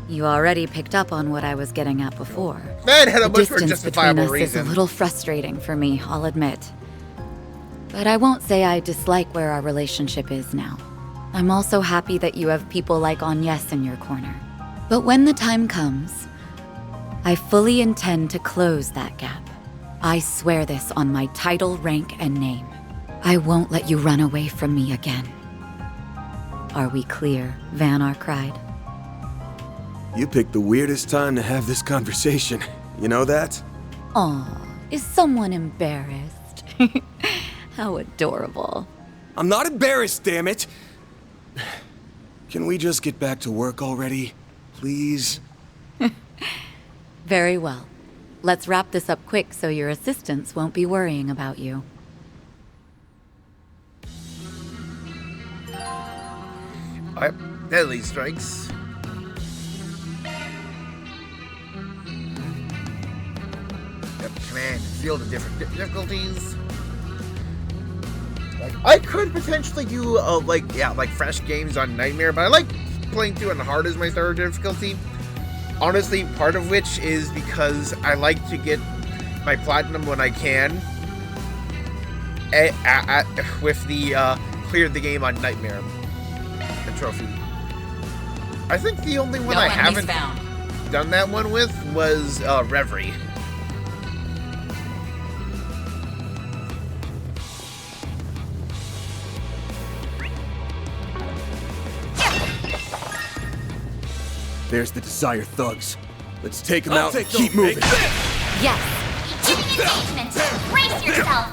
You already picked up on what I was getting at before. Man had a The much more distance between justifiable us reason. is a little frustrating for me, I'll admit. But I won't say I dislike where our relationship is now. I'm also happy that you have people like Agnes in your corner. But when the time comes, I fully intend to close that gap. I swear this on my title, rank, and name. I won't let you run away from me again. Are we clear? Van cried. You picked the weirdest time to have this conversation. You know that? Aw, is someone embarrassed? How adorable. I'm not embarrassed, damn it! Can we just get back to work already? Please? Very well. Let's wrap this up quick so your assistants won't be worrying about you. Alright, deadly strikes. Yep, command, field of different difficulties. Like, I could potentially do like fresh games on Nightmare, but I like playing through on hard as my starter difficulty. Honestly, part of which is because I like to get my platinum when I can. With the cleared the game on Nightmare, the trophy. I think the only one I haven't done that one with was Reverie. There's the Desire thugs. Let's take them out and keep moving. Yes. Beginning engagement. Brace yourself.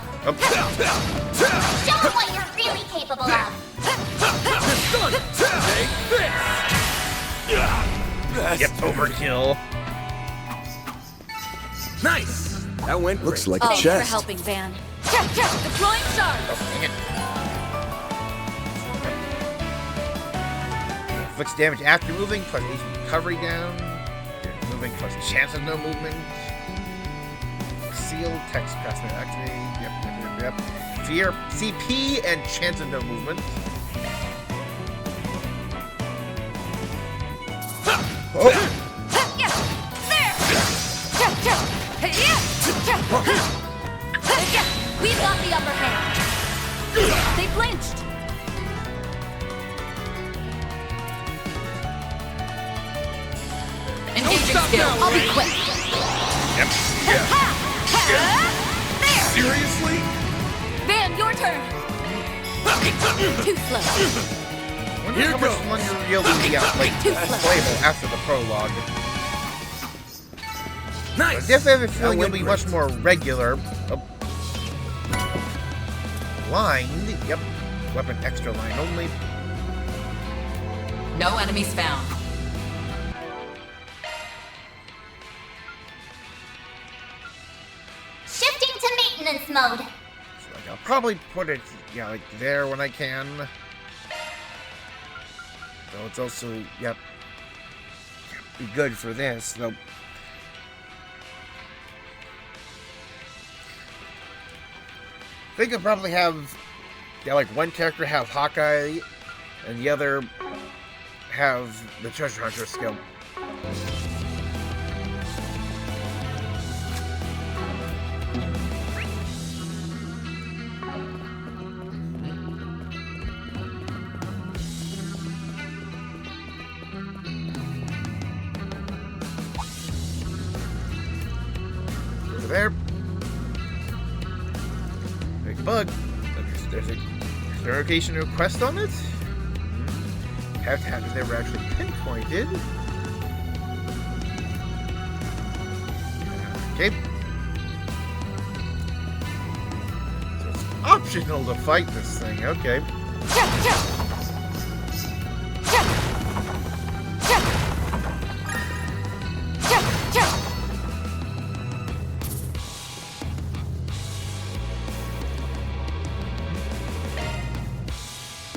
Show them what you're really capable of. Yep, overkill. Nice. That went. Looks like a Thanks for chest. helping, Van. Deploying shark. Dang it. Inflicts damage after moving, plus HP recovery down. Moving plus chance of no movement. Seal, text, password activate. Yep. Fear, CP, and chance of no movement. Oh! We've got the upper hand. They flinched. Engaging skill. I'll be quick. Yep. Seriously? Van, your turn. Too slow. I wonder how much longer you'll be playable after the prologue. Nice. I definitely have a feeling you'll be much more regular. Lined. Yep. Weapon extra line only. No enemies found. Shifting to maintenance mode. So, like, I'll probably put it, like there when I can. So it's also, be good for this. Though. I think I'll probably have, like one character have Hawkeye, and the other have the Treasure Hunter skill. Over there. Big bug. There's a clarification request on it. Have it never actually pinpointed. Okay. So it's optional to fight this thing. Okay.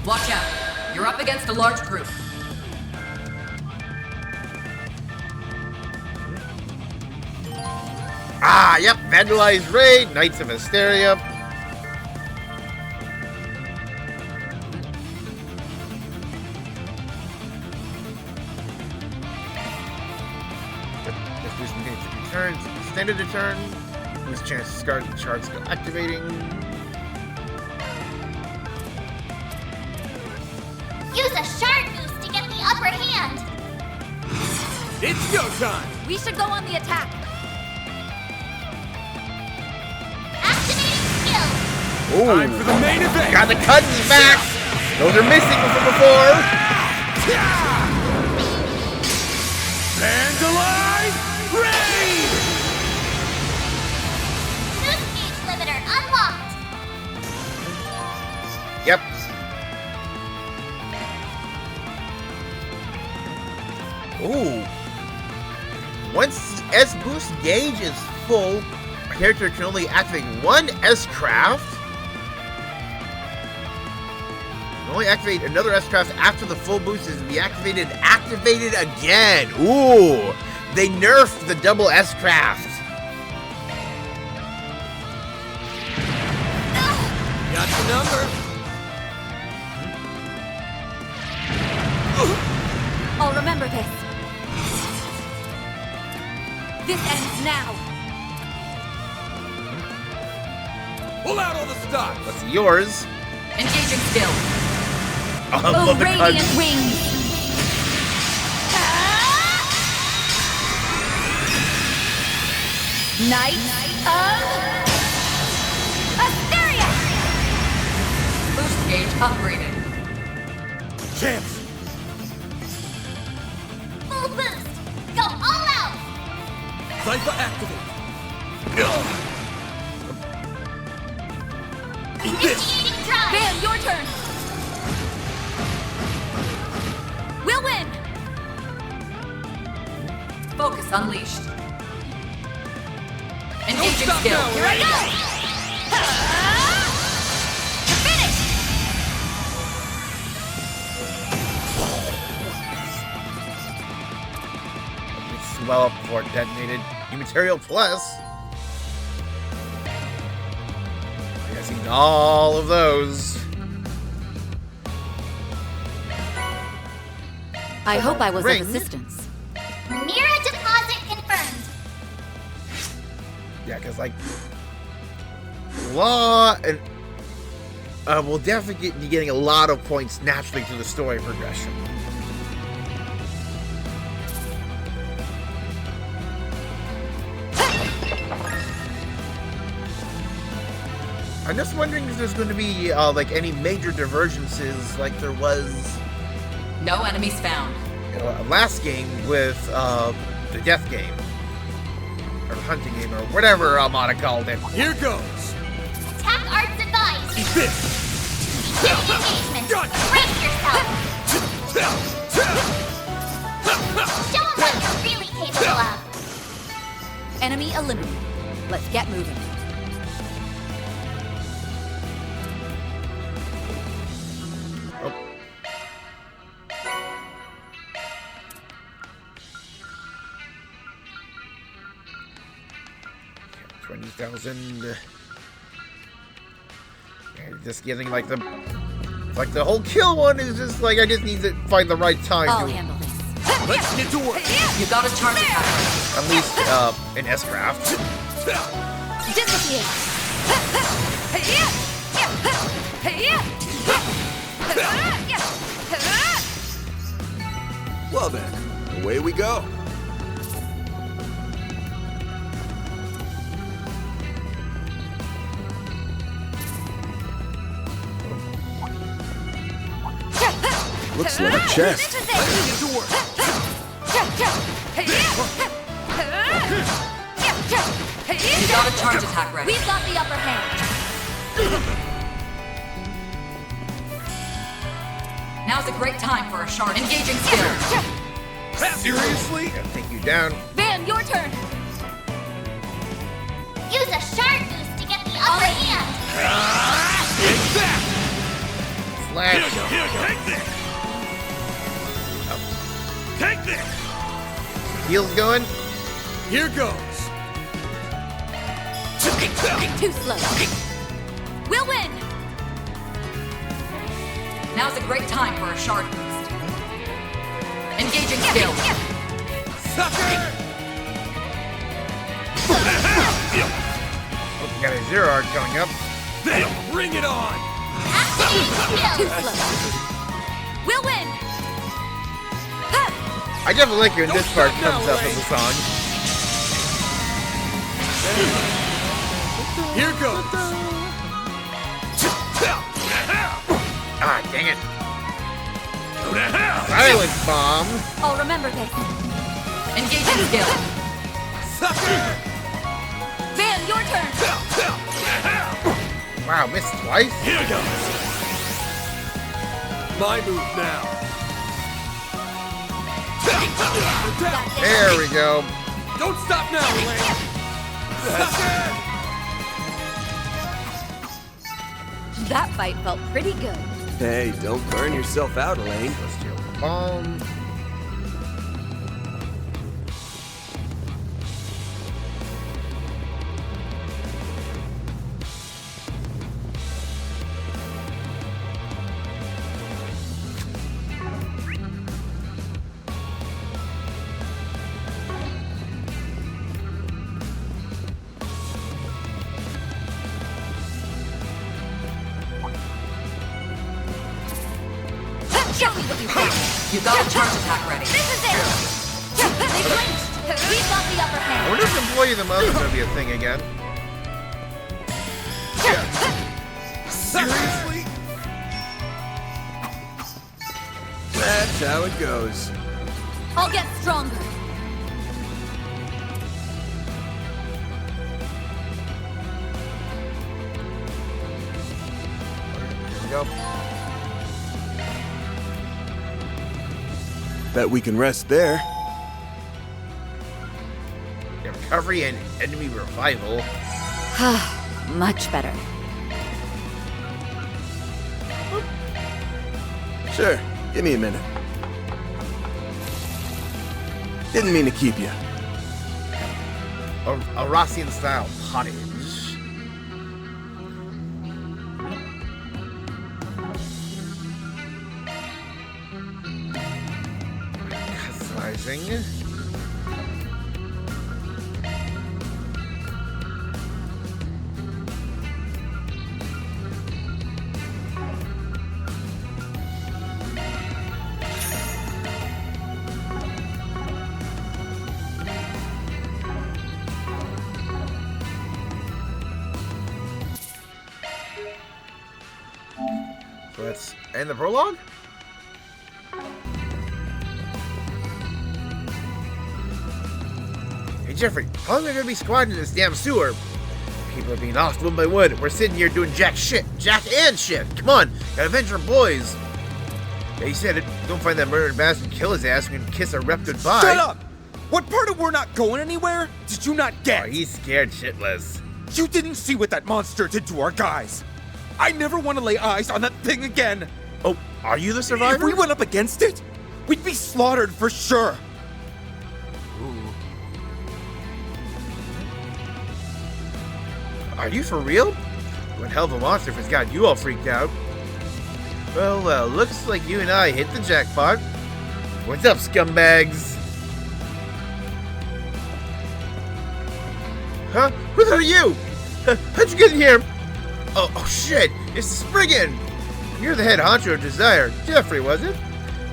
Watch out. You're up against a large group. Ah, yep. Vandalized Raid, Knights of Hysteria. Just boosting things to returns. Extended return. Boost chance to discard the chart skill activating. Use a shard boost to get the upper hand. It's go time. We should go on the attack. Activating skill. Time for the main event. Got the cuttings back. Those are missing from before. Vandalize Raid! Boost gauge limiter unlocked. Ooh. Once the S-boost gauge is full, a character can only activate one S-craft. Can only activate another S-craft after the full boost is activated again. Ooh. They nerfed the double S-craft. Got your number. I'll remember this. This ends now. Pull out all the stops. What's yours? Engaging skill. Oh, radiant wings. Knight of Asteria. Boost gauge upgraded. Champs. Full boost. Go all out. Cypher activate. Initiating drive. Van, your turn. We'll win. Focus unleashed. Engaging skill. Here I go. Finish. Swell up before detonated. New material plus. I've seen all of those. I hope I was Ring. of assistance. Mira deposit confirmed. Yeah, because, like, Law and we'll definitely be getting a lot of points naturally through the story progression. I'm just wondering if there's going to be, like, any major divergences like there was... No enemies found. Last game with, the death game. Or the hunting game, or whatever Amada called it. Here goes. Attack arts advised. This. Beginning engagement. Brace yourself. Show them what you're really capable of. Enemy eliminated. Let's get moving. Oh. 20,000. Just getting like the whole kill one is just like I just need to find the right time I'll to handle this. Let's get to work. You got a charge attack. at least an S-craft. Dissipate. Well then, away we go. Looks like a chest. Let's get to work. You got a charge attack ready. We've got the upper hand. Now's a great time for a shard. Engaging skill. Seriously? Gotta take you down. Van, your turn. Use a shard boost to get the upper hand. Take that. Slash. Here you go. Take this. Take this. Heels going. Here goes. Too slow. We'll win. Now's a great time for a shard boost. Engaging skill. Sucker. Oh, we got a zero arc coming up. Then bring it on. Too slow. We'll win. I definitely like it when this part comes up in the song. Here goes. Ah, dang it. Silence bomb. I'll remember this. Engaging skill. Sucker. Van, your turn. Wow, missed twice. Here goes. My move now. There we go. Don't stop now, Elaine. That fight felt pretty good. Hey, don't burn yourself out, Elaine. Bomb. Show me what you got. You've got a charge attack ready. This is it. They blinked. We've got the upper I hand. wonder if Employee of the Month is going to be a thing again. Seriously? That's how it goes. I'll get stronger. Here we go. Bet we can rest there. Recovery and enemy revival. Much better. Sure, give me a minute. Didn't mean to keep you. A Rossian style pottage. Customizing. Let's end the prologue. Hey Jeffrey, how long are we gonna be squatting in this damn sewer? People are being off one by one. We're sitting here doing jack and shit. Come on, gotta avenge our boys. Yeah, he said it. Don't find that murdered bastard, kill his ass, and kiss our rep goodbye. Shut up! What part of we're not going anywhere did you not get? Oh, he's scared shitless. You didn't see what that monster did to our guys. I never want to lay eyes on that thing again. Oh, are you the survivor? If we went up against it, we'd be slaughtered for sure. Are you for real? What hell of a monster if it's got you all freaked out. Well, looks like you and I hit the jackpot. What's up, scumbags? Huh? Who are you? How'd you get in here? Oh shit! It's Spriggan! You're the head honcho of Desire. Jeffrey, was it?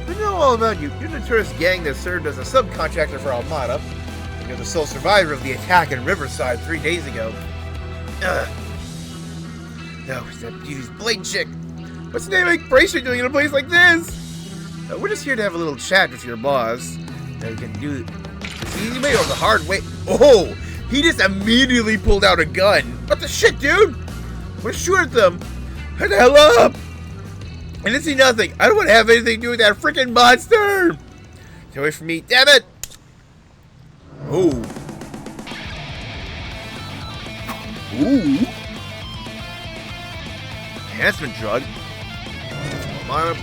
I know all about you. You're the tourist gang that served as a subcontractor for Armada. You're the sole survivor of the attack in Riverside 3 days ago. No, it's that Beauty's Blade chick. What's the name of Bracer doing in a place like this? We're just here to have a little chat with your boss. Now we can do this the easy way or the hard way. Oh! He just immediately pulled out a gun. What the shit, dude? We're shoot at them. Hurry the hell up! I didn't see nothing. I don't want to have anything to do with that freaking monster. Get away from me, damn it! Oh. Ooh. Enhancement drug. Got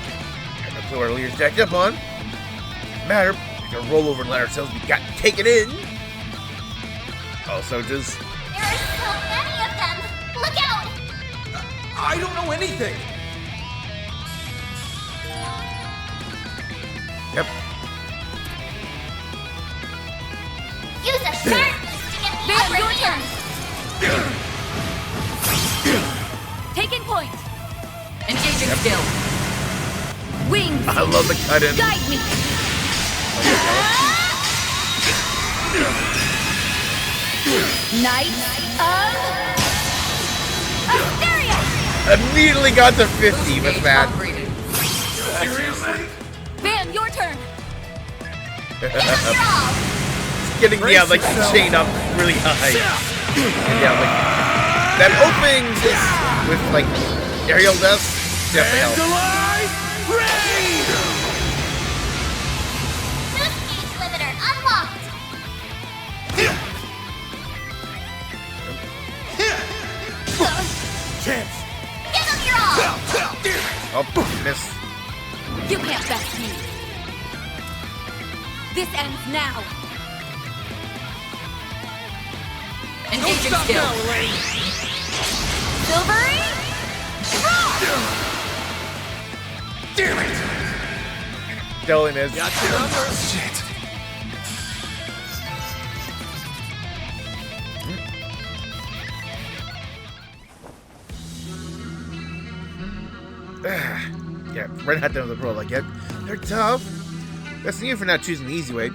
no clue our leader's jacked up on. Doesn't matter. We can roll over and let ourselves be got taken in. Also, just. There are so many of them! Look out! I don't know anything. Yep. Use a sharpness to get the upper hand! Taking point. Engaging skill. Wings. I love the cut in. Guide me. Knight of Asteria. Immediately got to 50 with that. Seriously? Bam, your turn. Getting like chain up really high. And yeah, like that opening just with like aerial death definitely helps. can't best me. This ends now. Engaging skill. Silvery? Damn it! Dylan is. Shit. Yeah, right out there with the pro like that. They're tough. That's you for not choosing the easy way.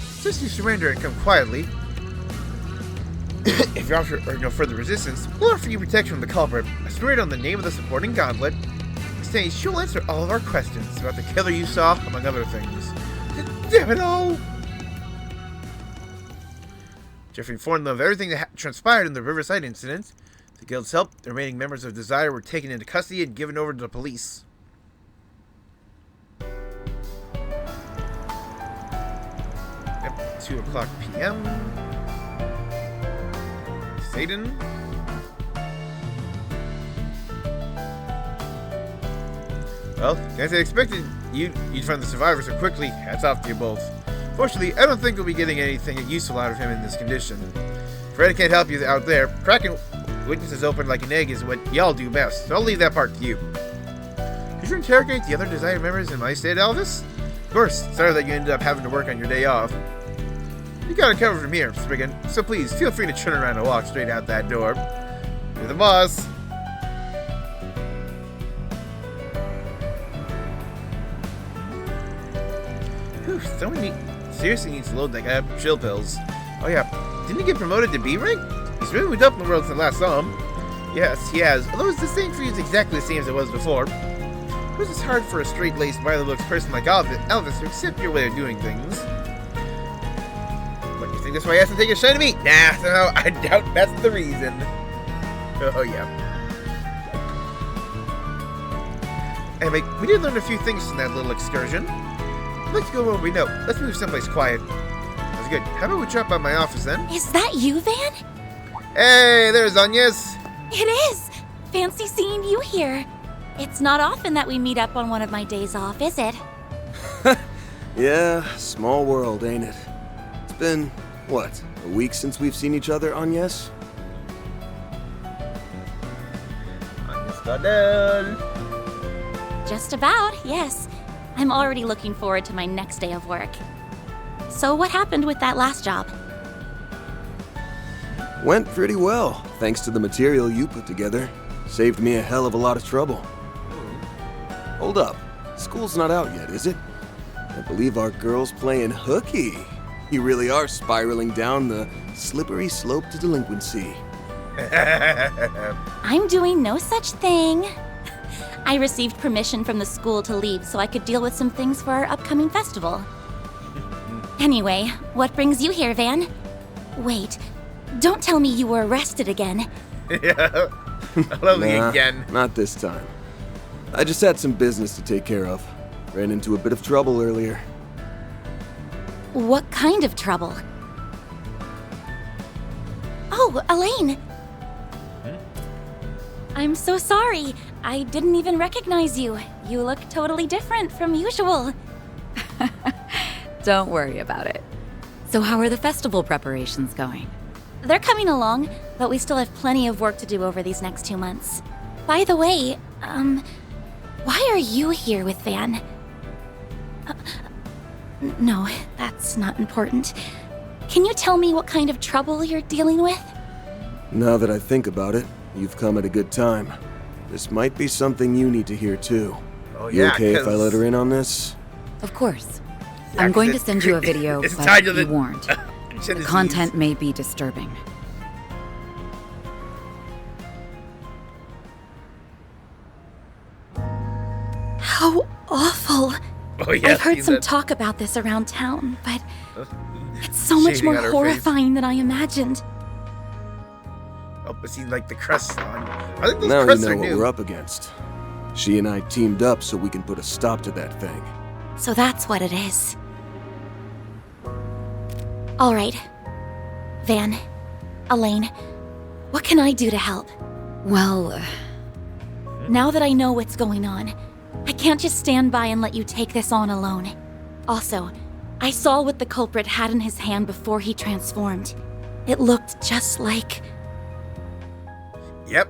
Since you surrender and come quietly, if you offer no further resistance, we'll offer you protection from the culprit. I swear it on the name of the supporting gauntlet, saying she'll answer all of our questions about the killer you saw, among other things. Damn it all! Jeffrey informed them of everything that transpired in the Riverside incident. The guild's help, the remaining members of Desire were taken into custody and given over to the police. Yep, 2 o'clock p.m. Satan. Well, as I expected, you'd find the survivor so quickly. Hats off to you both. Fortunately, I don't think we'll be getting anything useful out of him in this condition. Fred can't help you out there. Cracking witnesses open like an egg is what y'all do best, so I'll leave that part to you. Did you interrogate the other Desire members in my state, Elvis? Of course, sorry that you ended up having to work on your day off. You got it covered from here, Spriggan, so please feel free to turn around and walk straight out that door. You're the boss. Whew, someone seriously needs to load that guy up with chill pills. Oh yeah, didn't he get promoted to B-rank? He's really moved up in the world since I last saw him. Yes, he has, although his disdain for you is exactly the same as it was before. It was just hard for a straight-laced, violent-looks person like Elvis to accept your way of doing things. What, you think that's why he hasn't taken a shine to me? Nah, somehow I doubt that's the reason. Oh yeah. Anyway, we did learn a few things from that little excursion. Let's go where we know. Let's move someplace quiet. That's good. How about we drop by my office then? Is that you, Van? Hey, there's Agnes. It is! Fancy seeing you here. It's not often that we meet up on one of my days off, is it? Yeah, small world, ain't it? It's been, what, a week since we've seen each other, Agnes? Agnes Goddell. Just about, yes. I'm already looking forward to my next day of work. So what happened with that last job? Went pretty well, thanks to the material you put together. Saved me a hell of a lot of trouble. Hold up, school's not out yet, is it? I believe our girl's playing hooky. You really are spiraling down the slippery slope to delinquency. I'm doing no such thing. I received permission from the school to leave so I could deal with some things for our upcoming festival. Anyway, what brings you here, Van? Wait, don't tell me you were arrested again. Yeah, hello again. Not this time. I just had some business to take care of. Ran into a bit of trouble earlier. What kind of trouble? Oh, Elaine! I'm so sorry. I didn't even recognize you. You look totally different from usual. Don't worry about it. So how are the festival preparations going? They're coming along, but we still have plenty of work to do over these next 2 months. By the way, why are you here with Van? No, that's not important. Can you tell me what kind of trouble you're dealing with? Now that I think about it, you've come at a good time. This might be something you need to hear too. Oh, you yeah, okay if I let her in on this? Of course. Yeah, I'm going to send you a video, it's but tied to be the- warned. The content may be disturbing. How awful. Oh, yeah, I've heard seen some that. talk about this around town, but it's so much Shading more on her horrifying than I imagined. Oh, but see, like the crests on. I think those Now you crests know are what new. we're up against. She and I teamed up so we can put a stop to that thing. So that's what it is. All right. Van, Elaine, what can I do to help? Well, Now that I know what's going on, I can't just stand by and let you take this on alone. Also, I saw what the culprit had in his hand before he transformed. It looked just like... Yep.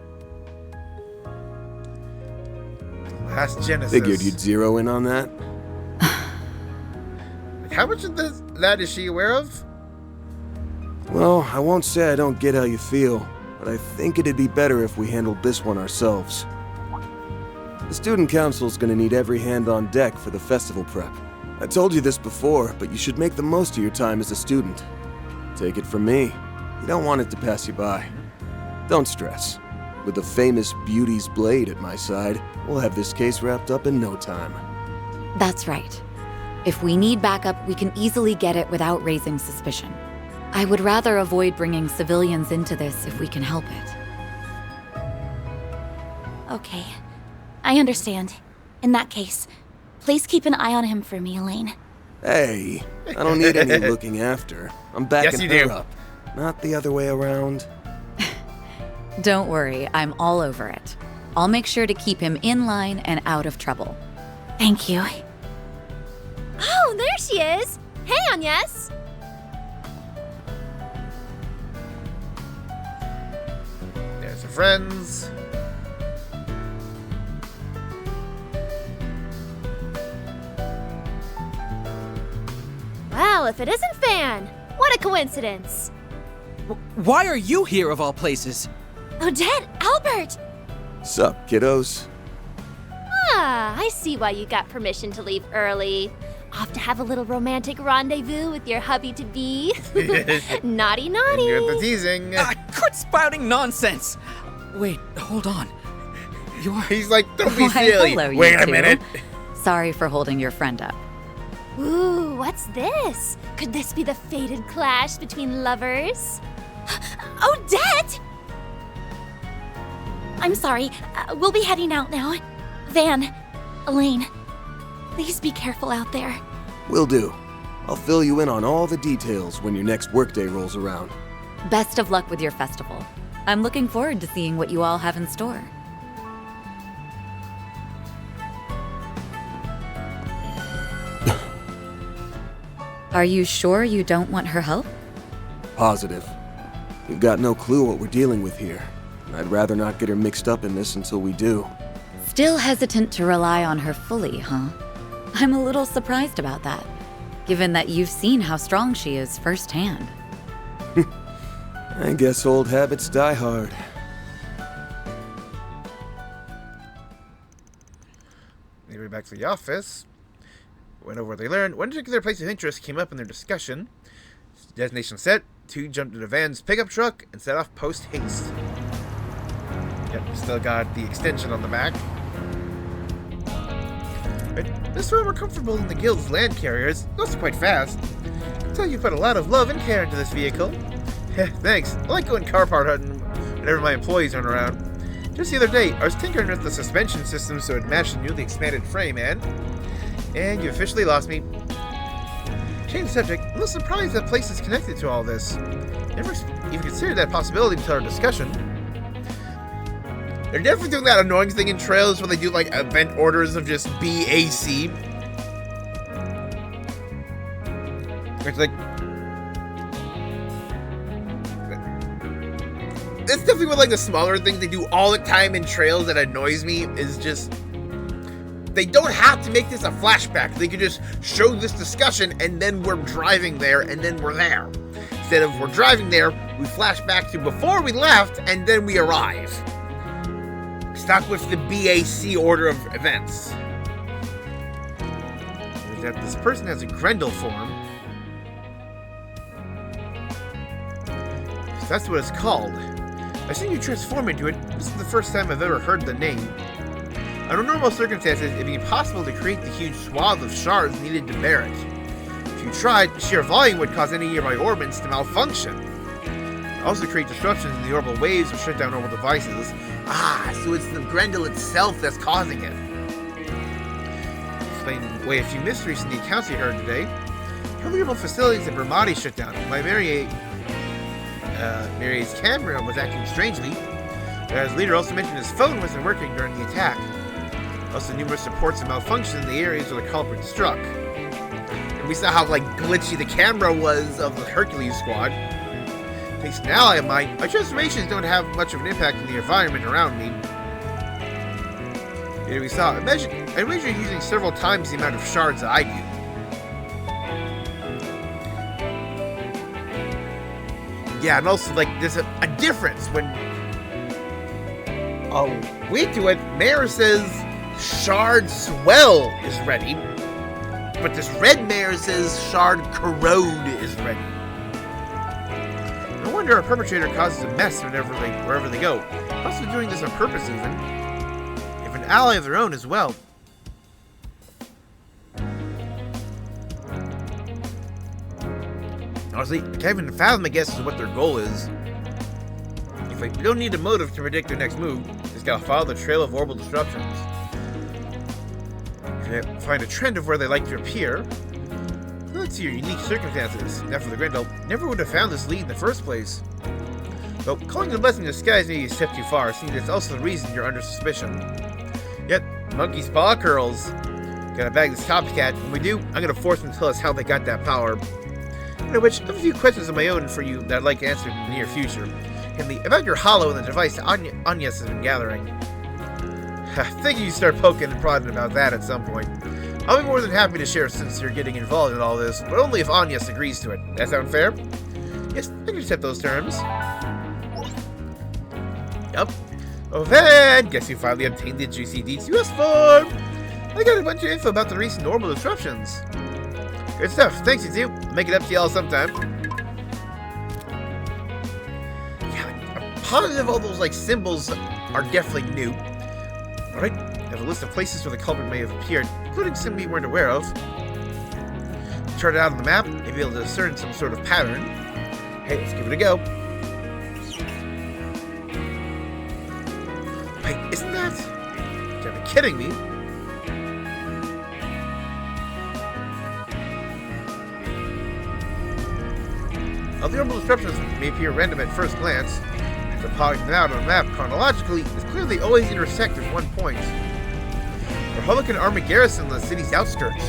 Last Genesis. Figured you'd zero in on that. How much of that is she aware of? Well, I won't say I don't get how you feel, but I think it'd be better if we handled this one ourselves. The student council's gonna need every hand on deck for the festival prep. I told you this before, but you should make the most of your time as a student. Take it from me, you don't want it to pass you by. Don't stress. With the famous Beauty's blade at my side, we'll have this case wrapped up in no time. That's right. If we need backup, we can easily get it without raising suspicion. I would rather avoid bringing civilians into this if we can help it. Okay. I understand. In that case, please keep an eye on him for me, Elaine. Hey, I don't need any looking after. I'm backing Yes, you her do. up. Not the other way around. Don't worry, I'm all over it. I'll make sure to keep him in line and out of trouble. Thank you. Oh, there she is! Hey, Agnes! There's her friends. Well, if it isn't Fan, what a coincidence! Why are you here of all places? Odette, Albert! Sup, kiddos? Ah, I see why you got permission to leave early. Off to have a little romantic rendezvous with your hubby-to-be. Naughty, naughty. You're the teasing. Quit spouting nonsense! Wait, hold on. He's like, don't be Why, silly. hello, you Wait a two. minute. Sorry for holding your friend up. Ooh, what's this? Could this be the fated clash between lovers? Odette! I'm sorry. We'll be heading out now. Van, Elaine, please be careful out there. Will do. I'll fill you in on all the details when your next workday rolls around. Best of luck with your festival. I'm looking forward to seeing what you all have in store. Are you sure you don't want her help? Positive. We've got no clue what we're dealing with here. And I'd rather not get her mixed up in this until we do. Still hesitant to rely on her fully, huh? I'm a little surprised about that, given that you've seen how strong she is firsthand. I guess old habits die hard. Anyway, back to the office. Went over what they learned. One particular place of interest came up in their discussion. Destination set. 2 jumped into Van's pickup truck and set off post-haste. Yep, still got the extension on the back. But this one we're comfortable in the guild's land carriers. Goes quite fast. I can tell you put a lot of love and care into this vehicle. Thanks. I like going car part hunting whenever my employees aren't around. Just the other day, I was tinkering with the suspension system so it matched the newly expanded frame, and you officially lost me. Change the subject. I'm a little surprised that place is connected to all this. Never even considered that possibility until our discussion. They're definitely doing that annoying thing in trailers where they do like event orders of just BAC. It's like, that's definitely one like the smaller things they do all the time in trails that annoys me is just, they don't have to make this a flashback. They could just show this discussion and then we're driving there and then we're there. Instead of we're driving there, we flash back to before we left and then we arrive. Stop with the BAC order of events. Is that this person has a Grendel form. So that's what it's called. I've seen you transform into it. This is the first time I've ever heard the name. Under normal circumstances, it'd be impossible to create the huge swath of shards needed to bear it. If you tried, the sheer volume would cause any of my orbits to malfunction. Also create disruptions in the orbital waves or shut down orbital devices. Ah, so it's the Grendel itself that's causing it. Explain away a few mysteries in the accounts you heard today. All the orbital facilities at Brahmati shut down. My Marie's camera was acting strangely. As leader also mentioned his phone wasn't working during the attack. Also, numerous supports and malfunctions in the areas where the culprit struck. And we saw how, like, glitchy the camera was of the Hercules squad. Thanks to an ally of mine, my transformations don't have much of an impact on the environment around me. Here we saw, imagine you're using several times the amount of shards that I do. Yeah, and also, like, there's a difference when... Oh, wait to it, Mayor says Shard Swell is ready, but this red Mayor says Shard Corrode is ready. No wonder a perpetrator causes a mess wherever they go. Also doing this on purpose, even. If an ally of their own as well. Honestly, I can't even fathom a guess as to what their goal is. If we don't need a motive to predict their next move, just gotta follow the trail of orbital disruptions. And find a trend of where they like to appear. Let's see your unique circumstances. Now for the Grendel, never would have found this lead in the first place. Though calling it a blessing in disguise may be a step too far, seeing it's also the reason you're under suspicion. Yet, monkey's paw curls. Gotta bag this copycat. When we do, I'm gonna force them to tell us how they got that power. Which, I have a few questions of my own for you that I'd like answered in the near future. About your hollow and the device Agnes has been gathering. I think you start poking and prodding about that at some point. I'll be more than happy to share since you're getting involved in all this, but only if Agnes agrees to it. That sound fair? Yes, I can accept those terms. Yup. Oh, then, guess you finally obtained the juicy D2S form! I got a bunch of info about the recent orbital disruptions. Good stuff. Thanks, you two. I'll make it up to y'all sometime. Yeah, I'm positive all those, like, symbols are definitely new. Alright, I have a list of places where the culprit may have appeared, including some we weren't aware of. Chart it out on the map, and be able to discern some sort of pattern. Hey, let's give it a go. Wait, isn't that... You gotta be kidding me. While the orbital disruptions may appear random at first glance, after plotting them out on a map chronologically, it's clear they always intersect at one point. The Republican Army garrison in the city's outskirts.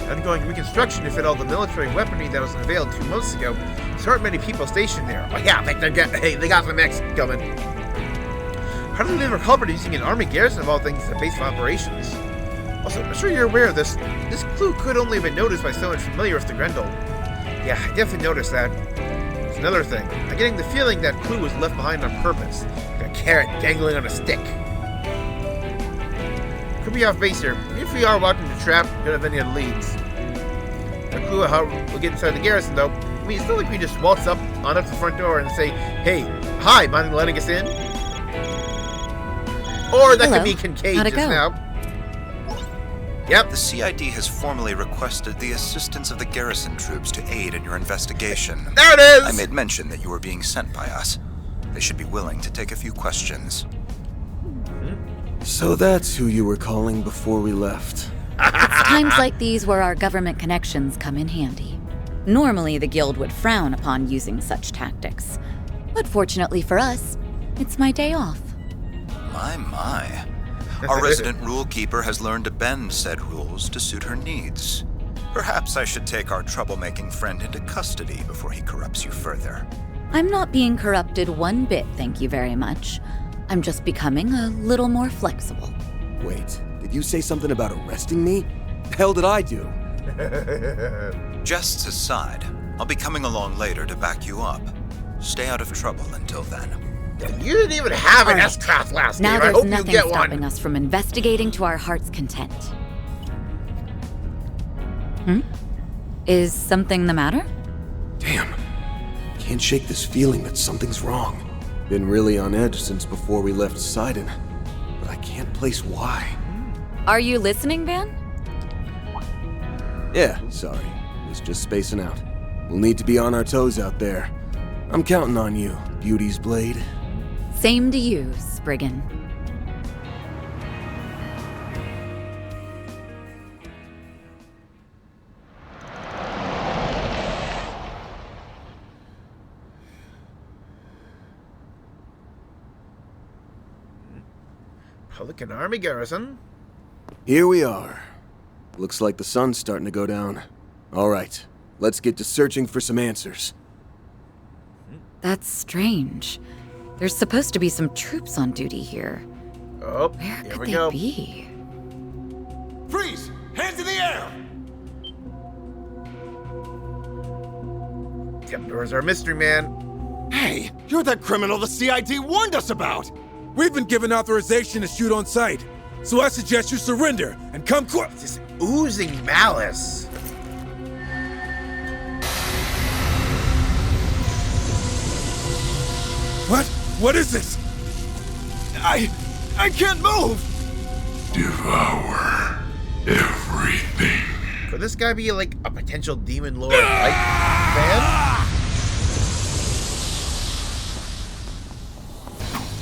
Undergoing reconstruction to fit all the military weaponry that was unveiled 2 months ago, there aren't many people stationed there. Oh yeah, they got some X coming. How do they live a culprit using an army garrison of all things as a base of operations? Also, I'm sure you're aware of this. This clue could only have been noticed by someone familiar with the Grendel. Yeah, I definitely noticed that. There's another thing. I'm getting the feeling that clue was left behind on purpose. Like a carrot dangling on a stick. Could be off base here. If we are walking the trap, we don't have any other leads. No clue how we'll get inside the garrison, though. I mean, it's not like we just waltz up to the front door and say, hey, hi, mind letting us in? Or that could be Kincaid just now. Yep. The CID has formally requested the assistance of the garrison troops to aid in your investigation. There it is! I made mention that you were being sent by us. They should be willing to take a few questions. So that's who you were calling before we left. It's times like these where our government connections come in handy. Normally, the Guild would frown upon using such tactics. But fortunately for us, it's my day off. My. Our resident rule keeper has learned to bend said rules to suit her needs. Perhaps I should take our troublemaking friend into custody before he corrupts you further. I'm not being corrupted one bit, thank you very much. I'm just becoming a little more flexible. Wait, did you say something about arresting me? The hell did I do? Jests aside, I'll be coming along later to back you up. Stay out of trouble until then. You didn't even have an S-Class last now game. I there's hope nothing you get stopping one. us from investigating to our heart's content. Is something the matter? Damn. Can't shake this feeling that something's wrong. Been really on edge since before we left Sidon, but I can't place why. Are you listening, Van? Yeah, sorry. Was just spacing out. We'll need to be on our toes out there. I'm counting on you, Beauty's Blade. Same to you, Spriggan. Republican Army garrison. Here we are. Looks like the sun's starting to go down. All right, let's get to searching for some answers. That's strange. There's supposed to be some troops on duty here. Oh, where here could we they go. be? Freeze! Hands in the air! Yep, there's our mystery man. Hey, you're that criminal the CID warned us about! We've been given authorization to shoot on sight, so I suggest you surrender and come quick. Just oozing malice. What? What is this? I can't move! Devour everything. Could this guy be like a potential demon lord like fan?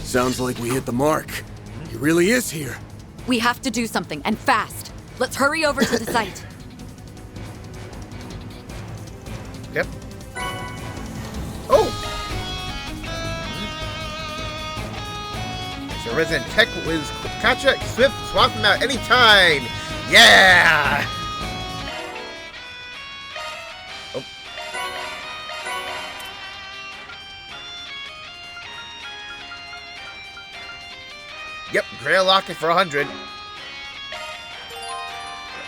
Sounds like we hit the mark. He really is here. We have to do something, and fast. Let's hurry over to the site. Yep. Oh! So Resident Tech Wiz Kacha Swift, swap him out anytime! Yeah! Oh. Yep, Grail Locket for 100.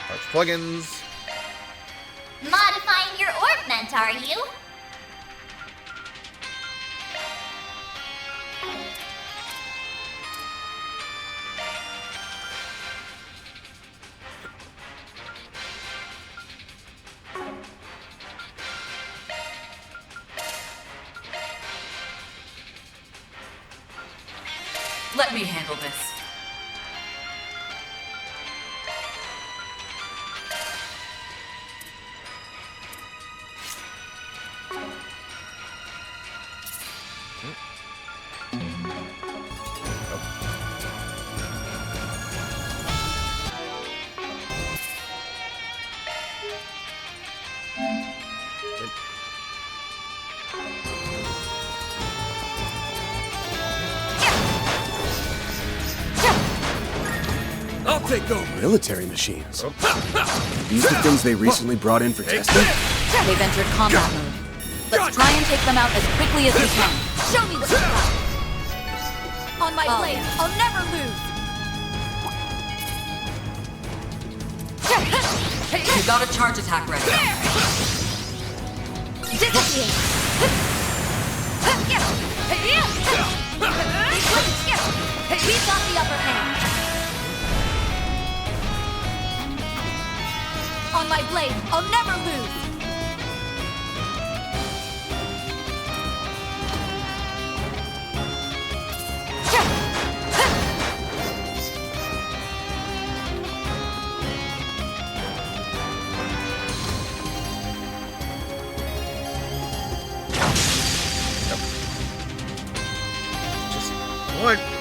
Parts plugins. Modifying your ornament, are you? Let me handle this. I'll take over. Military machines. These the things they recently brought in for testing? They've entered combat mode. Let's try and take them out as quickly as we can. Show me what you got. On my blade, I'll never lose. You got a charge attack ready. Disappear. We've got the upper hand. On my blade, I'll never lose.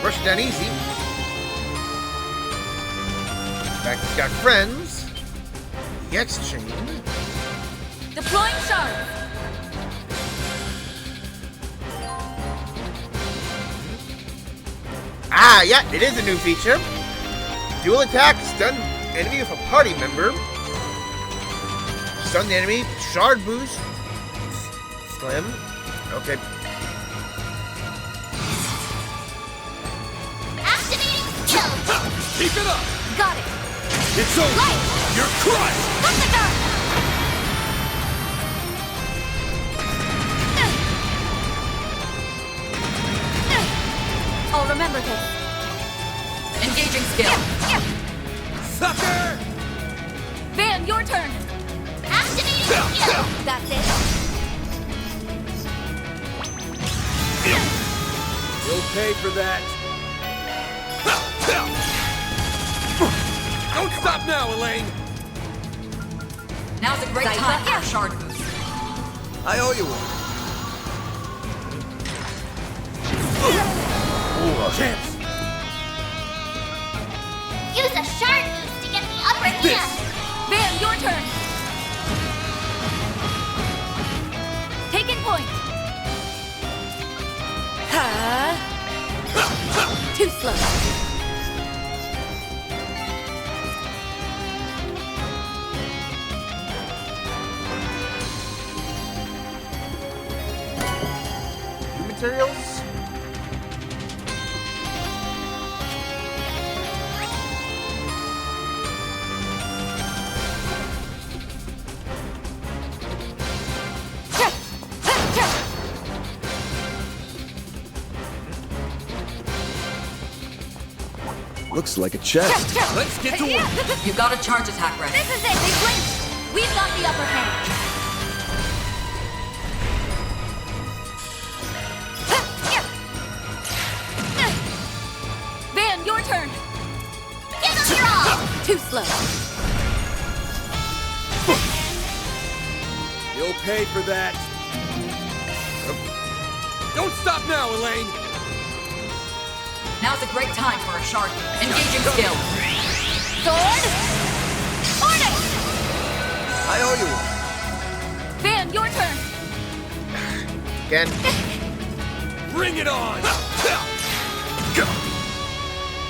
Rush it down easy. Back, he's got friends. The X-Chain. Deploying shards. Ah, yeah, it is a new feature. Dual attack, stun enemy with a party member. Stun the enemy, shard boost. Slim. Okay. Keep it up! Got it! It's over! Light. You're crushed! Cut the gun! I'll remember this. Engaging skill. Sucker! Van, your turn! Activating skill! That's it. You'll pay for that. Don't stop now, Elaine! Now's a great time for a shard boost. I owe you one. Chance! Use a shard boost to get the upper hand! Van, your turn! Taking point! Too slow. materials. Looks like a chest. Let's get to work. You've got a charge attack ready. This is it. They blinked. We've got the upper hand. Van, your turn. Get him, you're off. Too slow. You'll pay for that. Don't stop now, Elaine. Now's a great time for a shard. Engaging skill. Sword. Onyx. I owe you one. Van, your turn. Again. Bring it on.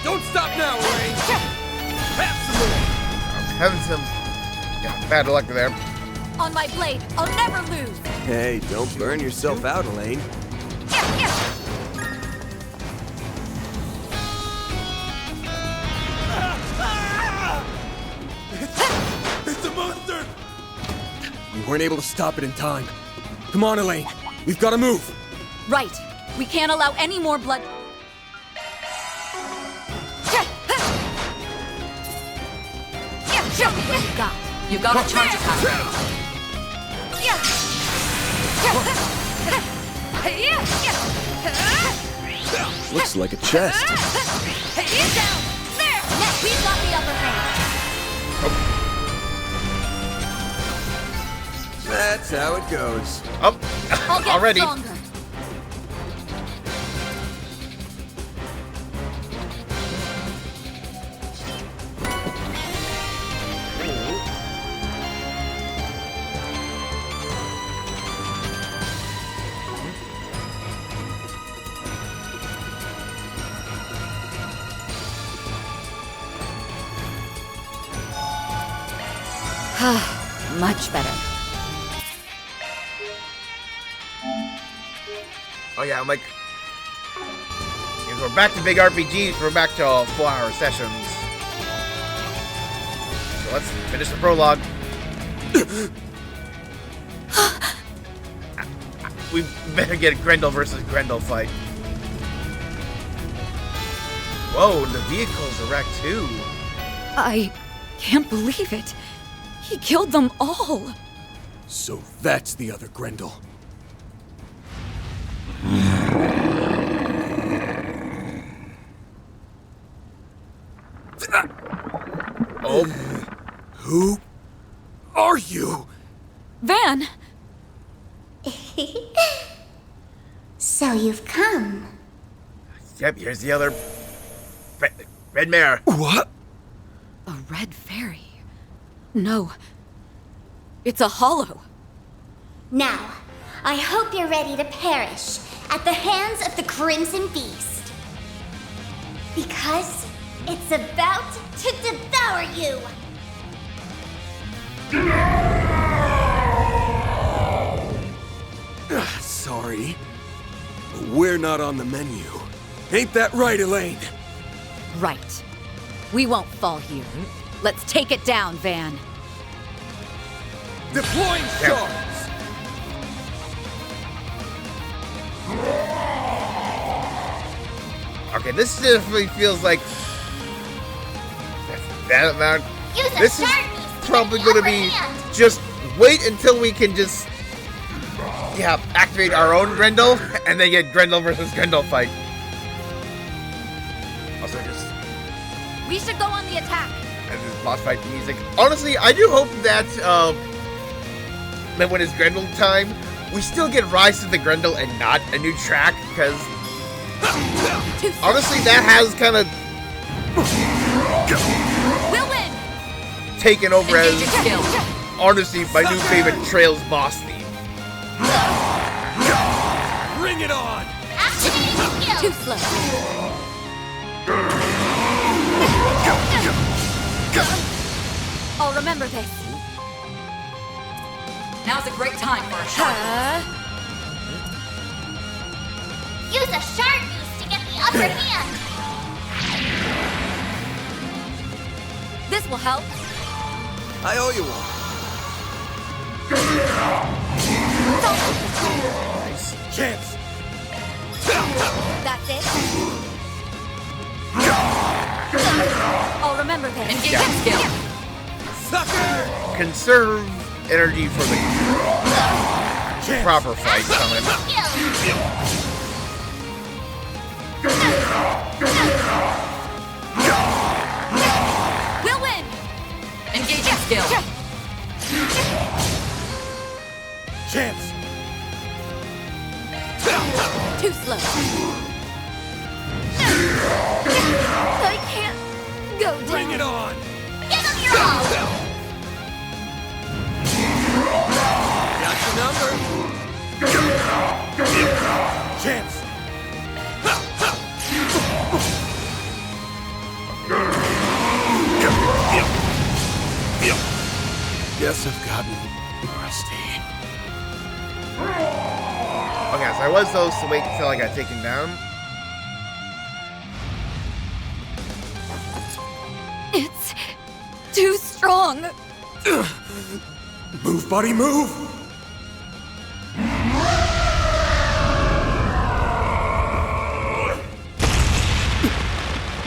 Don't stop now, Elaine. Have some more. Having some bad luck there. On my blade. I'll never lose. Hey, don't burn yourself out, Elaine. It's a monster! We weren't able to stop it in time. Come on, Elaine. We've got to move. Right. We can't allow any more blood. Show me what you got. You've got a charge attack ready. Looks like a chest. Down. There. Next, we've got the upper hand. That's how it goes. Oh, I'll get already. stronger. Much better. Oh yeah, I'm like, we're back to big RPGs. We're back to 4-hour sessions. So let's finish the prologue. We better get a Grendel versus Grendel fight. Whoa, the vehicles are wrecked too. I can't believe it. He killed them all. So that's the other Grendel. Oh. Who are you? Van! So you've come. Yep, here's the other red mare. What? A red fairy. No. It's a hollow. Now, I hope you're ready to perish at the hands of the Crimson Beast. Because it's about to devour you! Sorry. But we're not on the menu. Ain't that right, Elaine? Right. We won't fall here. Let's take it down, Van. Deploying shards! Okay, this definitely feels like that amount. This is probably going to be just wait until we can just activate our own Grendel and then get Grendel versus Grendel fight. Also, just We should go on the attack. and this boss fight music. Honestly, I do hope that when it's Grendel time, we still get Rise to the Grendel and not a new track, because honestly, that has kind of We'll win. taken over as honestly my new favorite Trails boss theme. Bring it on! Too slow. I'll remember this. Now's a great time for a shot. Use a shard boost to get the upper hand. This will help. I owe you one. Nice. Chance. That's it. I'll remember this. Engaging skill. Sucker! Conserve energy for the proper fight coming. We'll win. Engaging skill. Chance. Too slow. I can't go down. Bring it on. Give him your all. Got your number. Chance. Guess I've gotten rusty. Okay, so I was supposed to wait until I got taken down. It's too strong. Move, buddy, move!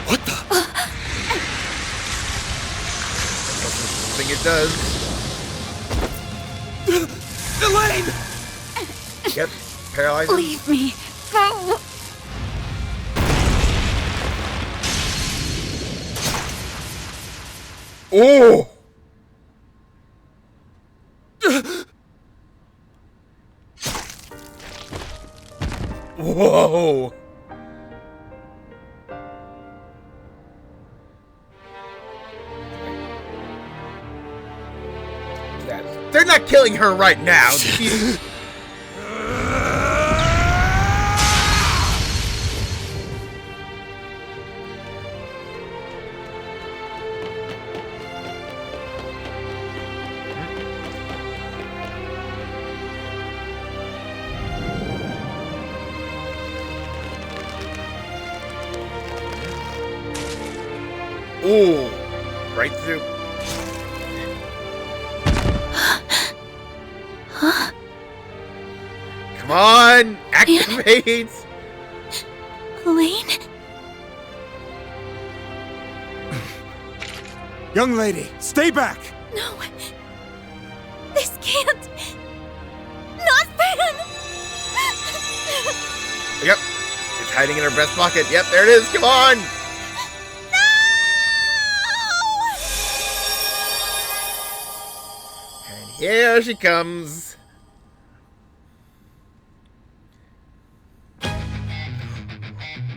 What the? I think it does. Elaine! Yep, paralyzing. Leave me. Oh. Oh! Whoa! They're not killing her right now. Ooh, right through. Huh? Come on, activate. Elaine? Young lady, stay back! No. This can't. Not fair. Yep, it's hiding in her breast pocket. Yep, there it is. Come on. Here she comes.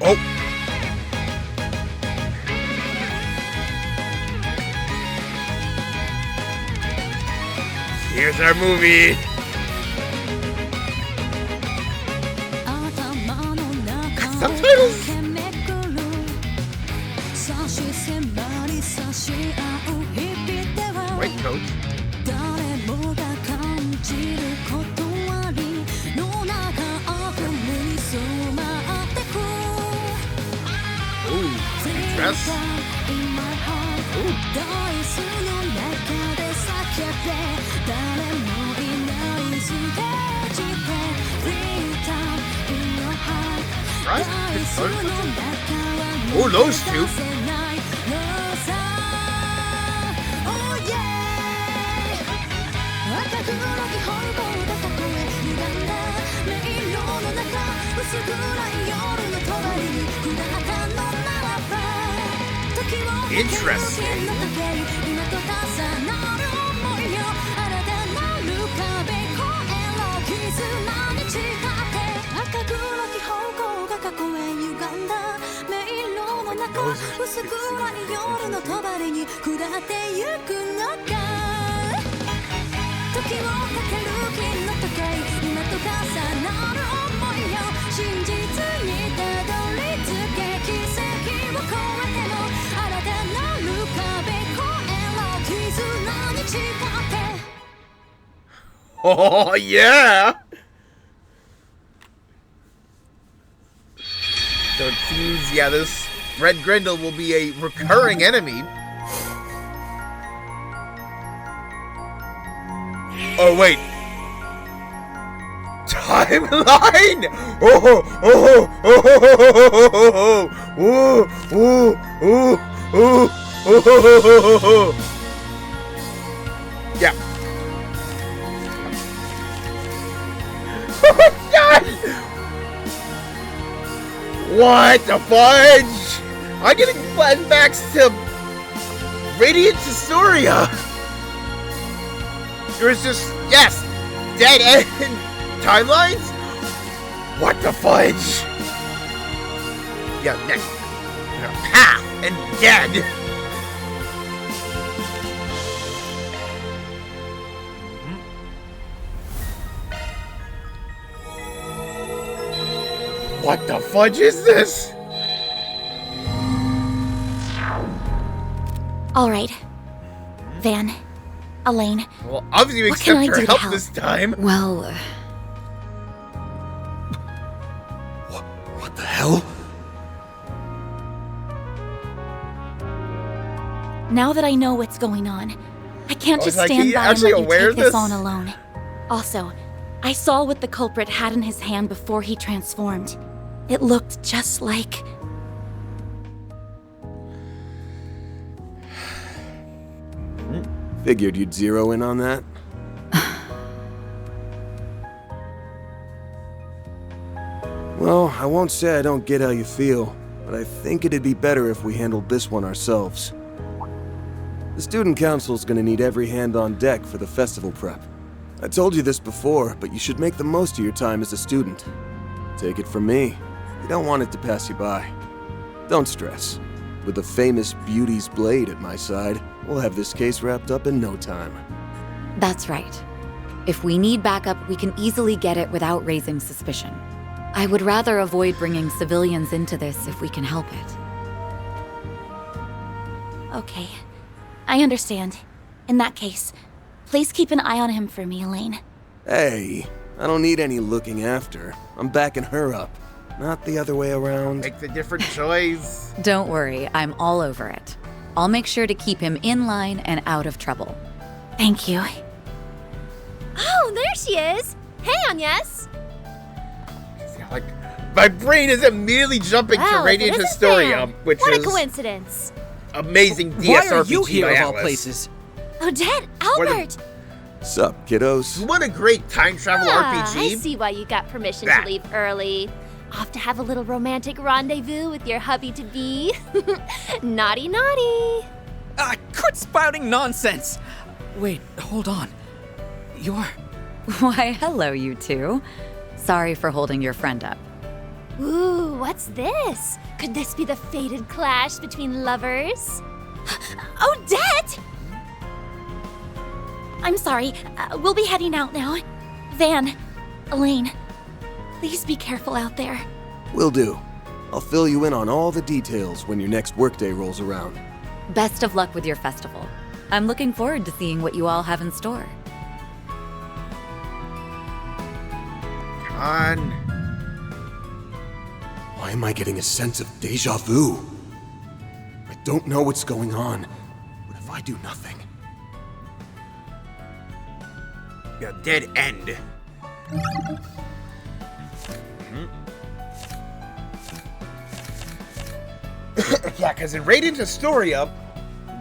Oh. Here's our movie. Subtitles. White coat. Dress. Right? Oh, those two. Interesting. Oh, yeah! So it seems, yeah, this Red Grendel will be a recurring enemy. Oh, wait. Timeline! Oh, oh, oh, oh, oh, oh, oh, oh, oh. Yeah. Oh my god! What the fudge? I'm getting flashbacks to Radiant Historia. There was just, yes, dead end timelines? What the fudge? Yeah, next. Half and dead. What the fudge is this? All right. Van, Elaine. Well, obviously we accept her help this time. Well, What the hell? Now that I know what's going on, I can't just like, stand he by and actually let you aware of take this this? on alone. Also, I saw what the culprit had in his hand before he transformed. It looked just like... Figured you'd zero in on that. Well, I won't say I don't get how you feel, but I think it'd be better if we handled this one ourselves. The student council's gonna need every hand on deck for the festival prep. I told you this before, but you should make the most of your time as a student. Take it from me, you don't want it to pass you by. Don't stress. With the famous Beauty's blade at my side, we'll have this case wrapped up in no time. that's right. If we need backup, we can easily get it without raising suspicion. I would rather avoid bringing civilians into this if we can help it. Okay, I understand. In that case, please keep an eye on him for me, Elaine. Hey, I don't need any looking after. I'm backing her up, not the other way around. Make the different choice. Don't worry, I'm all over it. I'll make sure to keep him in line and out of trouble. Thank you. Oh, there she is! Hey, Agnes! Like, my brain is immediately jumping to Radiant Historia, which what is a coincidence. amazing DSRPG Why are you here by of all Atlas. places? Odette, Albert! Sup, kiddos? What a great time travel I RPG. see why you got permission Ah. to leave early. Off to have a little romantic rendezvous with your hubby-to-be. Naughty, naughty. Quit spouting nonsense. Wait, hold on. You're... Why, hello, you two. Sorry for holding your friend up. Ooh, what's this? Could this be the fated clash between lovers? Odette! I'm sorry, we'll be heading out now. Van, Elaine, please be careful out there. Will do. I'll fill you in on all the details when your next workday rolls around. Best of luck with your festival. I'm looking forward to seeing what you all have in store. On. Why am I getting a sense of deja vu? I don't know what's going on. What if I do nothing? Yeah, dead end. Yeah, because in Radiant Historia,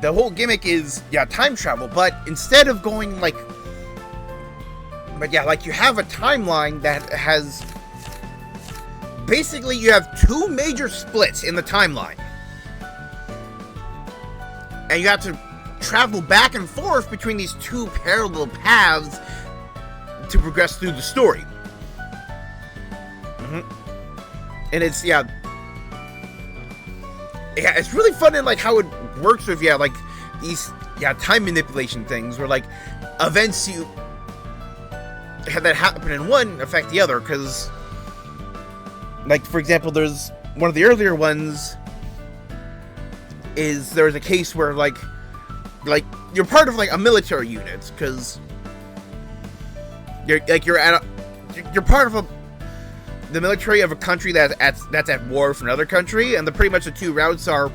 the whole gimmick is, time travel, but instead of going like you have a timeline that has, basically you have two major splits in the timeline. And you have to travel back and forth between these two parallel paths to progress through the story. And it's, it's really fun in like how it works with, like these, time manipulation things where like events you that happen in one affect the other, because like, for example, there's one of the earlier ones is there's a case where like you're part of like a military unit, because you're part of the military of a country that's at war with another country, and pretty much the two routes are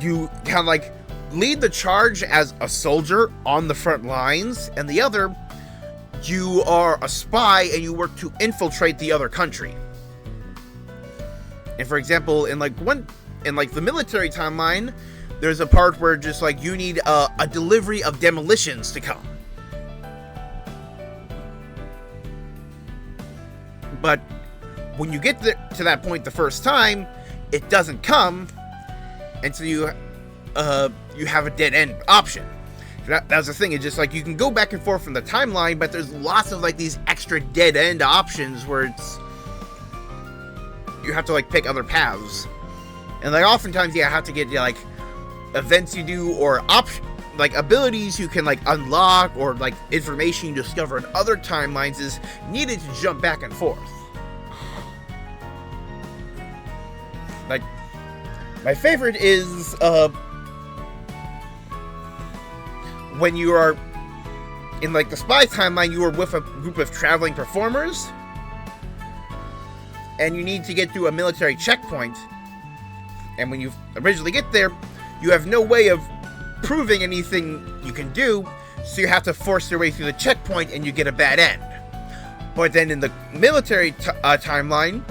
you kind of like lead the charge as a soldier on the front lines, and the other, you are a spy and you work to infiltrate the other country. And for example, in the military timeline, there's a part where just like you need a delivery of demolitions to come. But when you get to that point the first time, it doesn't come, and so you have a dead end option. That's the thing. It's just like you can go back and forth from the timeline, but there's lots of like these extra dead end options where you have to like pick other paths, and like oftentimes you have to get like events you do or like abilities you can like unlock or like information you discover in other timelines is needed to jump back and forth. Like my favorite is when you are in like the spy timeline, you are with a group of traveling performers and you need to get to a military checkpoint, and when you originally get there, you have no way of proving anything you can do, so you have to force your way through the checkpoint and you get a bad end. But then in the military timeline,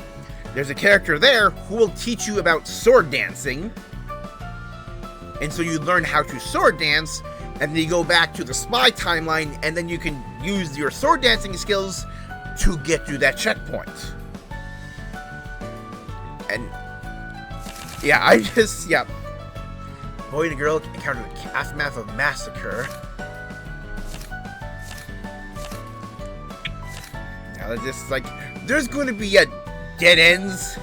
there's a character there who will teach you about sword dancing, and so you learn how to sword dance, and then you go back to the spy timeline, and then you can use your sword dancing skills to get through that checkpoint. And yeah, boy and a girl encounter the aftermath of massacre. Now it's just like there's going to be dead ends.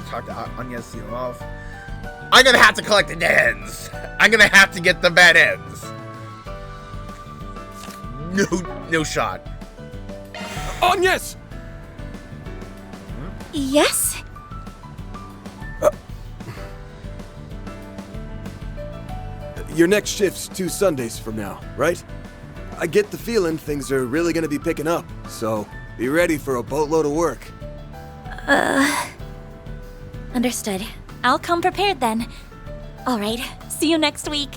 Talk to Anya, see them off. I'm gonna have to collect the dead ends. I'm gonna have to get the bad ends. No shot. Agnes! Yes? Your next shift's 2 Sundays from now, right? I get the feeling things are really gonna be picking up, so be ready for a boatload of work. Understood. I'll come prepared then. Alright, see you next week.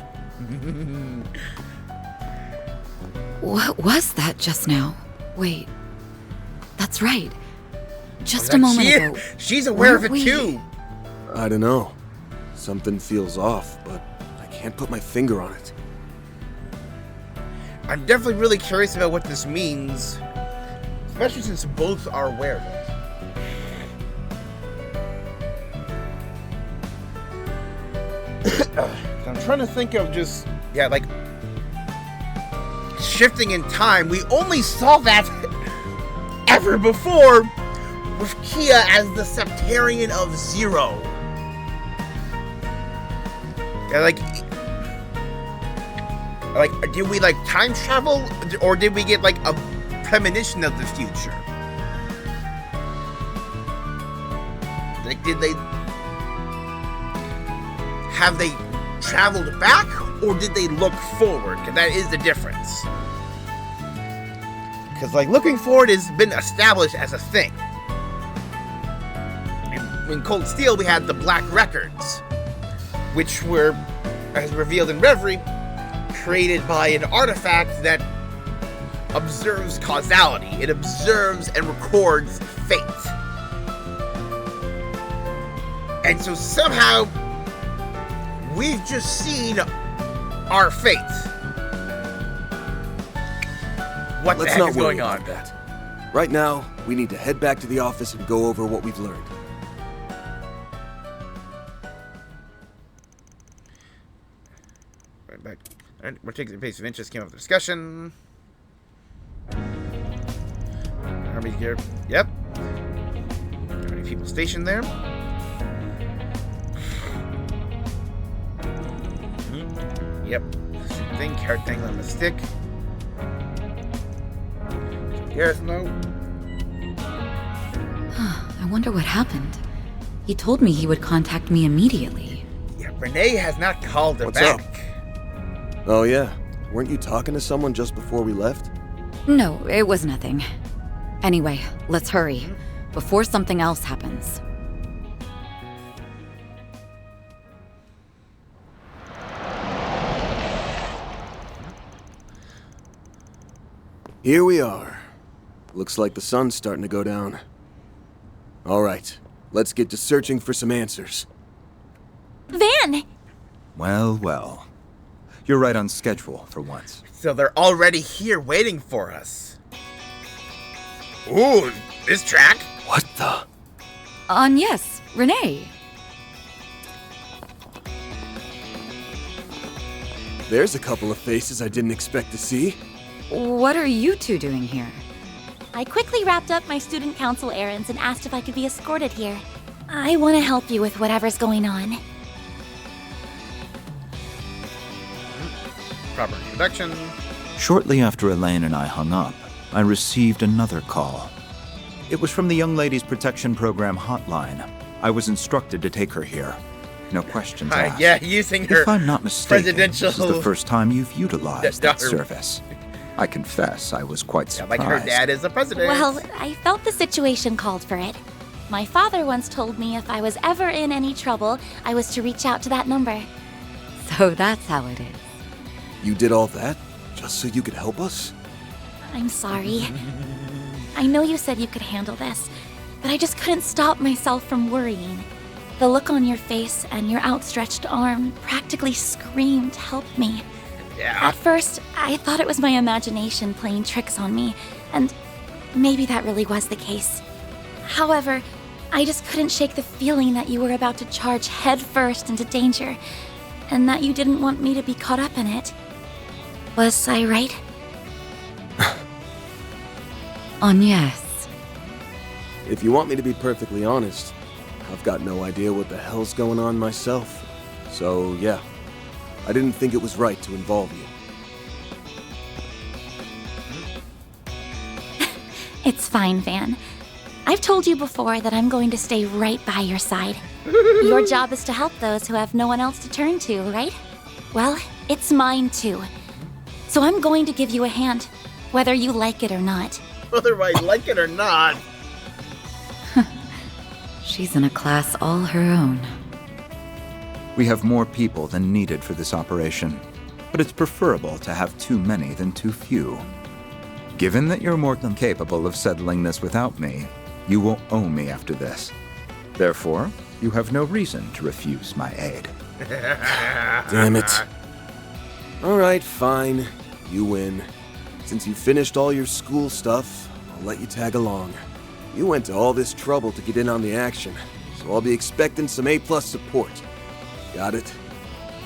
What was that just now? Wait. That's right. Just a moment ago. She's aware of it too. I don't know. Something feels off, but I can't put my finger on it. I'm definitely really curious about what this means, especially since both are aware of it. I'm trying to think of just, like shifting in time. We only saw that ever before with Kia as the Septarian of Zero. Yeah, like, did we like time travel, or did we get like a premonition of the future? Like, have they traveled back, or did they look forward? Because that is the difference. Because like looking forward has been established as a thing. In Cold Steel, we had the Black Records, which were, as revealed in Reverie, created by an artifact that observes causality. It observes and records fate. And so somehow, we've just seen our fate. What the heck is going on? That. Right now, we need to head back to the office and go over what we've learned. Right back. Alright, we're taking the pace of interest came up with the discussion. Army here. Yep. How many people stationed there? Yep. Same thing. Carrot dangle on the stick. Gareth, no. I wonder what happened. He told me he would contact me immediately. Yeah, Renee has not called him What's back. up? Oh yeah, weren't you talking to someone just before we left? No, it was nothing. Anyway, let's hurry, before something else happens. Here we are. Looks like the sun's starting to go down. All right, let's get to searching for some answers. Van! Well, well. You're right on schedule for once. So they're already here waiting for us. Ooh, this track? What the? Yes, Renee. There's a couple of faces I didn't expect to see. What are you two doing here? I quickly wrapped up my student council errands and asked if I could be escorted here. I want to help you with whatever's going on. Proper introduction. Shortly after Elaine and I hung up, I received another call. It was from the Young Ladies Protection Program hotline. I was instructed to take her here. No questions asked. Yeah, using her If I'm not mistaken, presidential... this is the first time you've utilized that daughter. service. I confess I was quite surprised. Like her dad is the president. Well, I felt the situation called for it. My father once told me if I was ever in any trouble, I was to reach out to that number. So that's how it is. You did all that just so you could help us? I'm sorry. I know you said you could handle this, but I just couldn't stop myself from worrying. The look on your face and your outstretched arm practically screamed, "Help me." Yeah. At first, I thought it was my imagination playing tricks on me, and maybe that really was the case. However, I just couldn't shake the feeling that you were about to charge headfirst into danger, and that you didn't want me to be caught up in it. Was I right? Yes. If you want me to be perfectly honest, I've got no idea what the hell's going on myself. So, yeah. I didn't think it was right to involve you. It's fine, Van. I've told you before that I'm going to stay right by your side. Your job is to help those who have no one else to turn to, right? Well, it's mine too. So I'm going to give you a hand, whether you like it or not. Whether I like it or not. She's in a class all her own. We have more people than needed for this operation, but it's preferable to have too many than too few. Given that you're more than capable of settling this without me, you will owe me after this. Therefore, you have no reason to refuse my aid. Damn it. All right, fine. You win. Since you finished all your school stuff, I'll let you tag along. You went to all this trouble to get in on the action, so I'll be expecting some A+ support. Got it?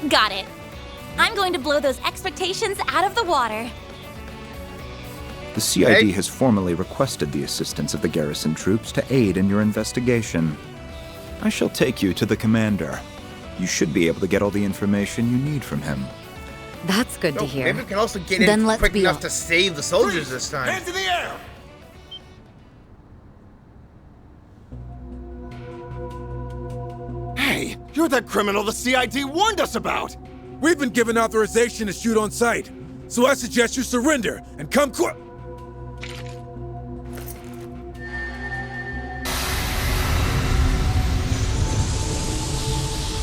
Got it. I'm going to blow those expectations out of the water. The CID has formally requested the assistance of the garrison troops to aid in your investigation. I shall take you to the commander. You should be able to get all the information you need from him. That's good to hear. Maybe we can also get Then in let's quick be enough off. to save the soldiers this time. Hands in the air! Hey, you're that criminal the CID warned us about! We've been given authorization to shoot on sight, so I suggest you surrender and come quick.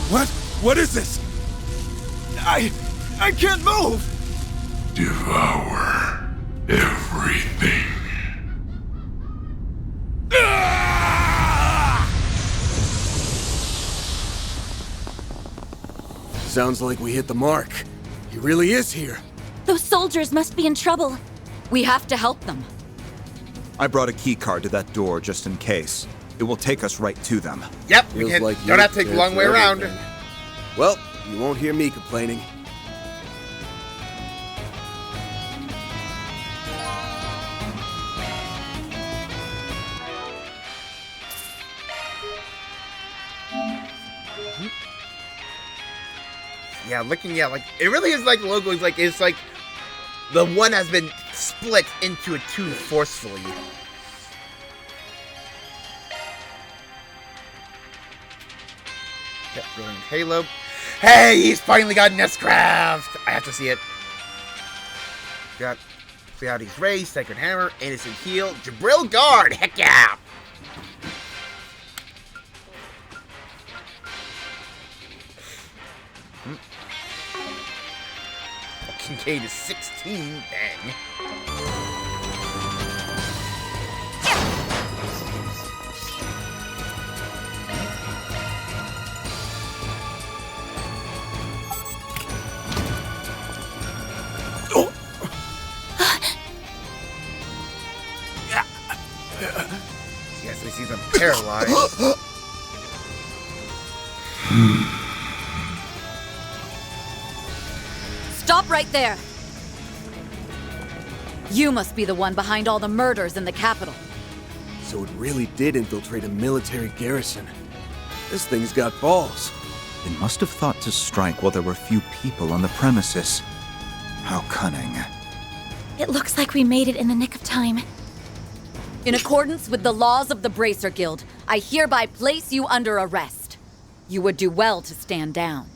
What? What is this? I can't move! Devour everything. Sounds like we hit the mark. He really is here. Those soldiers must be in trouble. We have to help them. I brought a key card to that door just in case. It will take us right to them. Yep, we Feels can, like don't you're have to take the prepared long for way around. everything. Well, you won't hear me complaining. Yeah, looking at like it really is like the logo is like it's like the one has been split into a two forcefully. Yep, brilliant Halo. Hey, he's finally got Nestcraft! I have to see it. Got Beauty's Race, Sacred Hammer, Innocent Heel, Jabril Guard. Heck yeah! Kincaid is 16. Dang. Yes, we see them paralyzed. Stop right there! You must be the one behind all the murders in the capital. So it really did infiltrate a military garrison. This thing's got balls. It must have thought to strike while there were few people on the premises. How cunning. It looks like we made it in the nick of time. In accordance with the laws of the Bracer Guild, I hereby place you under arrest. You would do well to stand down.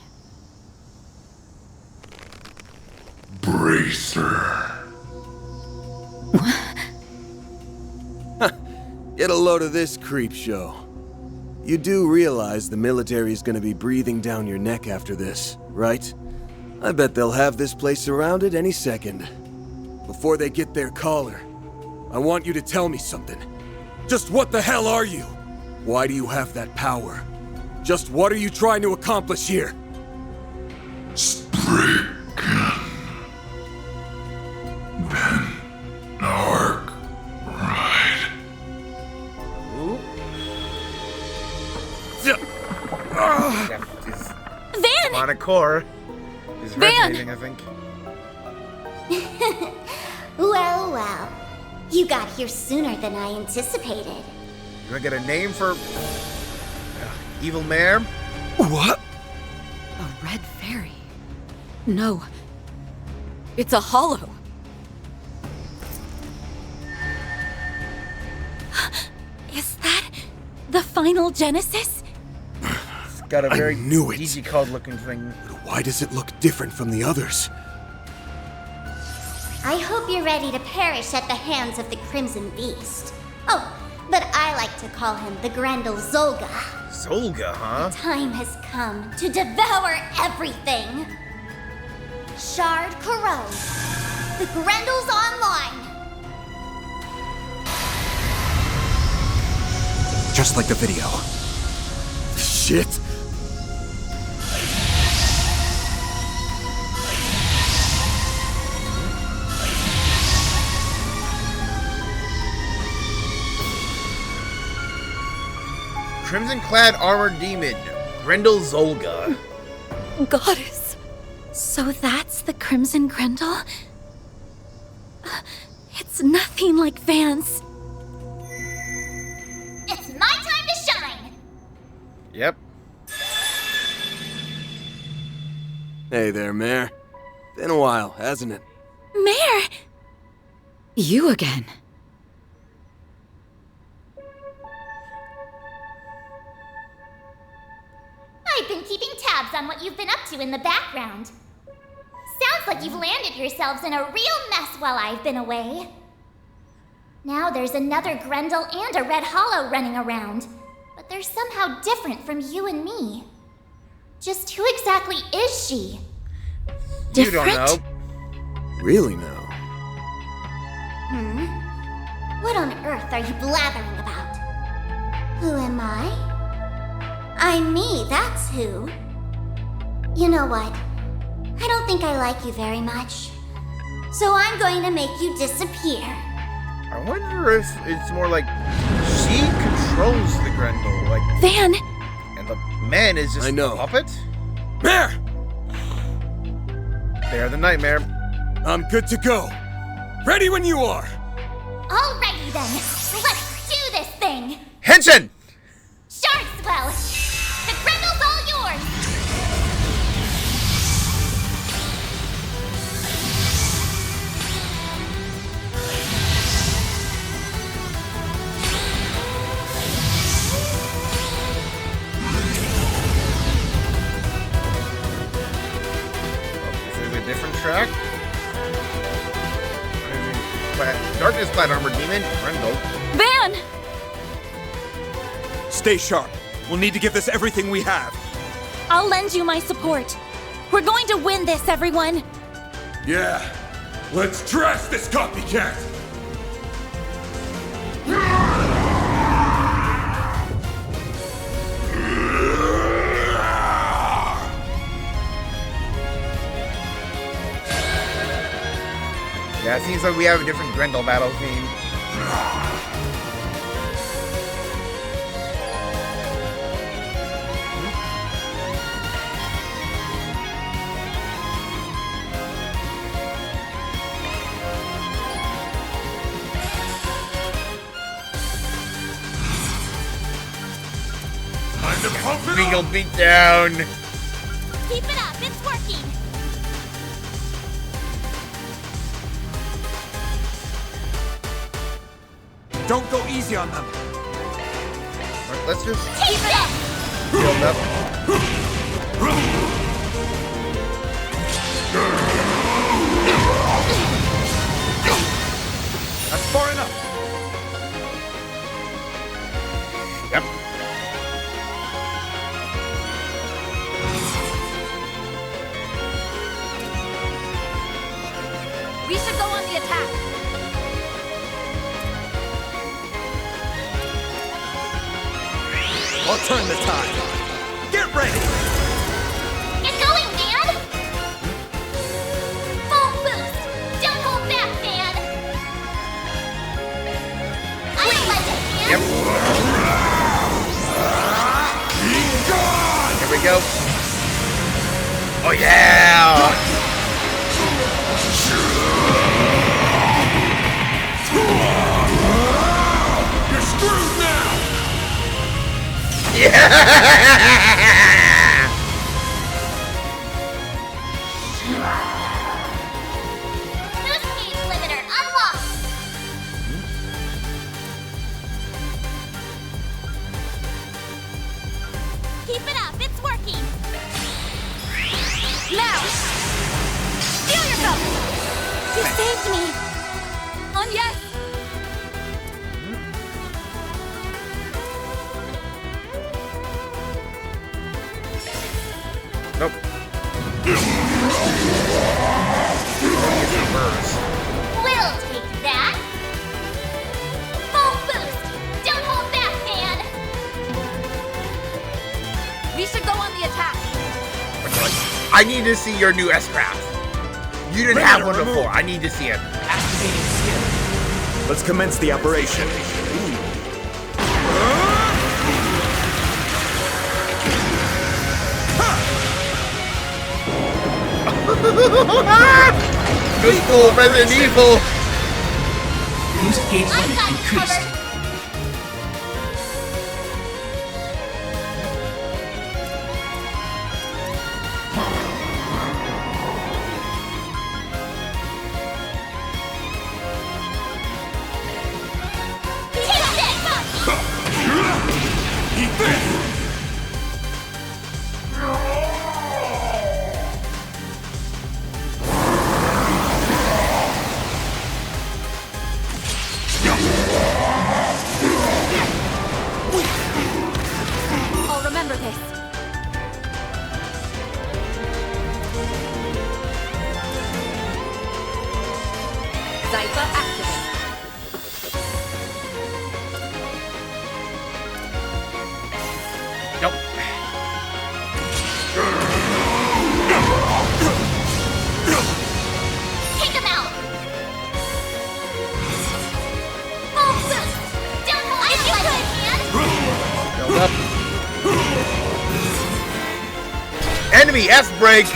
Bracer. Get a load of this creep show. You do realize the military is gonna be breathing down your neck after this, right? I bet they'll have this place surrounded any second. Before they get their collar, I want you to tell me something. Just what the hell are you? Why do you have that power? Just what are you trying to accomplish here? Spriggan. Dark Ride. Van! Monocore is Van! resonating, I think. Well, well. You got here sooner than I anticipated. You wanna get a name for evil mare? What? A red fairy? No. It's a hollow. Is that the final Genesis? It's got a very easy called looking thing. Why does it look different from the others? I hope you're ready to perish at the hands of the Crimson Beast. Oh, but I like to call him the Grendel Zolga. Zolga, huh? Time has come to devour everything. Shard Corrode. The Grendel's online. Just like the video. Shit. Crimson-clad armored demon, Grendel Zolga. Goddess. So that's the Crimson Grendel? It's nothing like Van's. It's my time to shine. Yep. Hey there, Mare. Been a while, hasn't it? Mare! You again. I've been keeping tabs on what you've been up to in the background. Sounds like you've landed yourselves in a real mess while I've been away. Now there's another Grendel and a Red Hollow running around, but they're somehow different from you and me. Just who exactly is she? You don't know. Really now? What on earth are you blathering about? Who am I? I'm me, that's who. You know what? I don't think I like you very much. So I'm going to make you disappear. I wonder if it's more like she controls the Grendel, like Van! And the man is just a puppet? Mare! They're the nightmare. I'm good to go. Ready when you are. Alrighty then. Let's do this thing. Henshin! Sharkswell! The Grendel's all yours! Is it a different track? darkness-clad armored demon, Grendel. Van! Stay sharp. We'll need to give this everything we have. I'll lend you my support. We're going to win this, everyone. Yeah. Let's trash this copycat! Yeah, it seems like we have a different Grendel battle theme. Regal beat down. Keep it up, it's working. Don't go easy on them. Right, let's just Take this! build up. That's far enough. Yep. We should go on the attack. I'll turn the tide. Get ready! Get going, man! Full boost! Don't hold back, man! I like it, man! Yep. Here we go. Oh yeah! You're screwed now! Yeah! Boost gauge limiter unlocked! Keep it up, it's working! Now! Feel yourself! You saved me! On yes! Nope. We'll take that! Full boost! Don't hold back, man! We should go on the attack. I need to see your new S-Craft. You didn't have one before. I need to see it. Activating skill. Let's commence the operation. Good school, Resident Evil. Boost gauge I limit got you increased. covered! Take this! Eat this! I'll remember this. Zypher activate. Nope. Take him out! Full boost! Don't hold back, man! Build up. Enemy S-Break.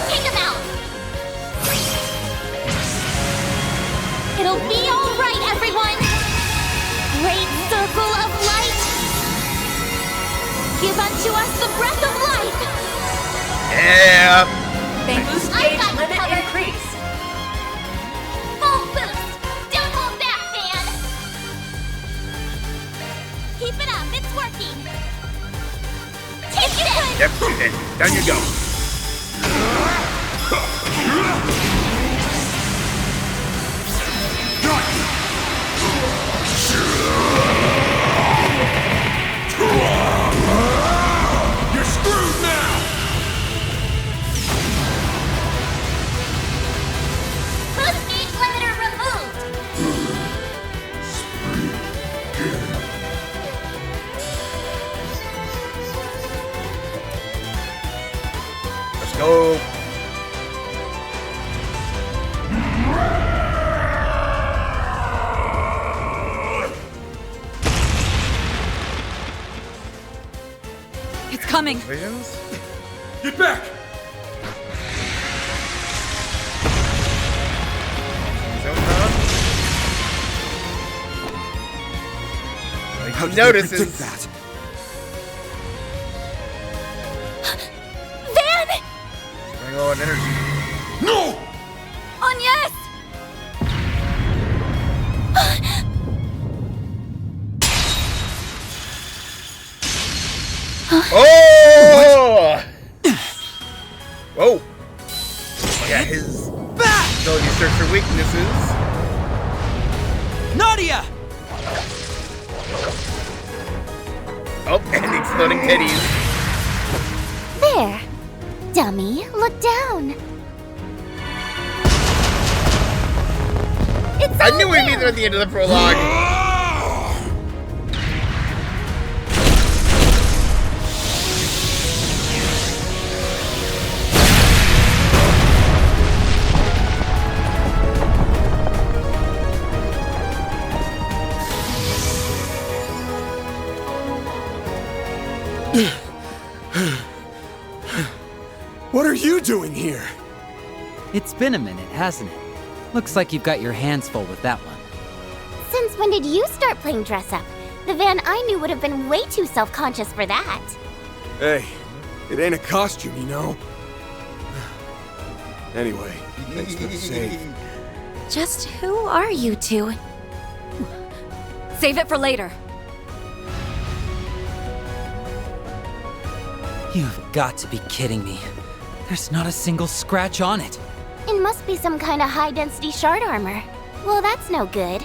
Take him out! It'll be alright, everyone! Great circle of light! Give unto us the breath of life! Yeah. Thank Boost I gauge got you limit covered. increased. Full boost! Don't hold back, Down you go. You're screwed now! Boost gauge limiter removed! Let's go. It's coming. Visions? Get back! How did notices they predict that? Van! Bring on energy. No! On yes! Oh! Whoa! Yeah, his ability to search for weaknesses. Nadia! Oh, and exploding titties. There. Dummy, look down. It's I knew we'd meet them at the end of the prologue. What are you doing here? It's been a minute, hasn't it? Looks like you've got your hands full with that one. Since when did you start playing dress up? The Van I knew would have been way too self-conscious for that. Hey, it ain't a costume, you know? Anyway, thanks for the save. Just who are you two? Save it for later. You've got to be kidding me. There's not a single scratch on it. It must be some kind of high-density shard armor. Well, that's no good.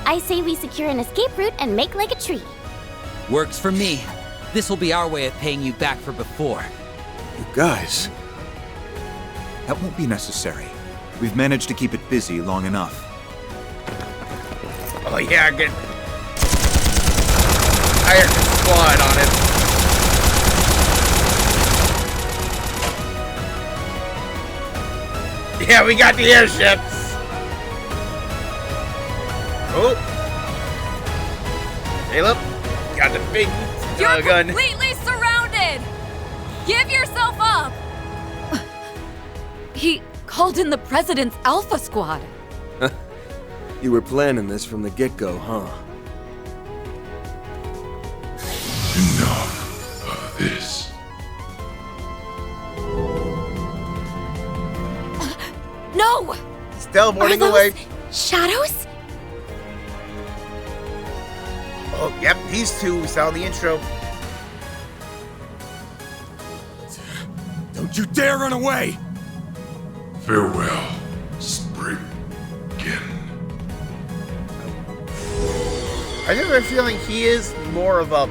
I say we secure an escape route and make like a tree. Works for me. This will be our way of paying you back for before. You guys. That won't be necessary. We've managed to keep it busy long enough. Oh yeah, get Iron Squad on it. Yeah, we got the airships. Oh, Caleb, got the big gun. Completely surrounded. Give yourself up. He called in the president's Alpha Squad. You were planning this from the get-go, huh? Enough of this. No! He's teleporting Are those away. shadows? Oh, yep, these two. We saw the intro. Don't you dare run away! Farewell, Spriggan. I have a feeling he is more of a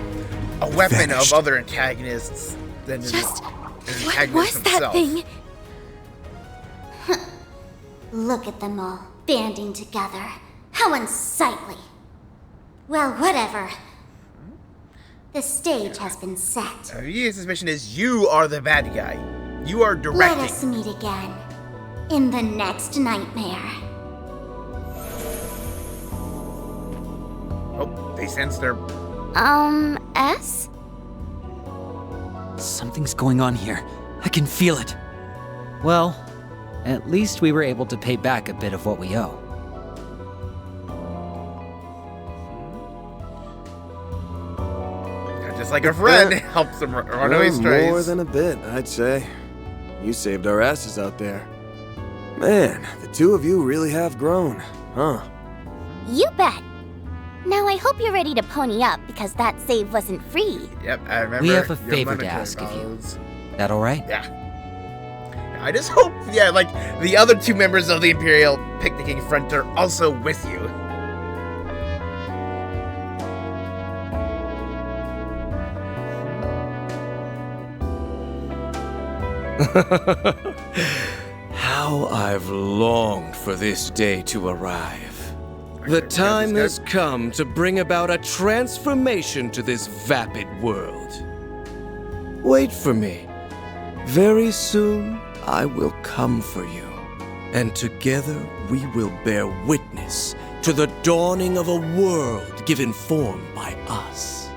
weapon of other antagonists than Just an what antagonist was himself. that thing? Look at them all, banding together. How unsightly. Well, whatever. The stage has been set. His mission is you are the bad guy. You are Let directing. us meet again. In the next nightmare. Oh, they sense their... S? Something's going on here. I can feel it. Well, at least we were able to pay back a bit of what we owe. Just like a friend helps them run away strays. More than a bit, I'd say. You saved our asses out there. Man, the two of you really have grown, huh? You bet. Now I hope you're ready to pony up because that save wasn't free. Yep, I remember. We have a your favor to monetary ask of you. vows. That all right? Yeah. I just hope, like, the other two members of the Imperial Picnicking Front are also with you. How I've longed for this day to arrive. The time has come to bring about a transformation to this vapid world. Wait for me. Very soon, I will come for you. And together, we will bear witness to the dawning of a world given form by us.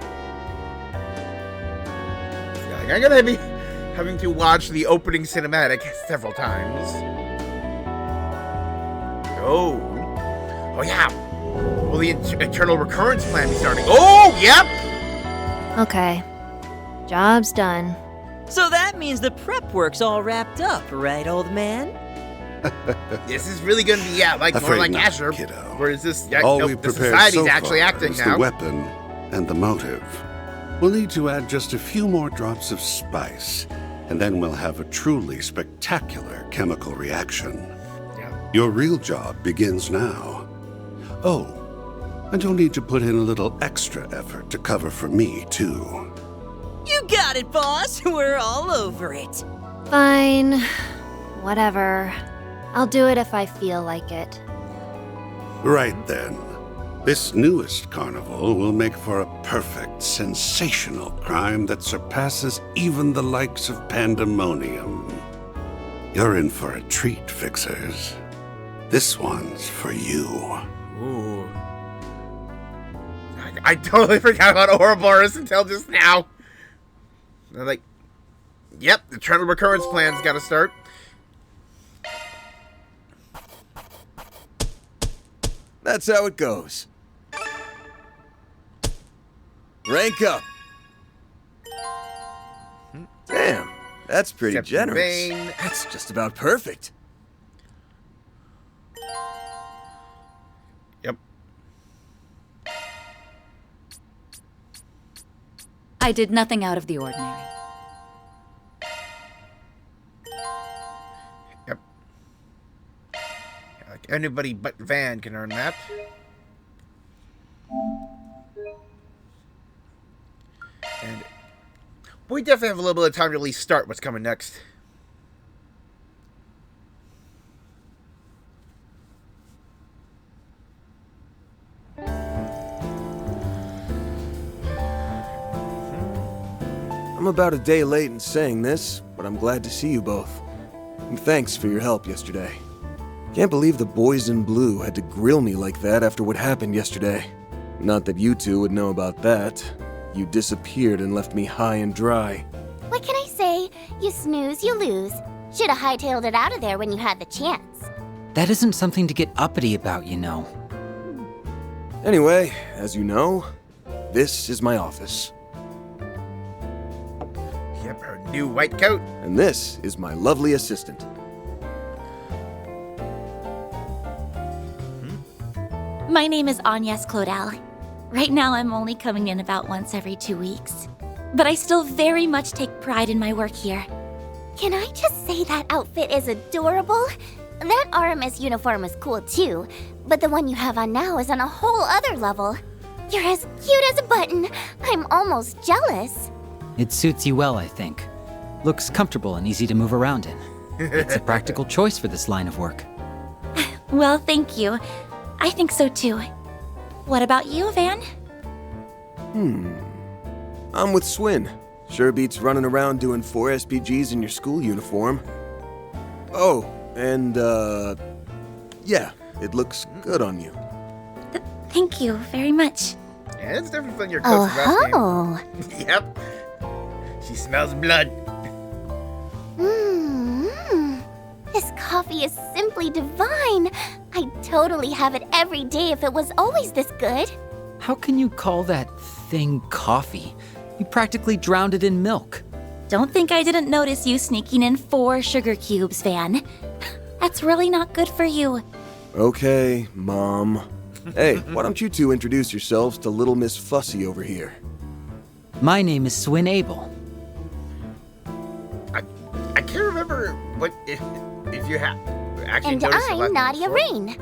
I'm gonna be having to watch the opening cinematic several times. Oh yeah. Will the eternal recurrence plan be starting? Oh, yep. Okay. Job's done. So that means the prep work's all wrapped up, right, old man? This is really gonna be, like more like not, Asher. kiddo. Where is this? All no, we've the prepared society's so actually far acting is now. the weapon and the motive. We'll need to add just a few more drops of spice, and then we'll have a truly spectacular chemical reaction. Yeah. Your real job begins now. Oh, and you'll need to put in a little extra effort to cover for me, too. You got it, boss. We're all over it. Fine. Whatever. I'll do it if I feel like it. Right then. This newest carnival will make for a perfect, sensational crime that surpasses even the likes of Pandemonium. You're in for a treat, Fixers. This one's for you. Ooh. I totally forgot about Ouroboros until just now. I'm like, yep, the eternal recurrence plan's gotta start. That's how it goes. Rank up. Damn, that's pretty generous. That's just about perfect. Yep. I did nothing out of the ordinary. Yep. Like anybody but Van can earn that. And we definitely have a little bit of time to at least start what's coming next. I'm about a day late in saying this, but I'm glad to see you both. And thanks for your help yesterday. Can't believe the boys in blue had to grill me like that after what happened yesterday. Not that you two would know about that. You disappeared and left me high and dry. What can I say? You snooze, you lose. Should have hightailed it out of there when you had the chance. That isn't something to get uppity about, you know. Anyway, as you know, this is my office. Yep, her new white coat. And this is my lovely assistant. My name is Agnes Claudel. Right now I'm only coming in about once every 2 weeks. But I still very much take pride in my work here. Can I just say that outfit is adorable? That RMS uniform is cool too, but the one you have on now is on a whole other level. You're as cute as a button. I'm almost jealous. It suits you well, I think. Looks comfortable and easy to move around in. It's a practical choice for this line of work. Well, thank you. I think so too. What about you, Van? I'm with Swin. Sure beats running around doing 4 SPGs in your school uniform. Oh, and, yeah, it looks good on you. Thank you very much. Yeah, it's different than your coat's last Oh. name. Yep. She smells blood. This coffee is simply divine. I'd totally have it every day if it was always this good. How can you call that thing coffee? You practically drowned it in milk. Don't think I didn't notice you sneaking in 4 sugar cubes, Van. That's really not good for you. Okay, Mom. Hey, why don't you two introduce yourselves to Little Miss Fussy over here? My name is Swin Abel. what if you have actually And noticed the last I'm name Nadia before? Rain.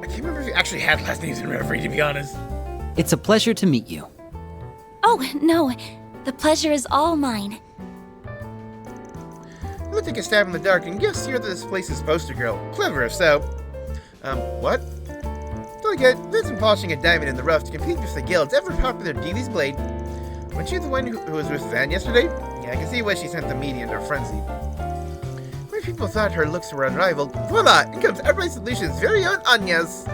I can't remember if you actually had last names in Reverie, to be honest. It's a pleasure to meet you. Oh, no. The pleasure is all mine. I'm gonna take a stab in the dark and guess you're this place's poster girl. Clever if so. What? Don't get Vincent polishing a diamond in the rough to compete with the guild's ever-popular Devi's Blade. Wasn't you the one who was with Van yesterday? Yeah, I can see why she sent the media into a frenzy. When people thought her looks were unrivaled, voila! In comes Every Solution's very own Anya's.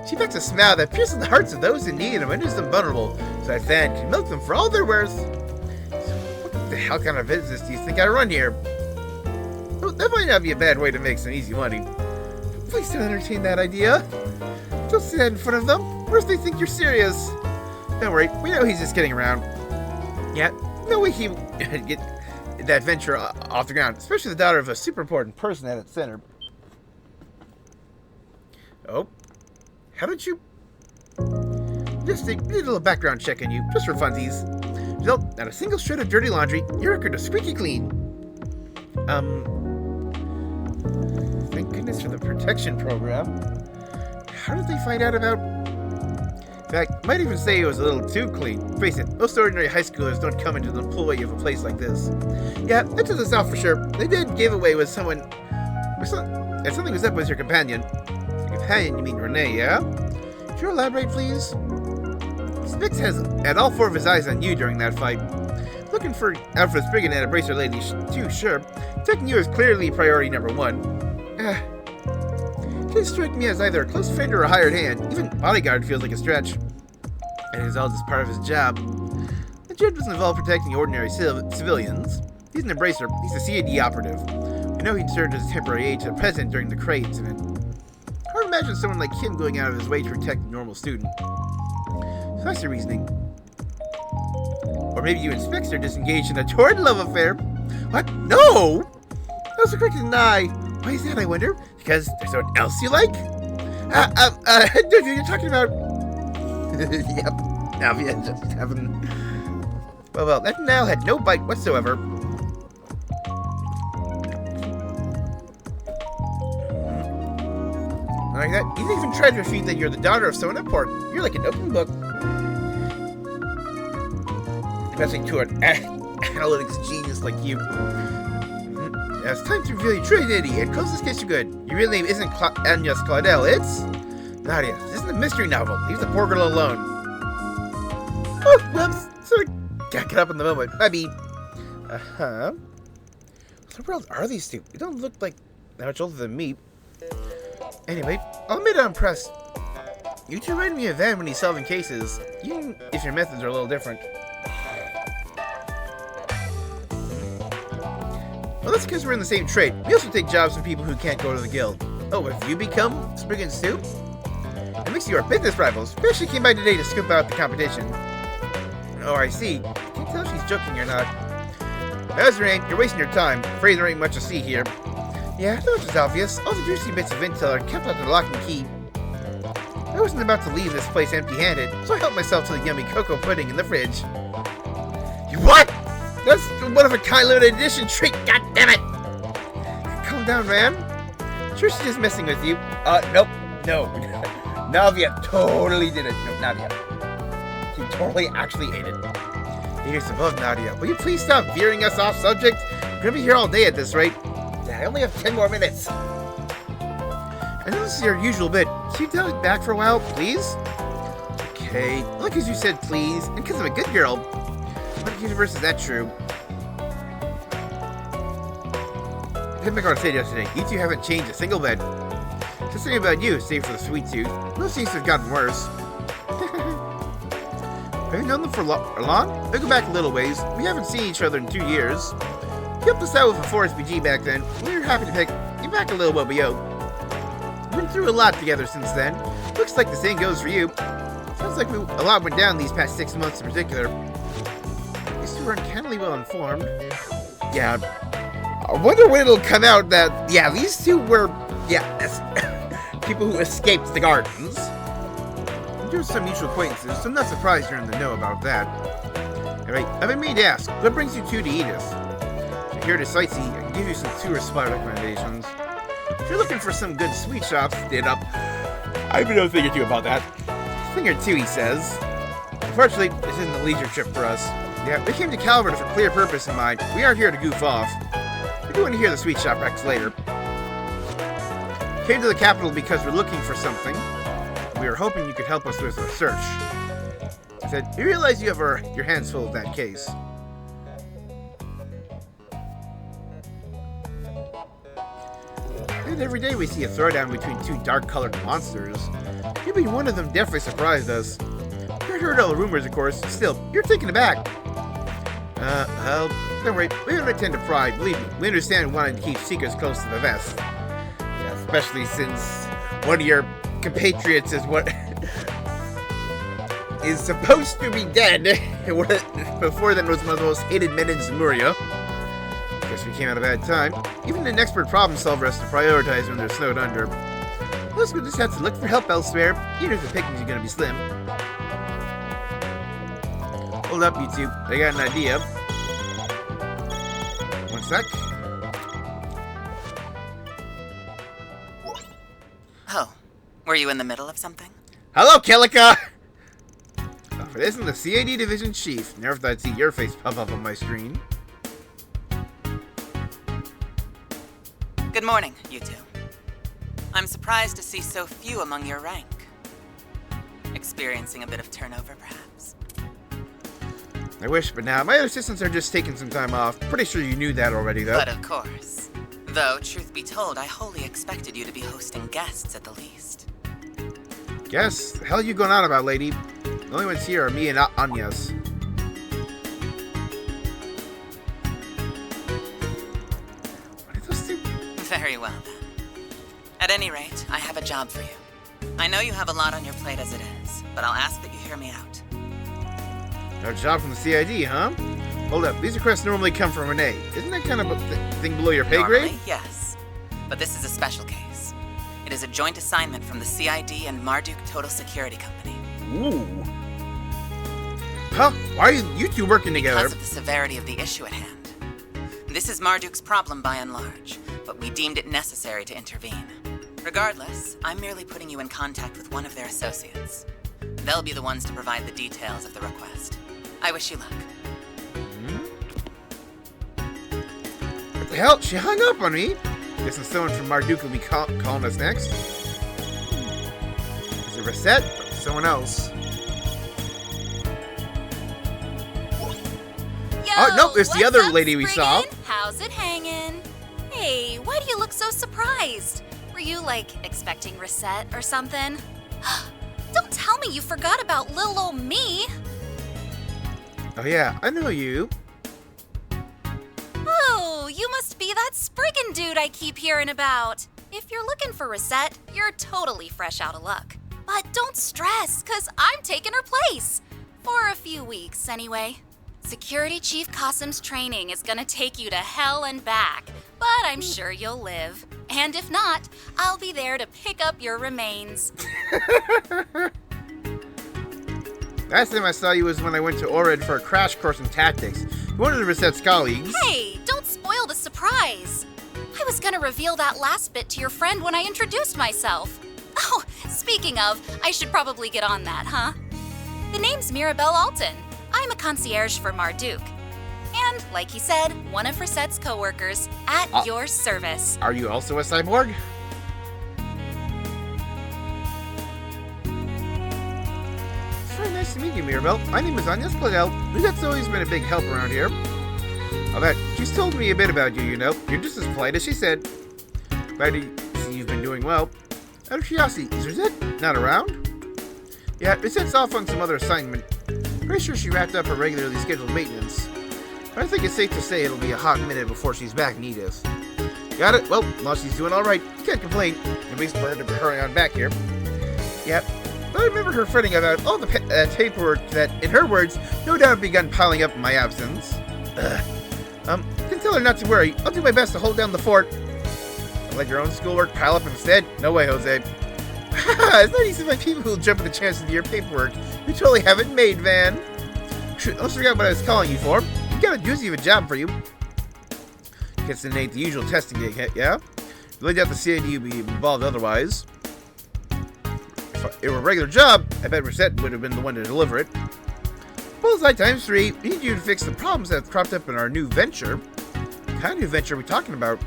She packs a smile that pierces the hearts of those in need and renders them vulnerable, so that Van can milk them for all they're worth. So what the hell kind of business do you think I run here? Well, that might not be a bad way to make some easy money. Please don't entertain that idea. Don't say that in front of them. What if they think you're serious? Don't worry, we know he's just kidding around. Yeah, no way he would get that venture off the ground, especially the daughter of a super important person at its center. Oh, haven't you? Just a little background check on you, just for funsies. Result, not a single shred of dirty laundry. Your record is squeaky clean. Thank goodness for the protection program. How did they find out about... In fact, might even say it was a little too clean. Face it, most ordinary high schoolers don't come into the employ of a place like this. Yeah, that took us out for sure. They did give away with someone... And something was up with your companion. Your companion, you mean Renee, yeah? Could you elaborate, please? Spix had all four of his eyes on you during that fight. Looking out for Spriggan and a bracer lady too, sure. Taking you as clearly priority number one. She strike me as either a close friend or a hired hand. Even bodyguard feels like a stretch. And it's all just part of his job. The job doesn't involve protecting ordinary civilians. He's an embracer. He's a CAD operative. I know he served as a temporary aide to the president during the Cray incident. Hard to imagine someone like him going out of his way to protect a normal student. So that's the reasoning. Or maybe you and Spix are just engaged in a torrid love affair. What? No! That was a quick deny. Why is that, I wonder? Because there's someone else you like? You're talking about... Yep. Navia just having... Well, that nail had no bite whatsoever. Like that, you didn't even try to refute that you're the daughter of someone important. You're like an open book. Especially to an analytics genius like you. Now it's time to reveal your true identity and close this case for good. Your real name isn't Agnes Claudel, it's... Nadia. This isn't a mystery novel. Leave the poor girl alone. Oh, whoops. Sort of got up in the moment. I mean... What the world are these two? They don't look like that much older than me. Anyway, I'll admit I'm impressed. You two remind me of Van when he's solving cases, even if your methods are a little different. Well, that's because we're in the same trade. We also take jobs from people who can't go to the guild. Oh, have you become Spriggan too? It makes you our business rivals. We actually came by today to scoop out the competition. Oh, I see. Can't tell if she's joking or not. As there ain't, you're wasting your time. Afraid there ain't much to see here. Yeah, that much is obvious. All the juicy bits of intel are kept under lock and key. I wasn't about to leave this place empty-handed, so I helped myself to the yummy cocoa pudding in the fridge. You what? That's one of a kind limited edition treat, goddammit! Calm down, man. Sure she's just messing with you. Nope. No. Navia totally did it. No, Nadia. She totally actually ate it. Here's above, Nadia. Will you please stop veering us off subject? We're gonna be here all day at this rate. I only have 10 more minutes. I know this is your usual bit. Can you dial it back for a while, please? Okay. Well, because you said please, and because I'm a good girl. What universe is that true? I think I said yesterday, you two haven't changed a single bit. Just saying about you, save for the sweet tooth. Most things have gotten worse. Have you known them for long? They go back a little ways. We haven't seen each other in 2 years. You helped us out with a 4SPG back then. We were happy to pick you back a little what we owe. We've been through a lot together since then. Looks like the same goes for you. Sounds like a lot went down these past 6 months in particular. These two are uncannily well informed. Yeah. I wonder when it'll come out that, yeah, these two were, people who escaped the gardens. There were some mutual acquaintances, so I'm not surprised you're in the know about that. Anyway, I've been made to ask, what brings you two to Edith? here to sightsee, I can give you some tourist spot recommendations. If you're looking for some good sweet shops, stand up. I even know a thing or two about that. Thing or two, he says. Unfortunately, this isn't a leisure trip for us. Yeah, we came to Calvard with a clear purpose in mind. We aren't here to goof off. We do want to hear the sweet shop recs later. Came to the capital because we're looking for something. We were hoping you could help us with our search. He said, you realize you have your hands full of that case. And every day we see a throwdown between two dark-colored monsters. Maybe one of them definitely surprised us. We heard all the rumors, of course. Still, you're taken aback. Well, don't worry. We don't intend to pry. Believe me, we understand wanting to keep secrets close to the vest. Yeah, especially since one of your compatriots is what is supposed to be dead. Before then was one of the most hated men in Zemuria. Guess we came at a bad time. Even an expert problem solver has to prioritize when they're snowed under. Plus, we'll just have to look for help elsewhere, even if the pickings are gonna be slim. Hold up, you two. I got an idea. One sec. Oh, were you in the middle of something? Hello, Kilika! If it isn't the CAD Division Chief, never thought I'd see your face pop up on my screen. Good morning, you two. I'm surprised to see so few among your rank. Experiencing a bit of turnover, perhaps? I wish, but now my other assistants are just taking some time off. Pretty sure you knew that already, though. But of course. Though, truth be told, I wholly expected you to be hosting guests at the least. Guess? The hell are you going on about, lady? The only ones here are me and Anya's. What are those two? Very well, then. At any rate, I have a job for you. I know you have a lot on your plate as it is, but I'll ask that you hear me out. A job from the CID, huh? Hold up, these requests normally come from Renee. Isn't that kind of a thing below your pay grade? Normally, yes. But this is a special case. It is a joint assignment from the CID and Marduk Total Security Company. Ooh. Huh? Why are you two working together? Because of the severity of the issue at hand. This is Marduk's problem by and large, but we deemed it necessary to intervene. Regardless, I'm merely putting you in contact with one of their associates. They'll be the ones to provide the details of the request. I wish you luck. What the hell? She hung up on me. Guessing someone from Marduk will be calling us next. Is it Reset? Or someone else? Yo, oh, no, it's the other up, lady we saw. How's it hanging? Hey, why do you look so surprised? Were you, like, expecting Reset or something? Don't tell me you forgot about little old me! Oh yeah, I know you. Oh, you must be that Spriggan dude I keep hearing about. If you're looking for Reset, you're totally fresh out of luck. But don't stress, cause I'm taking her place. For a few weeks, anyway. Security Chief Qasim's training is gonna take you to hell and back, but I'm sure you'll live. And if not, I'll be there to pick up your remains. Last time I saw you was when I went to Orid for a crash course in tactics. You're one of the Reset's colleagues. Hey, don't spoil the surprise. I was gonna reveal that last bit to your friend when I introduced myself. Oh, speaking of, I should probably get on that, huh? The name's Mirabelle Alton. I'm a concierge for Marduk. And, like he said, one of Reset's co-workers at your service. Are you also a cyborg? It's very nice to meet you, Mirabelle. My name is Anya Spladel. Reset's always been a big help around here. I'll bet she's told me a bit about you, you know. You're just as polite as she said. Glad to see you've been doing well. Out of curiosity, is Reset not around? Yeah, Reset's off on some other assignment. Pretty sure she wrapped up her regularly scheduled maintenance. But I think it's safe to say it'll be a hot minute before she's back in Edith. Got it? Well, while she's doing alright, can't complain. At least for her to be hurrying on back here. Yep. But I remember her fretting about all the paperwork that, in her words, no doubt begun piling up in my absence. Can tell her not to worry. I'll do my best to hold down the fort. I'll let your own schoolwork pile up instead? No way, Jose. It's not easy to find people who'll jump at the chance to do your paperwork. You totally have it made, man. Shoot, I almost forgot what I was calling you for. You got a doozy of a job for you. Gets to Nate the usual testing gig, yeah? You laid out the CID would be involved otherwise. If it were a regular job, I bet Reset would have been the one to deliver it. Bullseye times 3, we need you to fix the problems that have cropped up in our new venture. What kind of new venture are we talking about?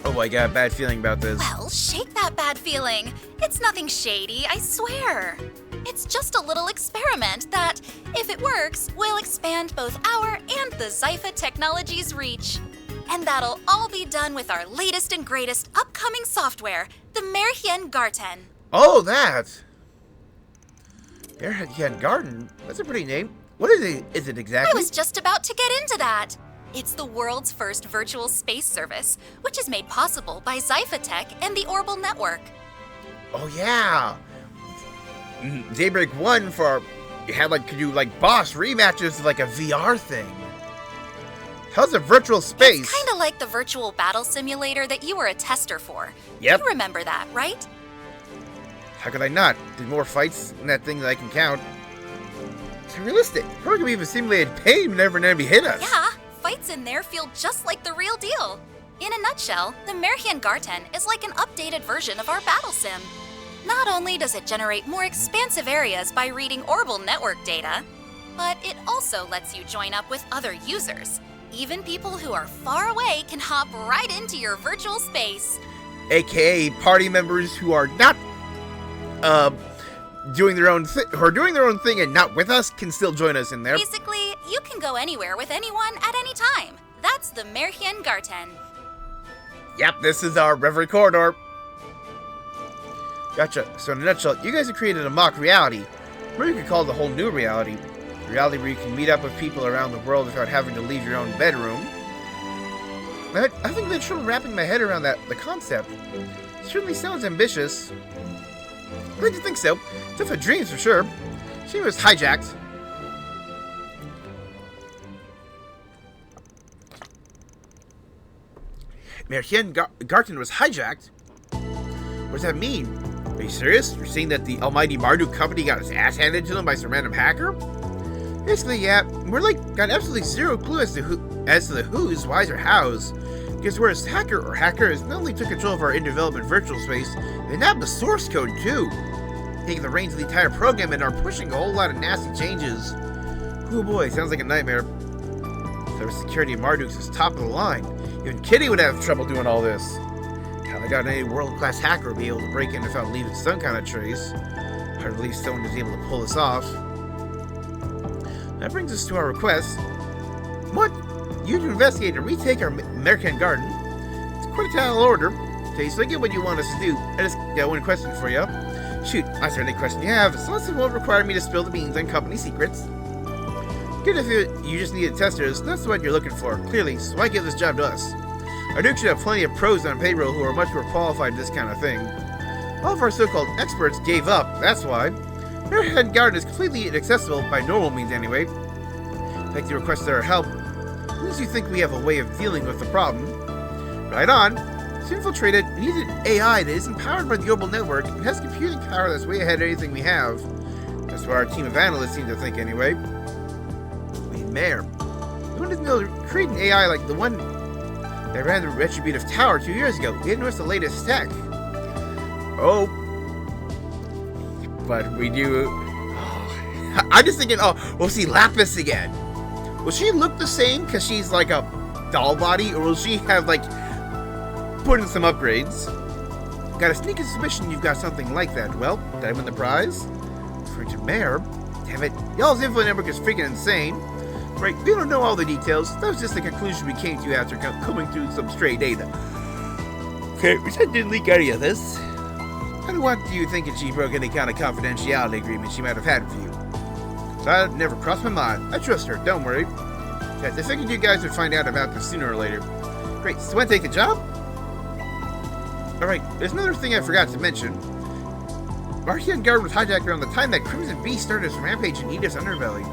Oh, I got a bad feeling about this. Well, shake that bad feeling. It's nothing shady, I swear. It's just a little experiment that, if it works, will expand both our and the Zypha technology's reach. And that'll all be done with our latest and greatest upcoming software, the Merhien Garten. Oh, that! Merhien Garten? That's a pretty name. What is it exactly? I was just about to get into that. It's the world's first virtual space service, which is made possible by Zypha Tech and the Orbital Network. Oh, yeah! Daybreak 1 for... You had, could do, boss rematches, like a VR thing. How's a virtual space? It's kind of like the virtual battle simulator that you were a tester for. Yep. You remember that, right? How could I not? Did more fights in that thing that I can count. It's realistic. Probably could even simulated pain whenever an enemy hit us. Yeah, fights in there feel just like the real deal. In a nutshell, the Merhien Garten is like an updated version of our battle sim. Not only does it generate more expansive areas by reading Orbital Network data, but it also lets you join up with other users. Even people who are far away can hop right into your virtual space. AKA party members who are not doing their own thing and not with us can still join us in there. Basically, you can go anywhere with anyone at any time. That's the Merhien Garten. Yep, this is our Reverie Corridor. Gotcha. So in a nutshell, you guys have created a mock reality, or you could call it a whole new reality. A reality where you can meet up with people around the world without having to leave your own bedroom. I think I've had trouble wrapping my head around the concept. It certainly sounds ambitious. Glad you think so. Tough for dreams for sure. She was hijacked. Merhien Garten was hijacked? What does that mean? Are you serious? You're saying that the almighty Marduk company got its ass handed to them by some random hacker? Basically, yeah. We're got absolutely zero clue as to the who's, why's, or how's. Because we're a hacker or hackers not only took control of our in-development virtual space, they nabbed the source code too. Taking the reins of the entire program and are pushing a whole lot of nasty changes. Oh boy, sounds like a nightmare. Cybersecurity of Marduk's is top of the line. Even Kitty would have trouble doing all this. How I got any world-class hacker would be able to break in without leaving some kind of trace. Hard to believe someone was able to pull this off. That brings us to our request. What? You to investigate and retake our Merhien Garten? It's quite a tall order. Okay, so I get what you want us to do. I just got one question for you. Shoot, answer any question you have, as long as it won't require me to spill the beans on company secrets. Good if you just needed testers, that's what you're looking for, clearly, so why give this job to us? Our Duke should have plenty of pros on payroll who are much more qualified for this kind of thing. All of our so-called experts gave up, that's why. Merhien Garten is completely inaccessible, by normal means anyway. In fact, you requested our help. At least you think we have a way of dealing with the problem. Right on. To infiltrate it, we need an AI that isn't powered by the Orbital Network and has computing power that's way ahead of anything we have. That's what our team of analysts seem to think anyway. Wait, Mayor. No one doesn't know to create an AI like the one that ran the Retributive Tower 2 years ago. We didn't know it's the latest tech. Oh. But we do... Oh. I'm just thinking, we'll see Lapis again. Will she look the same because she's like a doll body, or will she have put in some upgrades? Got a sneaky suspicion you've got something like that. Well, did I win the prize? Frigid Mayor? Damn it, y'all's info network is freaking insane. Right, we don't know all the details. That was just the conclusion we came to after coming through some stray data. Okay, Reset didn't leak any of this. I don't want you thinking she broke any kind of confidentiality agreement she might have had with you. So that never crossed my mind. I trust her, don't worry. I figured you guys would find out about this sooner or later. Great, so want to take the job? Alright, there's another thing I forgot to mention. Merhien Garten was hijacked around the time that Crimson Beast started his rampage in Edith's underbelly.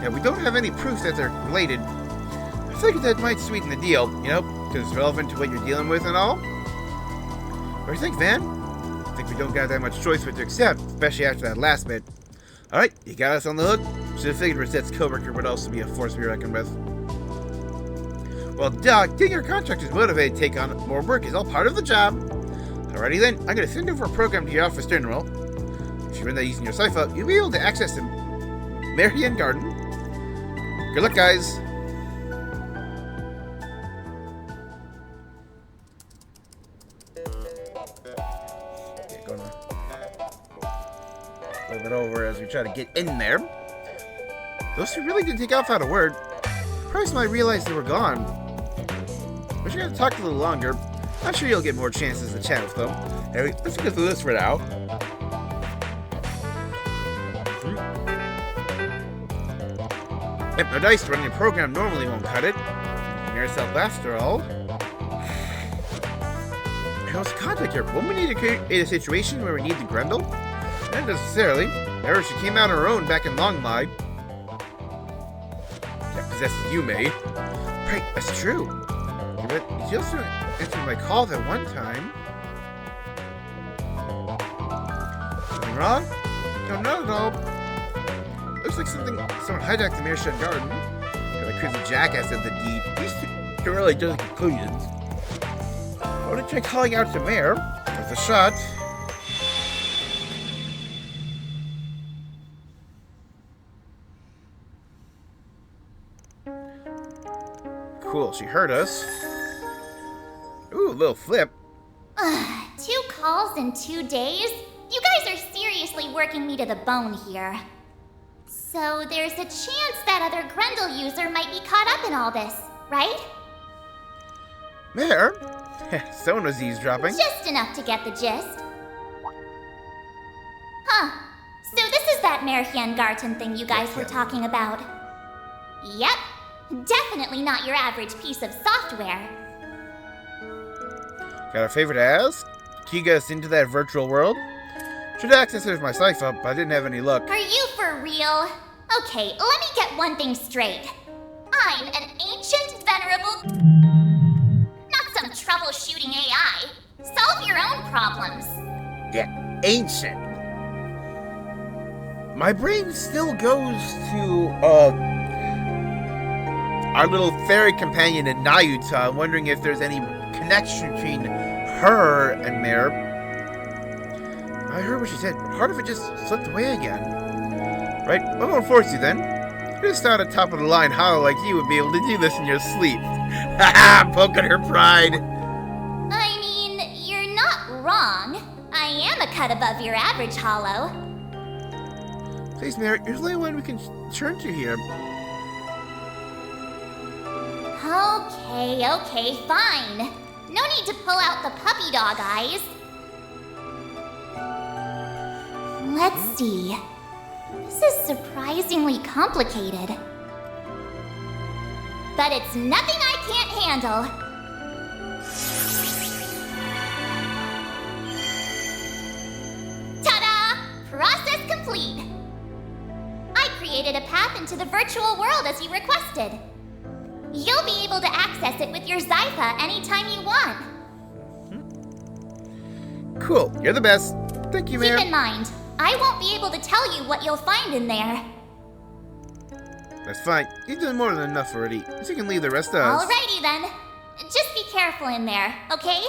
Now, we don't have any proof that they're related. I figured that might sweeten the deal, because it's relevant to what you're dealing with and all. What do you think, Van? I think we don't got that much choice what to accept, especially after that last bit. Alright, you got us on the hook? Should have figured Reset's coworker would also be a force to be reckoned with. Well, getting your contractors motivated to take on more work is all part of the job. Alrighty then, I'm gonna send over a program to your office general. If you run that using your cipher, you'll be able to access the Marian Garden. Good luck, guys. Okay, gonna move it over as we try to get in there. Those two really didn't take off without a word. Probably when I realized they were gone. But you're gonna talk a little longer. I'm sure you'll get more chances to chat with them. Anyway, let's get through this for now. Yep, no dice running a program normally won't cut it. Yourself after all. How's the contact here? Won't we need to create a situation where we need the Grendel? Not necessarily. Remember, she came out on her own back in Longmide. That possessed you, May. Right, that's true. But she also answered my call that one time. Something wrong? No, not at all. Looks like someone hijacked the Mershan Garden. That crazy jackass did the deed. These two really judge conclusions. I want to try calling out to Mayor. With a shot. Cool, she heard us. Ooh, a little flip. 2 calls in 2 days? You guys are seriously working me to the bone here. So there's a chance that other Grendel user might be caught up in all this, right? Mayor? Sona's eavesdropping. Just enough to get the gist. Huh. So this is that Merhiengarten thing you guys were talking about. Yep. Definitely not your average piece of software. Got a favor to ask? Can you get us into that virtual world? Should access it with my cipher, but I didn't have any luck. Are you for real? Okay, let me get one thing straight. I'm an ancient, venerable... not some troubleshooting AI. Solve your own problems. Yeah, ancient. My brain still goes to, our little fairy companion in Nayuta, wondering if there's any connection between her and Mare. I heard what she said, but part of it just slipped away again. Right, I won't force you then. Just thought a top-of-the-line hollow like you would be able to do this in your sleep. Haha, poking her pride. I mean, you're not wrong. I am a cut above your average hollow. Please, Mare, you're the only one we can turn to here. Okay, fine. No need to pull out the puppy dog eyes. Let's see. This is surprisingly complicated. But it's nothing I can't handle. Ta-da! Process complete. I created a path into the virtual world as you requested. You'll be able to access it with your Zypha anytime you want. Cool, you're the best. Thank you, Mare. Keep in mind, I won't be able to tell you what you'll find in there. That's fine. You've done more than enough already, so you can leave the rest to us. Alrighty then. Just be careful in there, okay?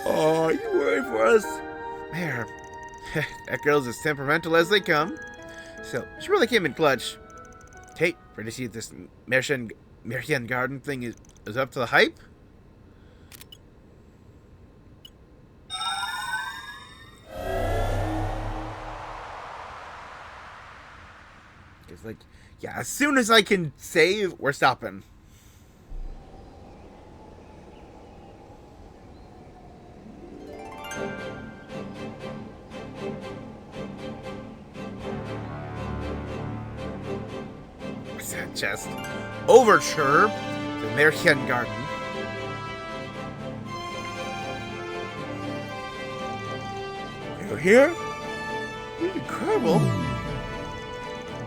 Oh, you worried for us? Mare, that girl's as temperamental as they come. So, she really came in clutch. Hey, ready to see if this Merhian Garden thing is up to the hype? It's like, yeah, as soon as I can save, we're stopping. What's that chest? Overture to Merhian Garden. You're here? This is incredible.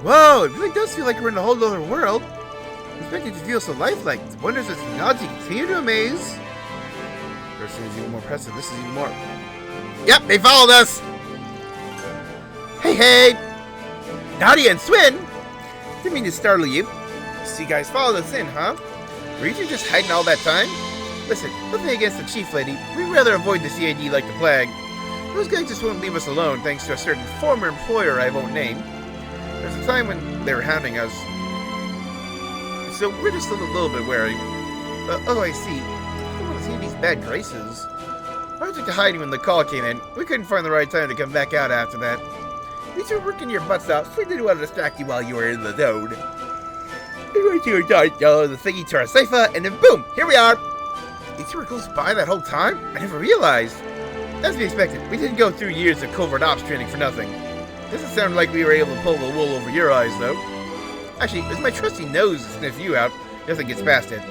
Whoa, it really does feel like we're in a whole other world. I'm expecting to feel so lifelike. The wonders of technology continue to amaze. First is even more impressive. This is even more. Yep, they followed us. Hey. Nadia and Swin. Didn't mean to startle you. So you guys followed us in, huh? Were you just hiding all that time? Listen, nothing against the chief lady. We'd rather avoid the CID like the plague. Those guys just won't leave us alone thanks to a certain former employer I won't name. There's a time when they were hounding us. So we're just a little bit wary. Oh, I see. I don't want to see these bad graces. I took to hiding when the call came in. We couldn't find the right time to come back out after that. These were working your butts out, so we didn't want to distract you while you were in the zone. We went to your the thingy to our sofa, and then boom, here we are! These were close by that whole time? I never realized. As we expected, we didn't go through years of covert ops training for nothing. Doesn't sound like we were able to pull the wool over your eyes, though. Actually, it was my trusty nose to sniff you out. Nothing gets past it.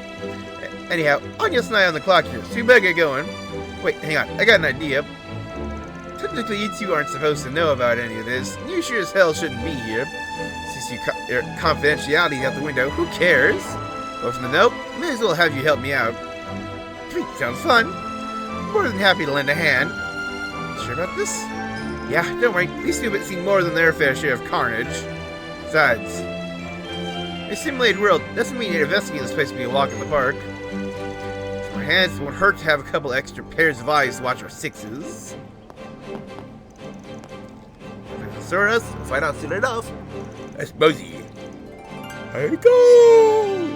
Anyhow, Anya's and I on the clock here, so you better get going. Wait, hang on, I got an idea. Technically, you two aren't supposed to know about any of this, and you sure as hell shouldn't be here. Since your confidentiality's out the window, who cares? Well, from the note, may as well have you help me out. Sweet, sounds fun. More than happy to lend a hand. Sure about this? Yeah, don't worry, these two have seen more than their fair share of carnage. Besides, a simulated world doesn't mean you're investigating this place to be a walk in the park. For our hands, it won't hurt to have a couple extra pairs of eyes to watch our sixes. Sort us, we'll find out soon enough. That's Mosey. Here go!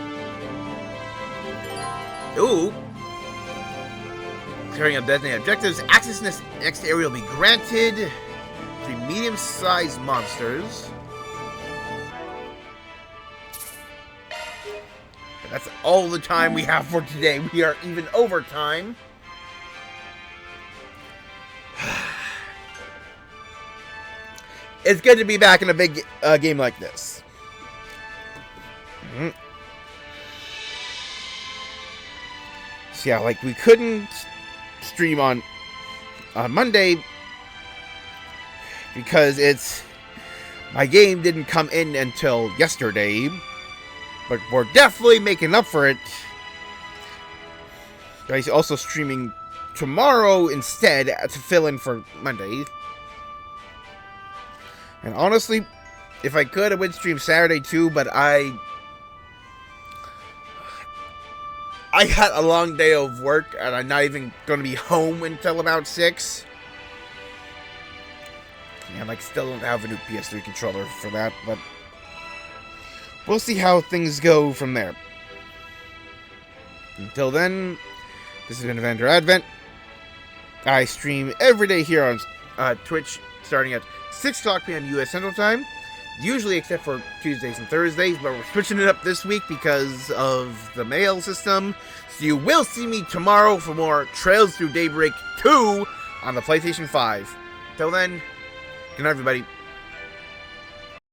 Ooh. Carrying out designated objectives, access to this next area will be granted. 3 medium-sized monsters. And that's all the time we have for today. We are even over time. It's good to be back in a big game like this. So yeah, like we couldn't stream on Monday because my game didn't come in until yesterday, but we're definitely making up for it. Guys, also streaming tomorrow instead to fill in for Monday. And honestly, if I could, I would stream Saturday too, but I got a long day of work, and I'm not even going to be home until about 6. And I still don't have a new PS3 controller for that, but we'll see how things go from there. Until then, this has been Avenger Advent. I stream every day here on Twitch, starting at 6 o'clock p.m. U.S. Central Time, usually except for Tuesdays and Thursdays, but we're switching it up this week because of the mail system. So you will see me tomorrow for more Trails Through Daybreak 2 on the PlayStation 5. Till then, good night, everybody.